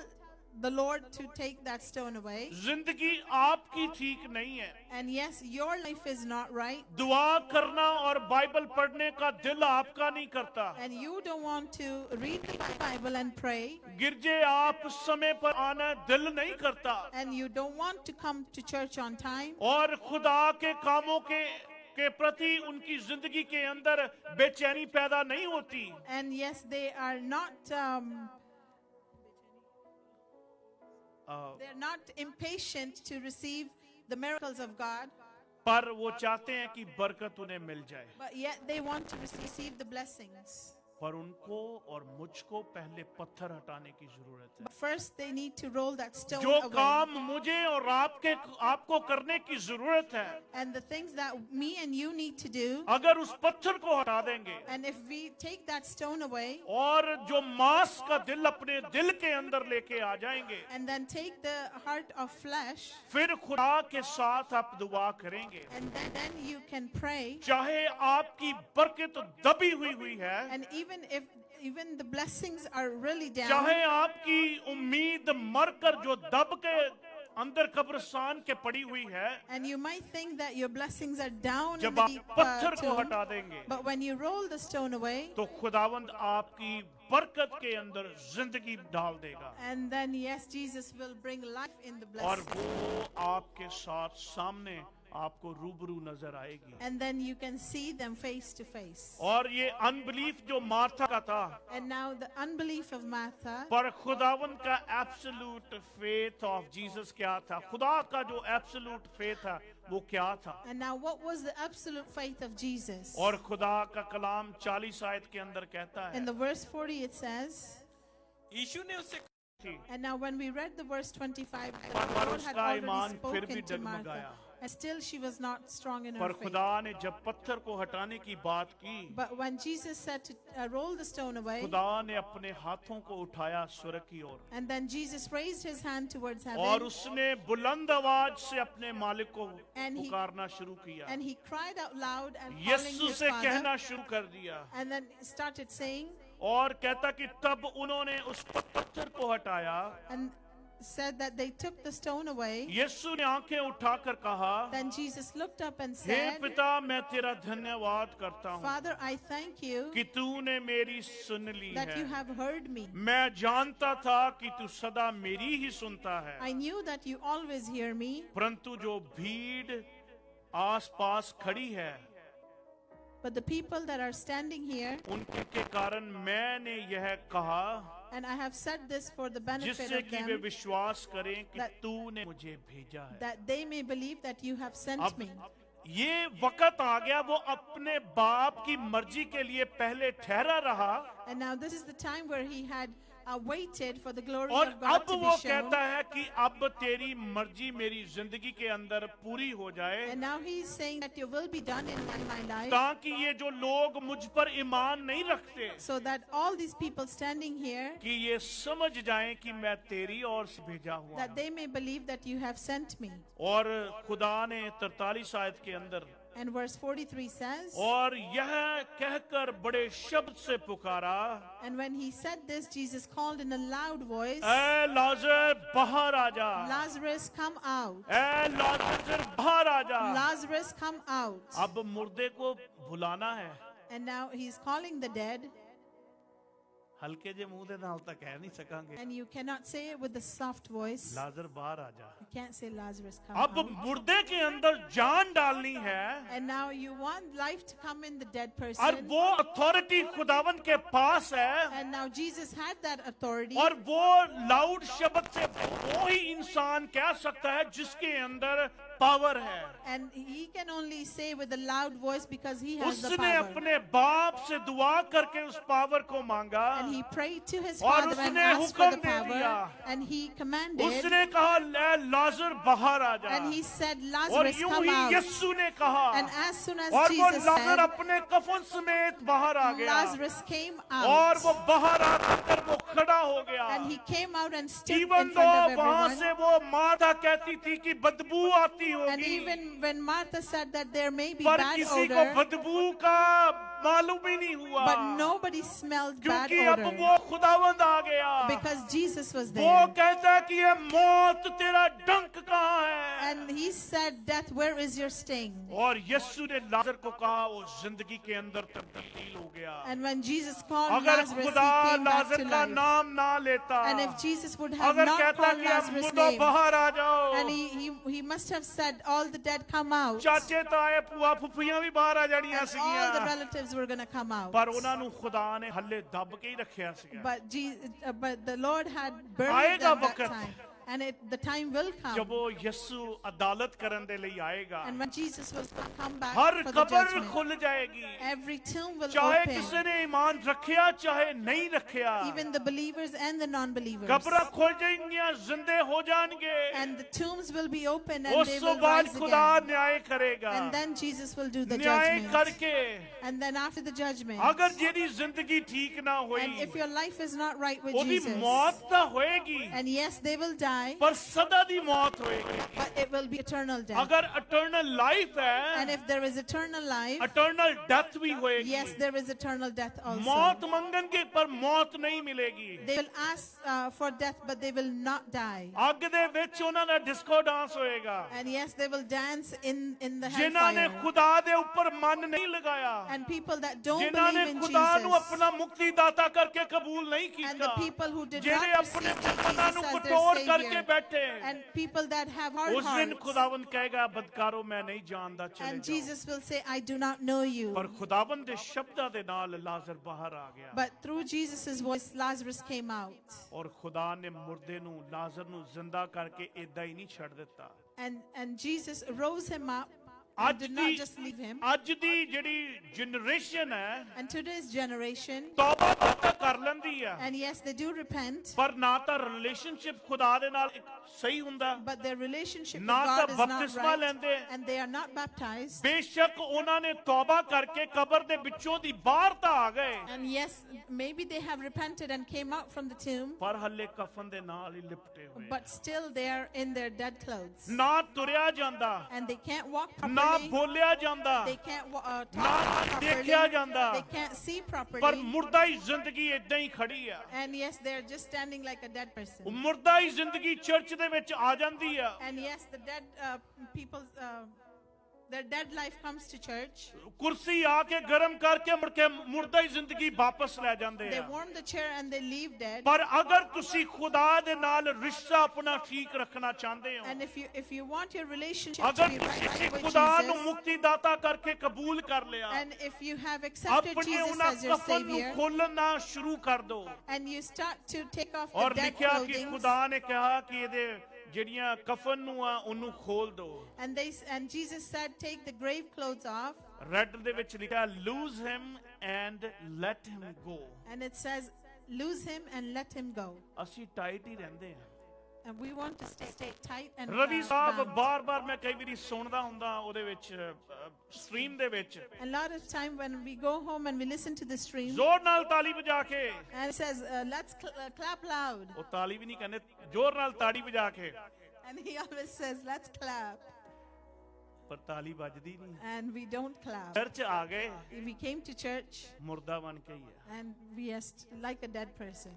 the Lord to take that stone away. जिंदगी आपकी ठीक नहीं है, And yes, your life is not right. दुआ करना और बाइबल पढ़ने का दिल आपका नहीं करता, And you don't want to read the Bible and pray. गिरजे आप समय पर आना दिल नहीं करता, And you don't want to come to church on time. और खुदा के कामों के प्रति उनकी जिंदगी के अंदर बेचैनी पैदा नहीं होती। And yes, they are not they're not impatient to receive the miracles of God, पर वो चाहते हैं कि बरकत उन्हें मिल जाए, but yet they want to receive the blessings. पर उनको और मुझको पहले पत्थर हटाने की जरूरत है। But first they need to roll that stone जो away. काम मुझे और आपको करने की जरूरत है, And the things that me and you need to do, अगर उस पत्थर को हटा देंगे and if we take that stone away, और जो मांस का दिल अपने दिल के अंदर लेके आ जाएंगे, and then take the heart of flesh, फिर खुदा के साथ आप दुआ करेंगे। and then you can pray. चाहे आपकी बरकत दबी हुई है, And even the blessings are really down, चाहे आपकी उम्मीद मरकर जो दब के अंदर कब्रिस्तान के पड़ी हुई है, and you might think that your blessings are down in जब the आप deep पत्थर को tomb, हटा देंगे but when you roll the stone away, तो खुदावंद आपकी बरकत के अंदर जिंदगी डाल देगा, and then yes, Jesus will bring life in the और blessing, वो आपके साथ सामने आपको रूबरू नजर आएगी। and then you can see them face to face. और ये अनबिलीफ जो मार्था का था, And now the unbelief of Martha, पर खुदावंद का एब्सोल्यूट फेथ ऑफ जीसस क्या था? खुदा का जो एब्सोल्यूट फेथ था वो क्या था? and now what was the absolute faith of Jesus? और खुदा का कलाम 40 आयत के अंदर कहता है In the verse 40 it says, यीशु ने उससे कि and now when we read the verse 25, the पर Lord had उसका already ईमान फिर भी spoken to Martha. डगमगाया। and still she was not strong in her पर faith. खुदा ने जब पत्थर को हटाने की बात की, But when Jesus said to roll the stone away, खुदा ने अपने हाथों को उठाया स्वर्ग की ओर, and then Jesus raised his hand towards और heaven, उसने बुलंद आवाज से अपने मालिक को And he- पुकारना शुरू किया, and he cried out loud and calling Yeshu his से father, कहना शुरू कर दिया, and then started saying, और कहता कि तब उन्होंने उस पत्थर को हटाया। and said that they took the stone away. यीशु ने आंखें उठाकर कहा, Then Jesus looked up and hey said, पिता, मैं तेरा धन्यवाद करता हूँ Father, I thank you कि तूने मेरी सुन ली that you है। have heard me. मैं जानता था कि तू सदा मेरी ही सुनता है, I knew that you always hear me, परंतु जो भीड़ आसपास खड़ी है but the people that are standing here, उनके के कारण मैंने यह कहा, and I have said this for the benefit जिससे of कि वे them, विश्वास करें कि that- तूने मुझे भेजा है। that they may believe that you have sent अब me. ये वक्त आ गया, वो अपने बाप की मर्जी के लिए पहले ठहरा रहा, And now this is the time where he had waited for the glory और of God अब to वो be shown. कहता है कि अब तेरी मर्जी मेरी जिंदगी के अंदर पूरी हो जाए, And now he is saying that your will be done in my life, ताकि ये जो लोग मुझ पर ईमान नहीं रखते so that all these people standing here, कि ये समझ जाएं कि मैं तेरी ओर से भेजा हुआ that हूं। they may believe that you have sent me. और खुदा ने 43 आयत के अंदर And verse 43 says, और यह कहकर बड़े शब्द से पुकारा, and when he said this, Jesus called in a loud voice, ऐ लाजर बाहर आ जा, Lazarus, come out. ऐ लाजर बाहर आ जा। Lazarus, come out. अब मुर्दे को बुलाना है, And now he's calling the dead, हल्के जे मुंह दे नाल तक कह नहीं सकांगे, and you cannot say it with a soft voice. लाजर बाहर आ जा। You can't say Lazarus, come अब out. मुर्दे के अंदर जान डालनी है, And now you want life to come in the dead और person. वो अथॉरिटी खुदावन के पास है, And now Jesus had that authority. और वो लाउड शब्द से वो ही इंसान कह सकता है जिसके अंदर पावर है। And he can only say with a loud voice because he has the उसने power. अपने बाप से दुआ करके उस पावर को मांगा, And he prayed to his और father and उसने asked for the हुक्म दे power. दिया। And he commanded. उसने कहा ले लाजर बाहर आ जा, And he said, और Lazarus, यूं come ही out. यीशु ने कहा, And as soon as और वो Jesus लाजर said, अपने कफन समेत बाहर आ गया, Lazarus came और out. वो बाहर आकर वो खड़ा हो गया। And he came out and stood in even front दो of वहां everyone. से वो माता कहती थी कि बदबू आती And होगी, even when Martha said that there may be पर bad किसी को odor, बदबू का मालूम ही नहीं हुआ, but nobody smelled bad क्योंकि अब odor वो खुदावंद आ गया। because Jesus was वो there. कहता है कि ये मौत तेरा डंक कहाँ है, And he said, Death, where is your sting? और यीशु ने लाजर को कहा वो जिंदगी के अंदर तब्दील हो गया। And when Jesus called अगर Lazarus, he खुदा came back लाजर to का life. नाम ना लेता, And if Jesus would have अगर not कहता called कि अब Lazarus' मुर्दों name, बाहर आ जाओ, and he must have said, All the dead come out, चाचे ताए पुआ फुफियां भी बाहर आ जानियां and all the सीगियां, relatives were going to come out. पर ਉਹਨਾਂ ਨੂੰ ਖੁਦਾ ਨੇ ਹੱਲੇ ਦੱਬ ਕੇ ਹੀ ਰੱਖਿਆ ਸੀਗਾ। But the Lord had buried आएगा them that वक्त। time. And the time will जब come. वो यीशु अदालत ਕਰਨ ਦੇ ਲਈ आएगा, And when Jesus was going to come back her for the कब्र judgment, खुल जाएगी, every tomb will चाहे open. किसी ने ईमान रखिया चाहे नहीं रखिया, Even the believers and the non-believers. कब्र खुल जाएंगी, जिंदे हो जाएंगे, And the tombs will be open and they उस will बाद rise खुदा again. न्याय करेगा। And then Jesus will do the न्याय judgment. करके And then after the judgment, अगर जेरी जिंदगी ठीक ना and हुई, if your life is not right with ओदी Jesus, मौत तो होएगी, and yes, they will die, पर सदा दी मौत होएगी। but it will be eternal death. अगर इटर्नल लाइफ And है, if there is eternal life, eternal death भी होएगी। yes, there is eternal death also. मौत मंगेंगे पर मौत नहीं मिलेगी। They will ask for death, but they will not die. अग दे विच उन्हां दा डिस्को डांस होएगा। And yes, they will dance in the जिन्हां ने hellfire. खुदा दे ऊपर मन नहीं लगाया, And people that don't जिन्हां ने believe in खुदा नु Jesus, अपना मुक्तिदाता करके कबूल नहीं and the कीता, people who did जेड़े not अपने receive बंधनां नु Jesus as कठोर their करके Savior, बैठे, and people that have hard उस दिन hearts, खुदावंद कहेगा बदकारो मैं नहीं जानदा, चले and जाओ। Jesus will say, I do not know you. पर खुदावंद दे शब्दां दे नाल लाजर बाहर आ गया, But through Jesus' voice, Lazarus came out. और खुदा ने मुर्दे नु लाजर नु जिंदा करके ऐदा ही नहीं छड़ दिता। And Jesus rose him up and आज did not the just leave him. आज दी जेड़ी जनरेशन है, And today's generation, तौबा तो कर लंदी है, And yes, they do repent, ਪਰ ਨਾ ਤਾਂ ਰਿਲੇਸ਼ਨਸ਼ਿਪ ਖੁਦਾ ਦੇ ਨਾਲ ਸਹੀ ਹੁੰਦਾ, but their relationship with ਨਾ ਤਾਂ God is not ਬਪਤਿਸਮਾ ਲੈਂਦੇ, right, and they are not baptized. ਬੇਸ਼ੱਕ ਉਹਨਾਂ ਨੇ ਤੌਬਾ ਕਰਕੇ ਕਬਰ ਦੇ ਵਿੱਚੋਂ ਦੀ ਬਾਹਰ ਤਾਂ ਆ ਗਏ, And yes, maybe they have repented and came out from the tomb, ਪਰ ਹੱਲੇ ਕਫਨ ਦੇ ਨਾਲ ਹੀ ਲਿਪਟੇ ਹੋਏ, but still they are in their dead clothes. ਨਾ ਤੁਰਿਆ ਜਾਂਦਾ, And they can't walk ਨਾ properly. ਬੋਲਿਆ ਜਾਂਦਾ, They can't talk ਨਾ properly. ਦੇਖਿਆ ਜਾਂਦਾ, They can't see ਪਰ properly. ਮੁਰਦਾ ਹੀ ਜ਼ਿੰਦਗੀ ਇਦਾਂ ਹੀ ਖੜੀ ਆ। And yes, they're just standing like a dead person. ਮੁਰਦਾ ਹੀ ਜ਼ਿੰਦਗੀ ਚਰਚ ਦੇ ਵਿੱਚ ਆ ਜਾਂਦੀ ਆ। And yes, the dead people's their dead life comes to church. ਕੁਰਸੀ ਆ ਕੇ ਗਰਮ ਕਰਕੇ ਮੁੜ ਕੇ ਮੁਰਦਾ ਹੀ ਜ਼ਿੰਦਗੀ ਵਾਪਸ ਲੈ ਜਾਂਦੇ They ਆ। warm the chair and they leave dead. ਪਰ ਅਗਰ ਤੁਸੀਂ ਖੁਦਾ ਦੇ ਨਾਲ ਰਿਸ਼ਤਾ ਆਪਣਾ ਠੀਕ ਰੱਖਣਾ ਚਾਹੁੰਦੇ ਹੋ, And if you want your relationship to ਅਗਰ be ਤੁਸੀਂ right with ਖੁਦਾ ਨੂੰ Jesus, ਮੁਕਤੀ ਦਾਤਾ ਕਰਕੇ ਕਬੂਲ ਕਰ ਲਿਆ, and if you have accepted ਆਪਣੇ Jesus ਉਹਨਾਂ as your ਕਫਨ ਨੂੰ Savior, ਖੋਲਣਾ ਸ਼ੁਰੂ ਕਰ ਦਿਓ। and you start to take off ਔਰ the dead ਲਿਖਿਆ ਕਿ clothing, ਖੁਦਾ ਨੇ ਕਿਹਾ ਕਿ ਇਹਦੇ ਜਿਹੜੀਆਂ ਕਫਨ ਨੂੰ ਆ ਉਹਨੂੰ ਖੋਲ ਦਿਓ। and Jesus said, take the grave clothes off, red ਦੇ ਵਿੱਚ ਲਿਖਿਆ lose him and let him go। and it says, lose him and let him go. ਅਸੀਂ ਟਾਈਟ ਹੀ ਰਹਿੰਦੇ ਆ। And we want to stay tight and Ravi Sahib bound. ਬਾਰ-ਬਾਰ ਮੈਂ ਕਈ ਵਾਰੀ ਸੁਣਦਾ ਹੁੰਦਾ ਉਹਦੇ ਵਿੱਚ ਸਟ੍ਰੀਮ ਦੇ ਵਿੱਚ, A lot of time when we go home and we listen to the stream, ਜ਼ੋਰ ਨਾਲ ਤਾਲੀ ਵਜਾ ਕੇ, and it says, let's clap loud. ਉਹ ਤਾਲੀ ਵੀ ਨਹੀਂ ਕਹਿੰਦੇ, ਜ਼ੋਰ ਨਾਲ ਤਾੜੀ ਵਜਾ ਕੇ, And he always says, let's clap. ਪਰ ਤਾਲੀ ਵੱਜਦੀ ਨਹੀਂ। And we don't clap. Church ਆ ਗਏ, We came to church ਮੁਰਦਾ ਬਣ ਕੇ ਹੀ ਆ। and we are like a dead person.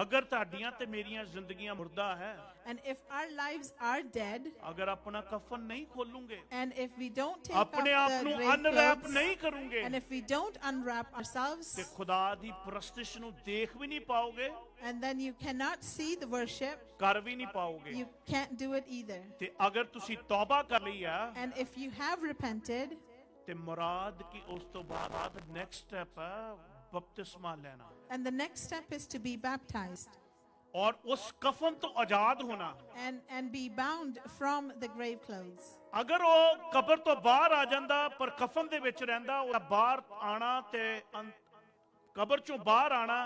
ਅਗਰ ਤੁਹਾਡੀਆਂ ਤੇ ਮੇਰੀਆਂ ਜ਼ਿੰਦਗੀਆਂ ਮੁਰਦਾ ਹੈ, And if our lives are dead, ਅਗਰ ਆਪਣਾ ਕਫਨ ਨਹੀਂ ਖੋਲੂਗੇ, and if we don't take off ਆਪਣੇ ਆਪ the ਨੂੰ grave ਅਨਰੈਪ clothes, ਨਹੀਂ ਕਰੂਗੇ, and if we don't unwrap ourselves, ਤੇ ਖੁਦਾ ਦੀ ਪ੍ਰਸਤਿਸ਼ ਨੂੰ ਦੇਖ ਵੀ ਨਹੀਂ ਪਾਓਗੇ, and then you cannot see the worship, ਕਰ ਵੀ ਨਹੀਂ ਪਾਓਗੇ। you can't do it either. ਤੇ ਅਗਰ ਤੁਸੀਂ ਤੌਬਾ ਕਰ ਲਈ ਆ, And if you have repented, ਤੇ ਮੁਰਾਦ ਕੀ ਉਸ ਤੋਂ ਬਾਅਦ ਨੈਕਸਟ ਸਟੈਪ ਹੈ ਬਪਤਿਸਮਾ ਲੈਣਾ, and the next step is to be baptized ਔਰ ਉਸ ਕਫਨ ਤੋਂ ਆਜ਼ਾਦ ਹੋਣਾ। and be bound from the grave clothes. ਅਗਰ ਉਹ ਕਬਰ ਤੋਂ ਬਾਹਰ ਆ ਜਾਂਦਾ ਪਰ ਕਫਨ ਦੇ ਵਿੱਚ ਰਹਿੰਦਾ, ਉਹ ਬਾਹਰ ਆਣਾ ਤੇ ਕਬਰ ਚੋਂ ਬਾਹਰ ਆਣਾ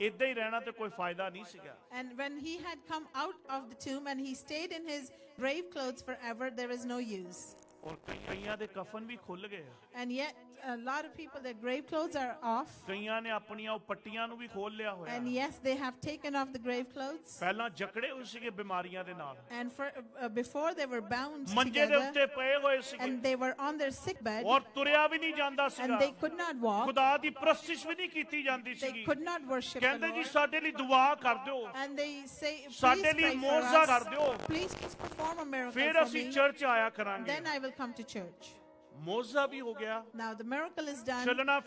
ਇਦਾਂ ਹੀ ਰਹਿਣਾ ਤੇ ਕੋਈ ਫਾਇਦਾ ਨਹੀਂ ਸੀਗਾ। And when he had come out of the tomb and he stayed in his grave clothes forever, there is no use. ਔਰ ਕਈਆਂ ਦੇ ਕਫਨ ਵੀ ਖੁੱਲ ਗਏ, And yet, a lot of people, their grave clothes are off. ਕਈਆਂ ਨੇ ਆਪਣੀਆਂ ਉਹ ਪੱਟੀਆਂ ਨੂੰ ਵੀ ਖੋਲ ਲਿਆ ਹੋਇਆ। And yes, they have taken off the grave clothes. ਪਹਿਲਾਂ ਜਕੜੇ ਹੋਏ ਸੀਗੇ ਬਿਮਾਰੀਆਂ ਦੇ ਨਾਲ, And before they were bound ਮੰਜੇ ਦੇ together, ਉੱਤੇ ਪਏ ਹੋਏ ਸੀਗੇ, and they were on their sick bed, ਔਰ ਤੁਰਿਆ ਵੀ ਨਹੀਂ ਜਾਂਦਾ ਸੀਗਾ, and they could not walk. ਖੁਦਾ ਦੀ ਪ੍ਰਸਤਿਸ਼ ਵੀ ਨਹੀਂ ਕੀਤੀ ਜਾਂਦੀ They ਸੀਗੀ। could not worship the ਕਹਿੰਦੇ ਜੀ Lord. ਸਾਡੇ ਲਈ ਦੁਆ ਕਰ ਦਿਓ, And they say, please ਸਾਡੇ ਲਈ pray for ਮੌਜਜ਼ਾ ਕਰ us. ਦਿਓ, Please perform a miracle ਫਿਰ for ਅਸੀਂ me. ਚਰਚ ਆਇਆ ਕਰਾਂਗੇ। Then I will come to church. ਮੌਜਜ਼ਾ ਵੀ ਹੋ ਗਿਆ, Now the miracle is done, ਚੱਲਣਾ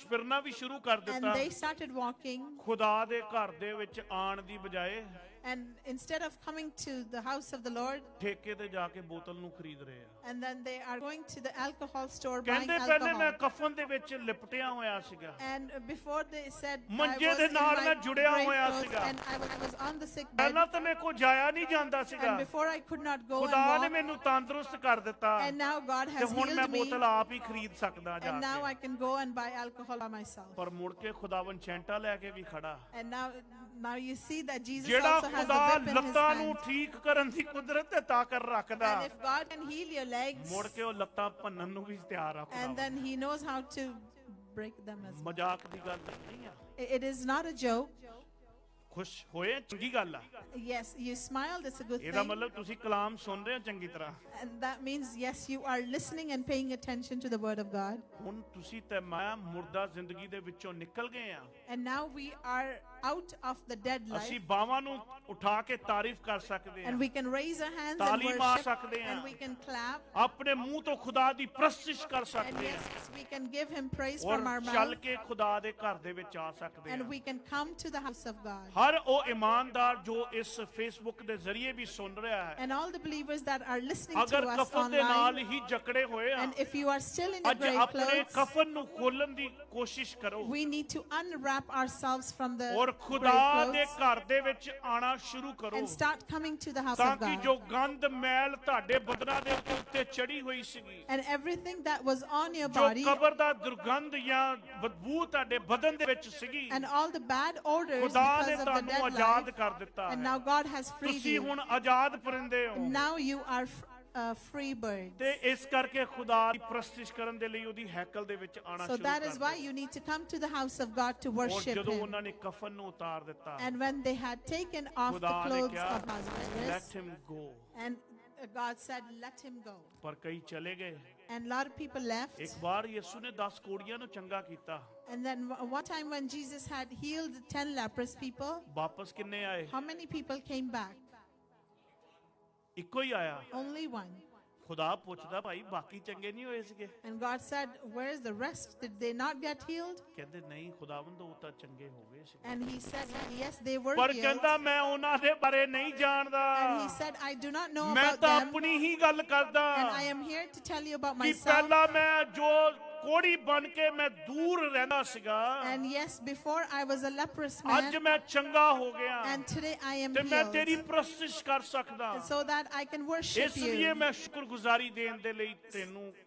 ਫਿਰਨਾ ਵੀ ਸ਼ੁਰੂ ਕਰ and ਦਿੱਤਾ। they started walking. ਖੁਦਾ ਦੇ ਘਰ ਦੇ ਵਿੱਚ ਆਣ ਦੀ ਬਜਾਏ And instead of coming to the house of the Lord, ਠੇਕੇ ਤੇ ਜਾ ਕੇ ਬੋਤਲ ਨੂੰ ਖਰੀਦ ਰਹੇ ਆ। and then they are going to the alcohol store buying ਕਹਿੰਦੇ ਪਹਿਲੇ ਮੈਂ alcohol. ਕਫਨ ਦੇ ਵਿੱਚ ਲਿਪਟਿਆ ਹੋਇਆ ਸੀਗਾ, And before they said, I ਮੰਜੇ was ਦੇ in ਨਾਲ my ਮੈਂ ਜੁੜਿਆ grave ਹੋਇਆ clothes, ਸੀਗਾ। and I was on the sick bed. ਪਹਿਲਾਂ ਤਾਂ ਮੇਰੇ ਕੋ ਜਾਇਆ ਨਹੀਂ ਜਾਂਦਾ ਸੀਗਾ, And before I could not go and ਖੁਦਾ ਨੇ walk, ਮੈਨੂੰ ਤੰਦਰੁਸਤ ਕਰ ਦਿੱਤਾ, and now God ਤੇ has ਹੁਣ ਮੈਂ healed me, ਬੋਤਲ ਆਪ ਹੀ ਖਰੀਦ ਸਕਦਾ ਜਾ and now I K. can go and buy alcohol by myself. ਪਰ ਮੁੜ ਕੇ ਖੁਦਾਵੰ ਚੈਂਟਾ ਲੈ ਕੇ ਵੀ ਖੜਾ, And now you see that Jesus ਜਿਹੜਾ also has the ਖੁਦਾ whip in his ਲੱਤਾਂ ਨੂੰ hand. ਠੀਕ ਕਰਨ ਦੀ ਕੁਦਰਤ ਤੇ ਤਾਕਤ ਰੱਖਦਾ, And if God can heal your legs, ਮੁੜ ਕੇ ਉਹ ਲੱਤਾਂ ਭੰਨਣ ਨੂੰ ਵੀ ਤਿਆਰ ਆ and ਖੁਦਾ। then He knows how to break them as well. ਮਜ਼ਾਕ ਦੀ ਗੱਲ ਨਹੀਂ ਆ, It is not a joke. ਖੁਸ਼ ਹੋਏ ਚੰਗੀ ਗੱਲ ਆ। Yes, you smiled, it's a good ਇਹਦਾ thing. ਮਤਲਬ ਤੁਸੀਂ ਕਲਾਮ ਸੁਣ ਰਹੇ ਹੋ ਚੰਗੀ ਤਰ੍ਹਾਂ। And that means, yes, you are listening and paying attention to the Word of God. ਹੁਣ ਤੁਸੀਂ ਤੇ ਮੈਂ ਮੁਰਦਾ ਜ਼ਿੰਦਗੀ ਦੇ ਵਿੱਚੋਂ ਨਿਕਲ ਗਏ ਆ। And now we are out of the dead life. ਅਸੀਂ ਬਾਹਾਂ ਨੂੰ ਉਠਾ ਕੇ ਤਾਰੀਫ ਕਰ ਸਕਦੇ ਹਾਂ, And we can raise our hands and ਤਾਲੀ ਮਾਰ worship. ਸਕਦੇ ਹਾਂ, And we can clap. ਆਪਣੇ ਮੂੰਹ ਤੋਂ ਖੁਦਾ ਦੀ ਪ੍ਰਸਤਿਸ਼ ਕਰ And ਸਕਦੇ yes, ਹਾਂ, we can give Him praise ਔਰ from our ਚੱਲ mouth. ਕੇ ਖੁਦਾ ਦੇ ਘਰ ਦੇ ਵਿੱਚ ਆ ਸਕਦੇ And ਹਾਂ। we can come to the house of God. ਹਰ ਉਹ ਇਮਾਨਦਾਰ ਜੋ ਇਸ ਫੇਸਬੁੱਕ ਦੇ ਜ਼ਰੀਏ ਵੀ ਸੁਣ ਰਿਹਾ ਹੈ, And all the believers that are listening to ਅਗਰ us ਕਫਨ ਦੇ ਨਾਲ online, ਹੀ ਜਕੜੇ ਹੋਏ ਆ, and if you are still in the ਅੱਜ grave ਆਪਣੇ clothes, ਕਫਨ ਨੂੰ ਖੋਲਣ ਦੀ ਕੋਸ਼ਿਸ਼ ਕਰੋ, we need to unwrap ourselves from the ਔਰ ਔਰ ਖੁਦਾ ਦੇ ਘਰ ਦੇ ਵਿੱਚ ਆਣਾ ਸ਼ੁਰੂ ਕਰੋ and start coming to the house ਤਾਂ of ਕਿ God. ਜੋ ਗੰਦ ਮੈਲ ਤੁਹਾਡੇ ਬਦਨਾਂ ਦੇ ਉੱਤੇ ਚੜੀ ਹੋਈ ਸੀਗੀ, And everything that was on your ਜੋ body ਕਬਰ ਦਾ ਦੁਰਗੰਧ ਜਾਂ ਬਦਬੂ ਤੁਹਾਡੇ ਬਦਨ ਦੇ ਵਿੱਚ ਸੀਗੀ, and all the bad odors ਖੁਦਾ ਨੇ because of the ਤੁਹਾਨੂੰ dead ਆਜ਼ਾਦ life. ਕਰ ਦਿੱਤਾ And ਹੈ। now God has freed ਤੁਸੀਂ you. ਹੁਣ ਆਜ਼ਾਦ ਪਰਿੰਦੇ ਹੋ Now you are free birds. ਤੇ ਇਸ ਕਰਕੇ ਖੁਦਾ ਦੀ ਪ੍ਰਸਤਿਸ਼ ਕਰਨ ਦੇ ਲਈ ਉਹਦੀ ਹੈਕਲ ਦੇ ਵਿੱਚ ਆਣਾ So ਸ਼ੁਰੂ that is why ਕਰ you need to come to the house of God to ਔਰ worship ਜਦੋਂ Him. ਉਹਨਾਂ ਨੇ ਕਫਨ ਨੂੰ ਉਤਾਰ ਦਿੱਤਾ, And when they had taken off the ਖੁਦਾ ਨੇ clothes ਕਿਹਾ of Lazarus, let him go, and God said, let him go. ਪਰ ਕਈ ਚਲੇ ਗਏ। And a lot of people left. ਇੱਕ ਵਾਰ ਯਿਸੂ ਨੇ 10 ਕੋੜੀਆਂ ਨੂੰ ਚੰਗਾ ਕੀਤਾ, And then one time when Jesus had healed 10 leprous people, ਵਾਪਸ ਕਿੰਨੇ ਆਏ? how many people came back? ਇੱਕੋ ਹੀ ਆਇਆ। Only one. ਖੁਦਾ ਪੁੱਛਦਾ ਭਾਈ ਬਾਕੀ ਚੰਗੇ ਨਹੀਂ ਹੋਏ ਸੀਗੇ? And God said, where is the rest? Did they not get healed? ਕਹਿੰਦੇ ਨਹੀਂ ਖੁਦਾਵੰਦ ਉਹ ਤਾਂ ਚੰਗੇ ਹੋ ਗਏ ਸੀ, And he said, yes, they were ਪਰ healed. ਕਹਿੰਦਾ ਮੈਂ ਉਹਨਾਂ ਦੇ ਬਾਰੇ ਨਹੀਂ ਜਾਣਦਾ, And he said, I do not know ਮੈਂ about ਤਾਂ them. ਆਪਣੀ ਹੀ ਗੱਲ ਕਰਦਾ And I am here to tell you about ਕਿ myself. ਪਹਿਲਾਂ ਮੈਂ ਜੋ ਕੋੜੀ ਬਣ ਕੇ ਮੈਂ ਦੂਰ ਰਹਿੰਦਾ ਸੀਗਾ, And yes, before I was a leprous ਅੱਜ man. ਮੈਂ ਚੰਗਾ ਹੋ ਗਿਆ And today I am ਤੇ ਮੈਂ ਤੇਰੀ healed. ਪ੍ਰਸਤਿਸ਼ ਕਰ ਸਕਦਾ। So that I can worship ਇਸ ਲਈ you. ਮੈਂ ਸ਼ੁਕਰਗੁਜ਼ਾਰੀ ਦੇਣ ਦੇ ਲਈ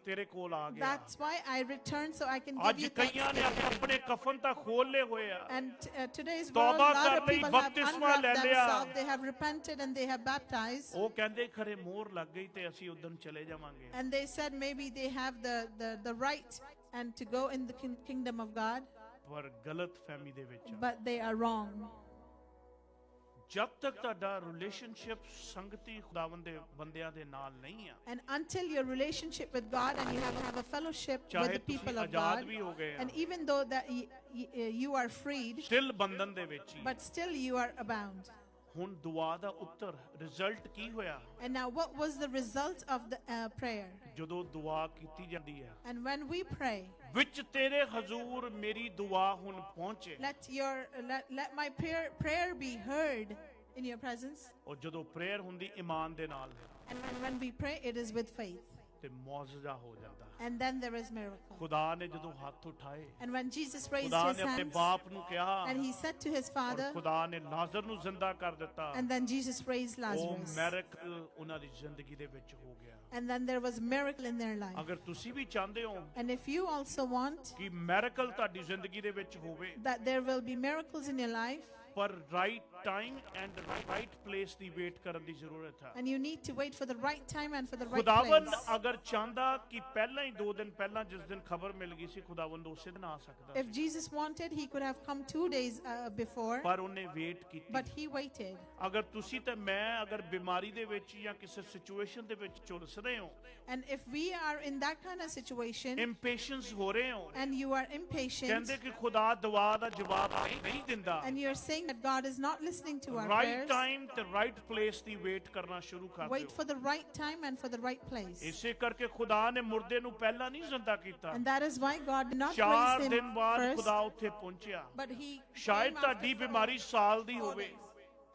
ਤੇਰੇ ਕੋਲ ਆ ਗਿਆ। That's why I returned so I can give ਅੱਜ you ਕਈਆਂ ਨੇ thanksgiving. ਆਪਣੇ ਕਫਨ ਤਾਂ ਖੋਲ ਲਏ ਹੋਏ ਆ, And today's world, a ਤੌਬਾ lot ਕਰ of ਲਈ, people have ਬਪਤਿਸਮਾ ਲੈ unwrapped ਲਿਆ। themselves. They have repented and they have baptized. ਉਹ ਕਹਿੰਦੇ ਖਰੇ ਮੋਹਰ ਲੱਗ ਗਈ ਤੇ ਅਸੀਂ ਉਦੋਂ ਚਲੇ ਜਾਵਾਂਗੇ। And they said maybe they have the right and to go in the kingdom of God, ਪਰ ਗਲਤ ਫਹਿਮੀ ਦੇ ਵਿੱਚ but they are wrong. ਜਦ ਤੱਕ ਤੁਹਾਡਾ ਰਿਲੇਸ਼ਨਸ਼ਿਪ ਸੰਗਤੀ ਖੁਦਾਵੰਦ ਦੇ ਬੰਦਿਆਂ ਦੇ ਨਾਲ ਨਹੀਂ ਆ, And until your relationship with God and you have a fellowship with ਚਾਹੇ the ਤੁਸੀਂ people of ਆਜ਼ਾਦ God, ਵੀ ਹੋ ਗਏ ਆ, and even though that you are freed, still ਬੰਧਨ ਦੇ ਵਿੱਚ ਹੀ। but still you are abound. ਹੁਣ ਦੁਆ ਦਾ ਉੱਤਰ ਰਿਜ਼ਲਟ ਕੀ ਹੋਇਆ? And now what was the result of the prayer? ਜਦੋਂ ਦੁਆ ਕੀਤੀ ਜਾਂਦੀ ਹੈ, And when we pray, ਵਿੱਚ ਤੇਰੇ ਹਜ਼ੂਰ ਮੇਰੀ ਦੁਆ ਹੁਣ ਪਹੁੰਚੇ, let my prayer be heard in your presence. ਔਰ ਜਦੋਂ ਪ੍ਰੇਅਰ ਹੁੰਦੀ ਈਮਾਨ ਦੇ ਨਾਲ And when we pray, it is with faith. ਤੇ ਮੌਜਜ਼ਾ ਹੋ ਜਾਂਦਾ। And then there is miracle. ਖੁਦਾ ਨੇ ਜਦੋਂ ਹੱਥ ਉਠਾਏ, And when Jesus raised ਖੁਦਾ his ਨੇ ਆਪਣੇ hands, ਬਾਪ ਨੂੰ ਕਿਹਾ, and he said to his ਔਰ father, ਖੁਦਾ ਨੇ ਲਾਜ਼ਰ ਨੂੰ ਜ਼ਿੰਦਾ ਕਰ ਦਿੱਤਾ। and then Jesus raised ਉਹ Lazarus. ਮੈਰਿਕਲ ਉਹਨਾਂ ਦੀ ਜ਼ਿੰਦਗੀ ਦੇ ਵਿੱਚ ਹੋ ਗਿਆ। And then there was miracle in their life. ਅਗਰ ਤੁਸੀਂ ਵੀ ਚਾਹੁੰਦੇ ਹੋ And if you also want ਕਿ ਮੈਰਿਕਲ ਤੁਹਾਡੀ ਜ਼ਿੰਦਗੀ ਦੇ ਵਿੱਚ ਹੋਵੇ, that there will be miracles in your life, ਪਰ right time and right place the wait ਕਰਨ ਦੀ ਜ਼ਰੂਰਤ ਹੈ। and you need to wait for the right time and for the right ਖੁਦਾਵੰਦ place. ਅਗਰ ਚਾਹੁੰਦਾ ਕਿ ਪਹਿਲਾਂ ਹੀ 2 ਦਿਨ ਪਹਿਲਾਂ ਜਿਸ ਦਿਨ ਖਬਰ ਮਿਲ ਗਈ ਸੀ, ਖੁਦਾਵੰਦ ਉਸੇ ਦਿਨ ਆ ਸਕਦਾ If Jesus wanted, he could have come 2 days before, ਪਰ ਉਹਨੇ ਵੇਟ ਕੀਤੀ। but he waited. ਅਗਰ ਤੁਸੀਂ ਤੇ ਮੈਂ ਅਗਰ ਬਿਮਾਰੀ ਦੇ ਵਿੱਚ ਜਾਂ ਕਿਸੇ ਸਿਚੁਏਸ਼ਨ ਦੇ ਵਿੱਚ ਝੁਲਸ ਰਹੇ ਹੋ, And if we are in that kind of situation ਇੰਪੇਸ਼ੈਂਸ ਹੋ ਰਹੇ ਹੋ, and you are impatient ਕਹਿੰਦੇ ਕਿ ਖੁਦਾ ਦੁਆ ਦਾ ਜਵਾਬ ਨਹੀਂ ਦਿੰਦਾ, and you're saying that God is not listening to our right prayers, time ਤੇ ਰਾਈਟ ਪਲੇਸ ਦੀ ਵੇਟ ਕਰਨਾ ਸ਼ੁਰੂ ਕਰ wait ਦਿਓ। for the right time and for the right place. ਇਸੇ ਕਰਕੇ ਖੁਦਾ ਨੇ ਮੁਰਦੇ ਨੂੰ ਪਹਿਲਾਂ ਨਹੀਂ ਜ਼ਿੰਦਾ ਕੀਤਾ। And that is why God did not 4 raise him ਦਿਨ ਬਾਅਦ first, ਖੁਦਾ ਉੱਥੇ ਪਹੁੰਚਿਆ। but he ਸ਼ਾਇਦ came ਤੁਹਾਡੀ after ਬਿਮਾਰੀ ਸਾਲ ਦੀ 4 ਹੋਵੇ, days.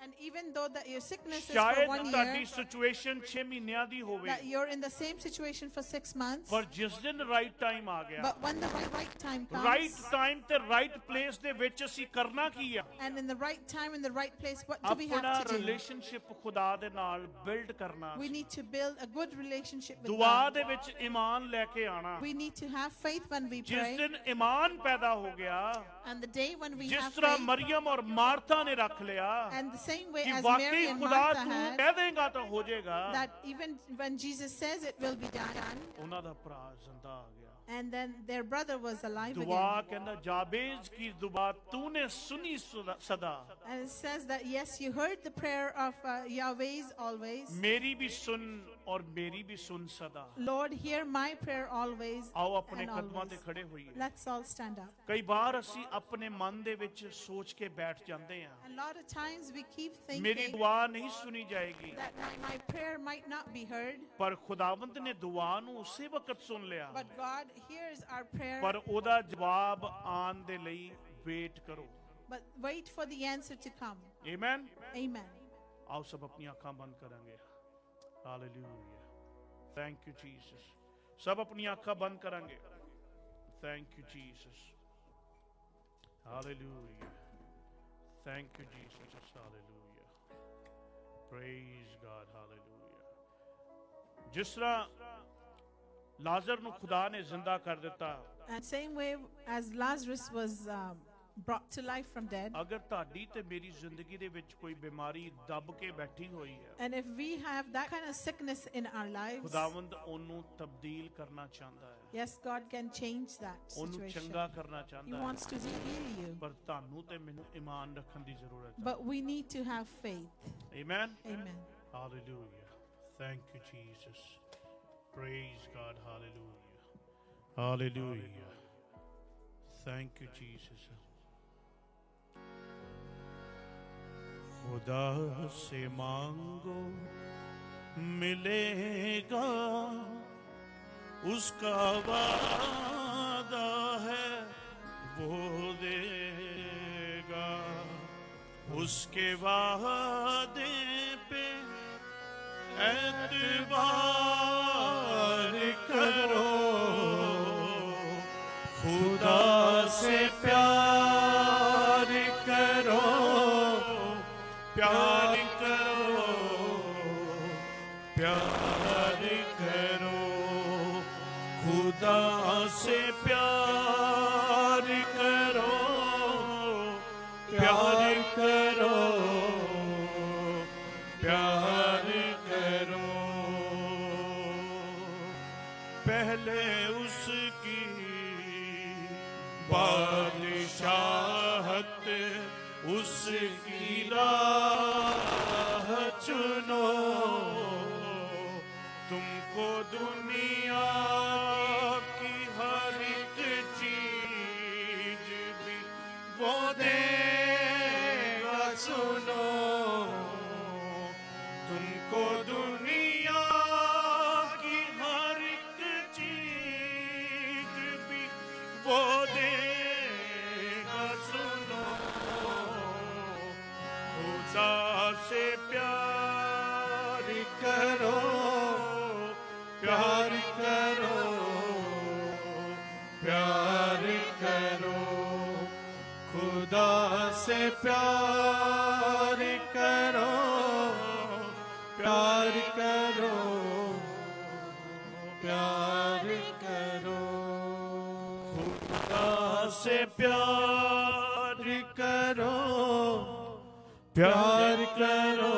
And even though that your sickness is for ਸ਼ਾਇਦ 1 ਤੁਹਾਡੀ year, ਸਿਚੁਏਸ਼ਨ 6 ਮਹੀਨਿਆਂ ਦੀ ਹੋਵੇ, that you're in the same situation for 6 months, ਪਰ ਜਿਸ ਦਿਨ ਰਾਈਟ ਟਾਈਮ ਆ ਗਿਆ, but when the right time right comes, time ਤੇ ਰਾਈਟ ਪਲੇਸ ਦੇ ਵਿੱਚ ਅਸੀਂ ਕਰਨਾ ਕੀ ਆ? and in the right time, in the right place, what do we ਆਪਣਾ have to do? ਰਿਲੇਸ਼ਨਸ਼ਿਪ ਖੁਦਾ ਦੇ ਨਾਲ ਬਿਲਡ ਕਰਨਾ, We need to build a good relationship with ਦੁਆ God. ਦੇ ਵਿੱਚ ਈਮਾਨ ਲੈ ਕੇ ਆਣਾ। We need to have faith when we ਜਿਸ pray, ਦਿਨ ਈਮਾਨ ਪੈਦਾ ਹੋ ਗਿਆ, and the day when we ਜਿਸ have ਤਰ੍ਹਾਂ faith, ਮਰੀਮ ਔਰ ਮਾਰਥਾ ਨੇ ਰੱਖ ਲਿਆ and the same way ਕਿ as ਵਾਕਈ Mary and ਖੁਦਾ Martha ਤੂੰ had, ਕਹਿ ਦੇਗਾ ਤਾਂ ਹੋ ਜਾਏਗਾ, that even when Jesus says it will be done, ਉਹਨਾਂ ਦਾ ਭਰਾ ਜ਼ਿੰਦਾ ਆ ਗਿਆ। and then their brother was alive ਦੁਆ again. ਕਹਿੰਦਾ ਜਾਬੇਜ਼ ਕੀ ਦੁਆ ਤੂਨੇ ਸੁਨੀ ਸਦਾ, And it says that yes, you heard the prayer of Yahweh's always. ਮੇਰੀ ਵੀ ਸੁਨ ਔਰ ਮੇਰੀ ਵੀ ਸੁਨ ਸਦਾ। Lord, hear my prayer always ਆਓ ਆਪਣੇ and ਕਦਮਾਂ ਤੇ always. ਖੜੇ ਹੋਈਏ। Let's all stand up. ਕਈ ਵਾਰ ਅਸੀਂ ਆਪਣੇ ਮਨ ਦੇ ਵਿੱਚ ਸੋਚ ਕੇ ਬੈਠ ਜਾਂਦੇ ਹਾਂ, A lot of times we keep ਮੇਰੀ thinking ਦੁਆ ਨਹੀਂ ਸੁਣੀ ਜਾਏਗੀ, that my prayer might not be heard, ਪਰ ਖੁਦਾਵੰਦ ਨੇ ਦੁਆ ਨੂੰ ਉਸੇ ਵਕਤ ਸੁਣ ਲਿਆ, but God hears our prayer. ਪਰ ਉਹਦਾ ਜਵਾਬ ਆਉਣ ਦੇ ਲਈ ਵੇਟ ਕਰੋ। But wait for the answer to come. Amen. Amen. ਆਓ ਸਭ ਆਪਣੀਆਂ ਅੱਖਾਂ ਬੰਦ ਕਰਾਂਗੇ। Hallelujah, thank you Jesus. ਸਭ ਆਪਣੀਆਂ ਅੱਖਾਂ ਬੰਦ ਕਰਾਂਗੇ। Thank you Jesus. Hallelujah, Thank you, Jesus. Hallelujah. Praise God. Hallelujah. जिस तरह लाजर ਨੂੰ ਖੁਦਾ ਨੇ ਜ਼ਿੰਦਾ ਕਰ ਦਿੱਤਾ, And same way as Lazarus was brought to life from dead, ਅਗਰ ਤੁਹਾਡੀ ਤੇ ਮੇਰੀ ਜ਼ਿੰਦਗੀ ਦੇ ਵਿੱਚ ਕੋਈ ਬਿਮਾਰੀ ਦਬ ਕੇ ਬੈਠੀ ਹੋਈ ਹੈ, and if we have that kind of sickness in our lives, ਖੁਦਾਵੰਦ ਉਹਨੂੰ ਤਬਦੀਲ ਕਰਨਾ ਚਾਹੁੰਦਾ ਹੈ, yes, God can change that ਉਹਨੂੰ situation. ਚੰਗਾ ਕਰਨਾ He ਚਾਹੁੰਦਾ ਹੈ, wants to heal you. ਪਰ ਤੁਹਾਨੂੰ ਤੇ ਮੈਨੂੰ ਈਮਾਨ ਰੱਖਣ ਦੀ ਜ਼ਰੂਰਤ ਹੈ। But we need to have faith. Amen. Amen. Hallelujah. Thank you, Jesus. Praise God. Hallelujah. Hallelujah. Thank you, Jesus. खुदा से मांगो मिलेगा, उसका वादा है वो देगा, उसके वादे पे एतबार करो, खुदा से प्यार करो, प्यार करो, प्यार करो, खुदा से प्यार करो, प्यार करो, प्यार करो, पहले उसकी बादशाहत, उसकी राह चुनो, तुमको दुनिया की हर एक चीज भी वो देगा, सुनो, तुमको दुनिया की हर एक चीज भी वो देगा, सुनो, खुदा से प्यार करो, प्यार करो, प्यार करो, खुदा से प्यार करो, प्यार करो, प्यार करो, खुदा से प्यार करो, प्यार करो,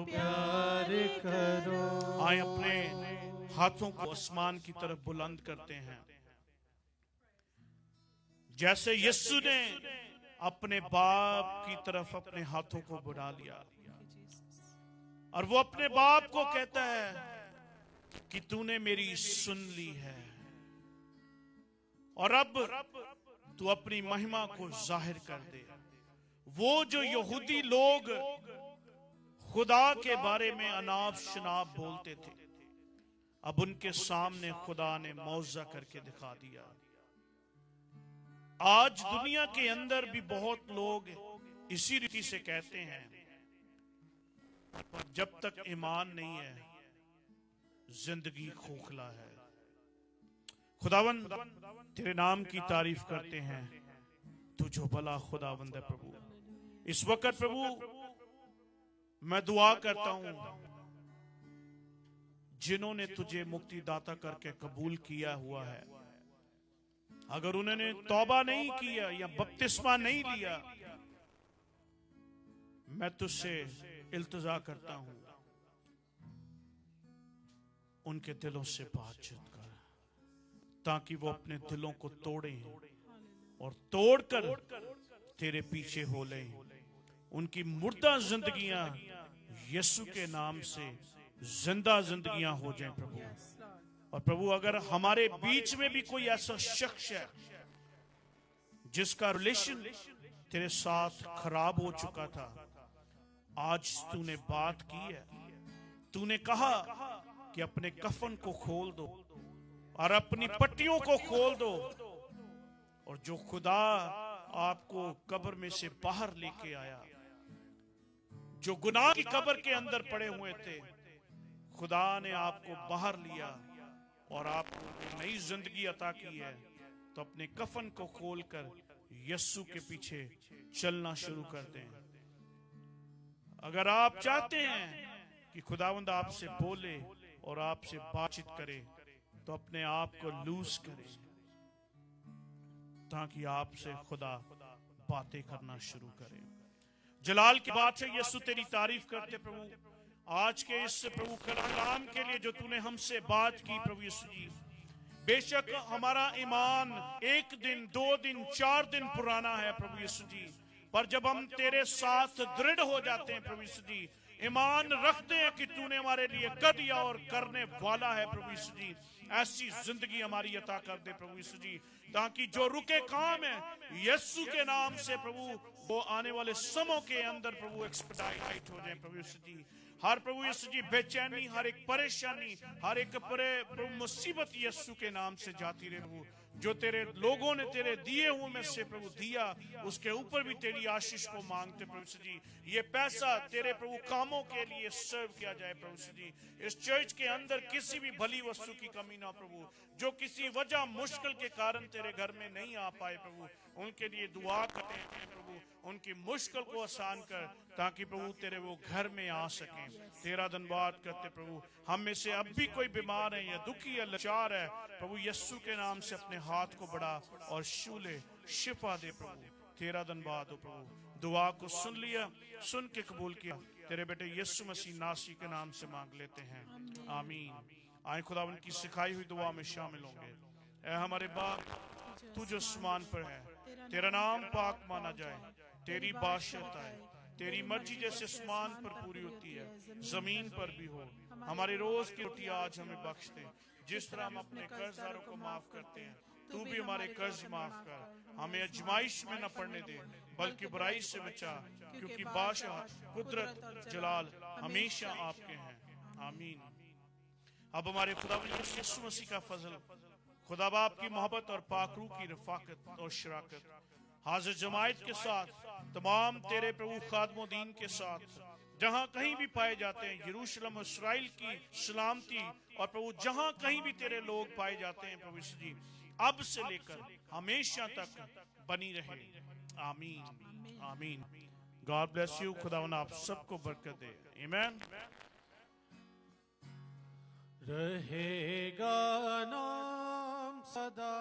प्यार करो। आए अपने हाथों को आसमान की तरफ बुलंद करते हैं, जैसे यीशु ने अपने बाप की तरफ अपने हाथों को बढ़ा लिया, और वो अपने बाप को कहता है कि तूने मेरी सुन ली है, और अब तू अपनी महिमा को जाहिर कर दे। वो जो यहूदी लोग खुदा के बारे में अनाप शनाप बोलते थे, अब उनके सामने खुदा ने मौजा करके दिखा दिया। आज दुनिया के अंदर भी बहुत लोग इसी रीति से कहते हैं, पर जब तक ईमान नहीं है जिंदगी खोखला है। खुदावंद तेरे नाम की तारीफ करते हैं, तू जो भला खुदावंद है प्रभु। इस वक्त प्रभु मैं दुआ करता हूं, जिन्होंने तुझे मुक्तिदाता करके कबूल किया हुआ है, अगर उन्होंने तौबा नहीं किया या बपतिस्मा नहीं लिया, मैं तुझसे इल्तिजा करता हूं, उनके दिलों से बातचीत कर, ताकि वो अपने दिलों को तोड़ें और तोड़कर तेरे पीछे हो लें। उनकी मुर्दा जिंदगियां यीशु के नाम से जिंदा जिंदगियां हो जाएं प्रभु। और प्रभु अगर हमारे बीच में भी कोई ऐसा शख्स है जिसका रिलेशन तेरे साथ खराब हो चुका था, आज तूने बात की है, तूने कहा कि अपने कफन को खोल दो और अपनी पट्टियों को खोल दो, और जो खुदा आपको कब्र में से बाहर लेके आया, जो गुनाह की कब्र के अंदर पड़े हुए थे, खुदा ने आपको बाहर लिया और आपको नई जिंदगी अता की है। तो अपने कफन को खोलकर यीशु के पीछे चलना शुरू कर दें। अगर आप चाहते हैं कि खुदावंद आपसे बोले और आपसे बातचीत करे तो अपने आप को लूज करें ताकि आपसे खुदा बातें करना शुरू करे। जलाल की बात है, यीशु तेरी तारीफ करते प्रभु आज के इस प्रभु कलाम के लिए जो तूने हमसे बात की प्रभु यीशु जी। बेशक हमारा ईमान 1 दिन 2 दिन 4 दिन पुराना है प्रभु यीशु जी, पर जब हम तेरे साथ दृढ़ हो जाते हैं प्रभु यीशु जी, ईमान रखते हैं कि तूने हमारे लिए कर दिया और करने वाला है प्रभु यीशु जी, ऐसी जिंदगी हमारी अता कर दे प्रभु यीशु जी, ताकि जो रुके काम है यीशु के नाम से प्रभु वो आने वाले समय के अंदर प्रभु एक्सपेडाइट हो जाए प्रभु यीशु जी। हर प्रभु यीशु जी बेचैनी, हर एक परेशानी, हर एक प्रभु मुसीबत यीशु के नाम से जाती रहे प्रभु। जो तेरे लोगों ने तेरे दिए हुए में से प्रभु दिया उसके ऊपर भी तेरी आशीष को मांगते प्रभु यीशु जी। ये पैसा तेरे प्रभु कामों के लिए सर्व किया जाए प्रभु यीशु जी। इस चर्च के अंदर किसी भी भली वस्तु की कमी ना प्रभु, जो किसी वजह मुश्किल के कारण तेरे घर में नहीं आ पाए प्रभु, उनके लिए दुआ करते हैं प्रभु, उनकी मुश्किल को आसान कर ताकि प्रभु तेरे वो घर में आ सकें। तेरा धन्यवाद करते प्रभु। हम में से अब भी कोई बीमार है या दुखी या लाचार है प्रभु, यीशु के नाम से अपने हाथ को बढ़ा और शूले शिफा दे प्रभु। तेरा धन्यवाद हो प्रभु। दुआ को सुन लिया, सुन के कबूल किया, तेरे बेटे यीशु मसीह नासी के नाम से मांग लेते हैं, आमीन। आए खुदावन की सिखाई हुई दुआ में शामिल होंगे। ऐ हमारे बाप तू जो आसमान पर है, तेरा नाम पाक माना जाए, तेरी बादशाहत आए, तेरी मर्जी जैसे आसमान पर पूरी होती है जमीन पर भी हो। हमारी रोज की रोटी आज हमें बख्श दे, जिस तरह हम अपने कर्जदारों को माफ करते हैं तू भी हमारे कर्ज माफ कर। हमें आजमाइश में न पड़ने दे बल्कि बुराई से बचा, क्योंकि बादशाह कुदरत जलाल हमेशा आपके हैं, आमीन। अब हमारे खुदा यीशु मसीह का फजल, खुदा बाप की मोहब्बत और पाकरू की रफाकत और शराकत हाजिर जमायत के साथ तमाम तेरे प्रभु खादमो दीन के साथ जहाँ कहीं भी पाए जाते हैं, यरूशलेम और इस्राएल की सलामती और प्रभु जहाँ कहीं भी तेरे लोग पाए जाते हैं प्रभु यीशु जी, अब से लेकर हमेशा तक बनी रहे, आमीन आमीन। God bless you. खुदावन आप सबको बरकत दे, आमीन। रहेगा नाम सदा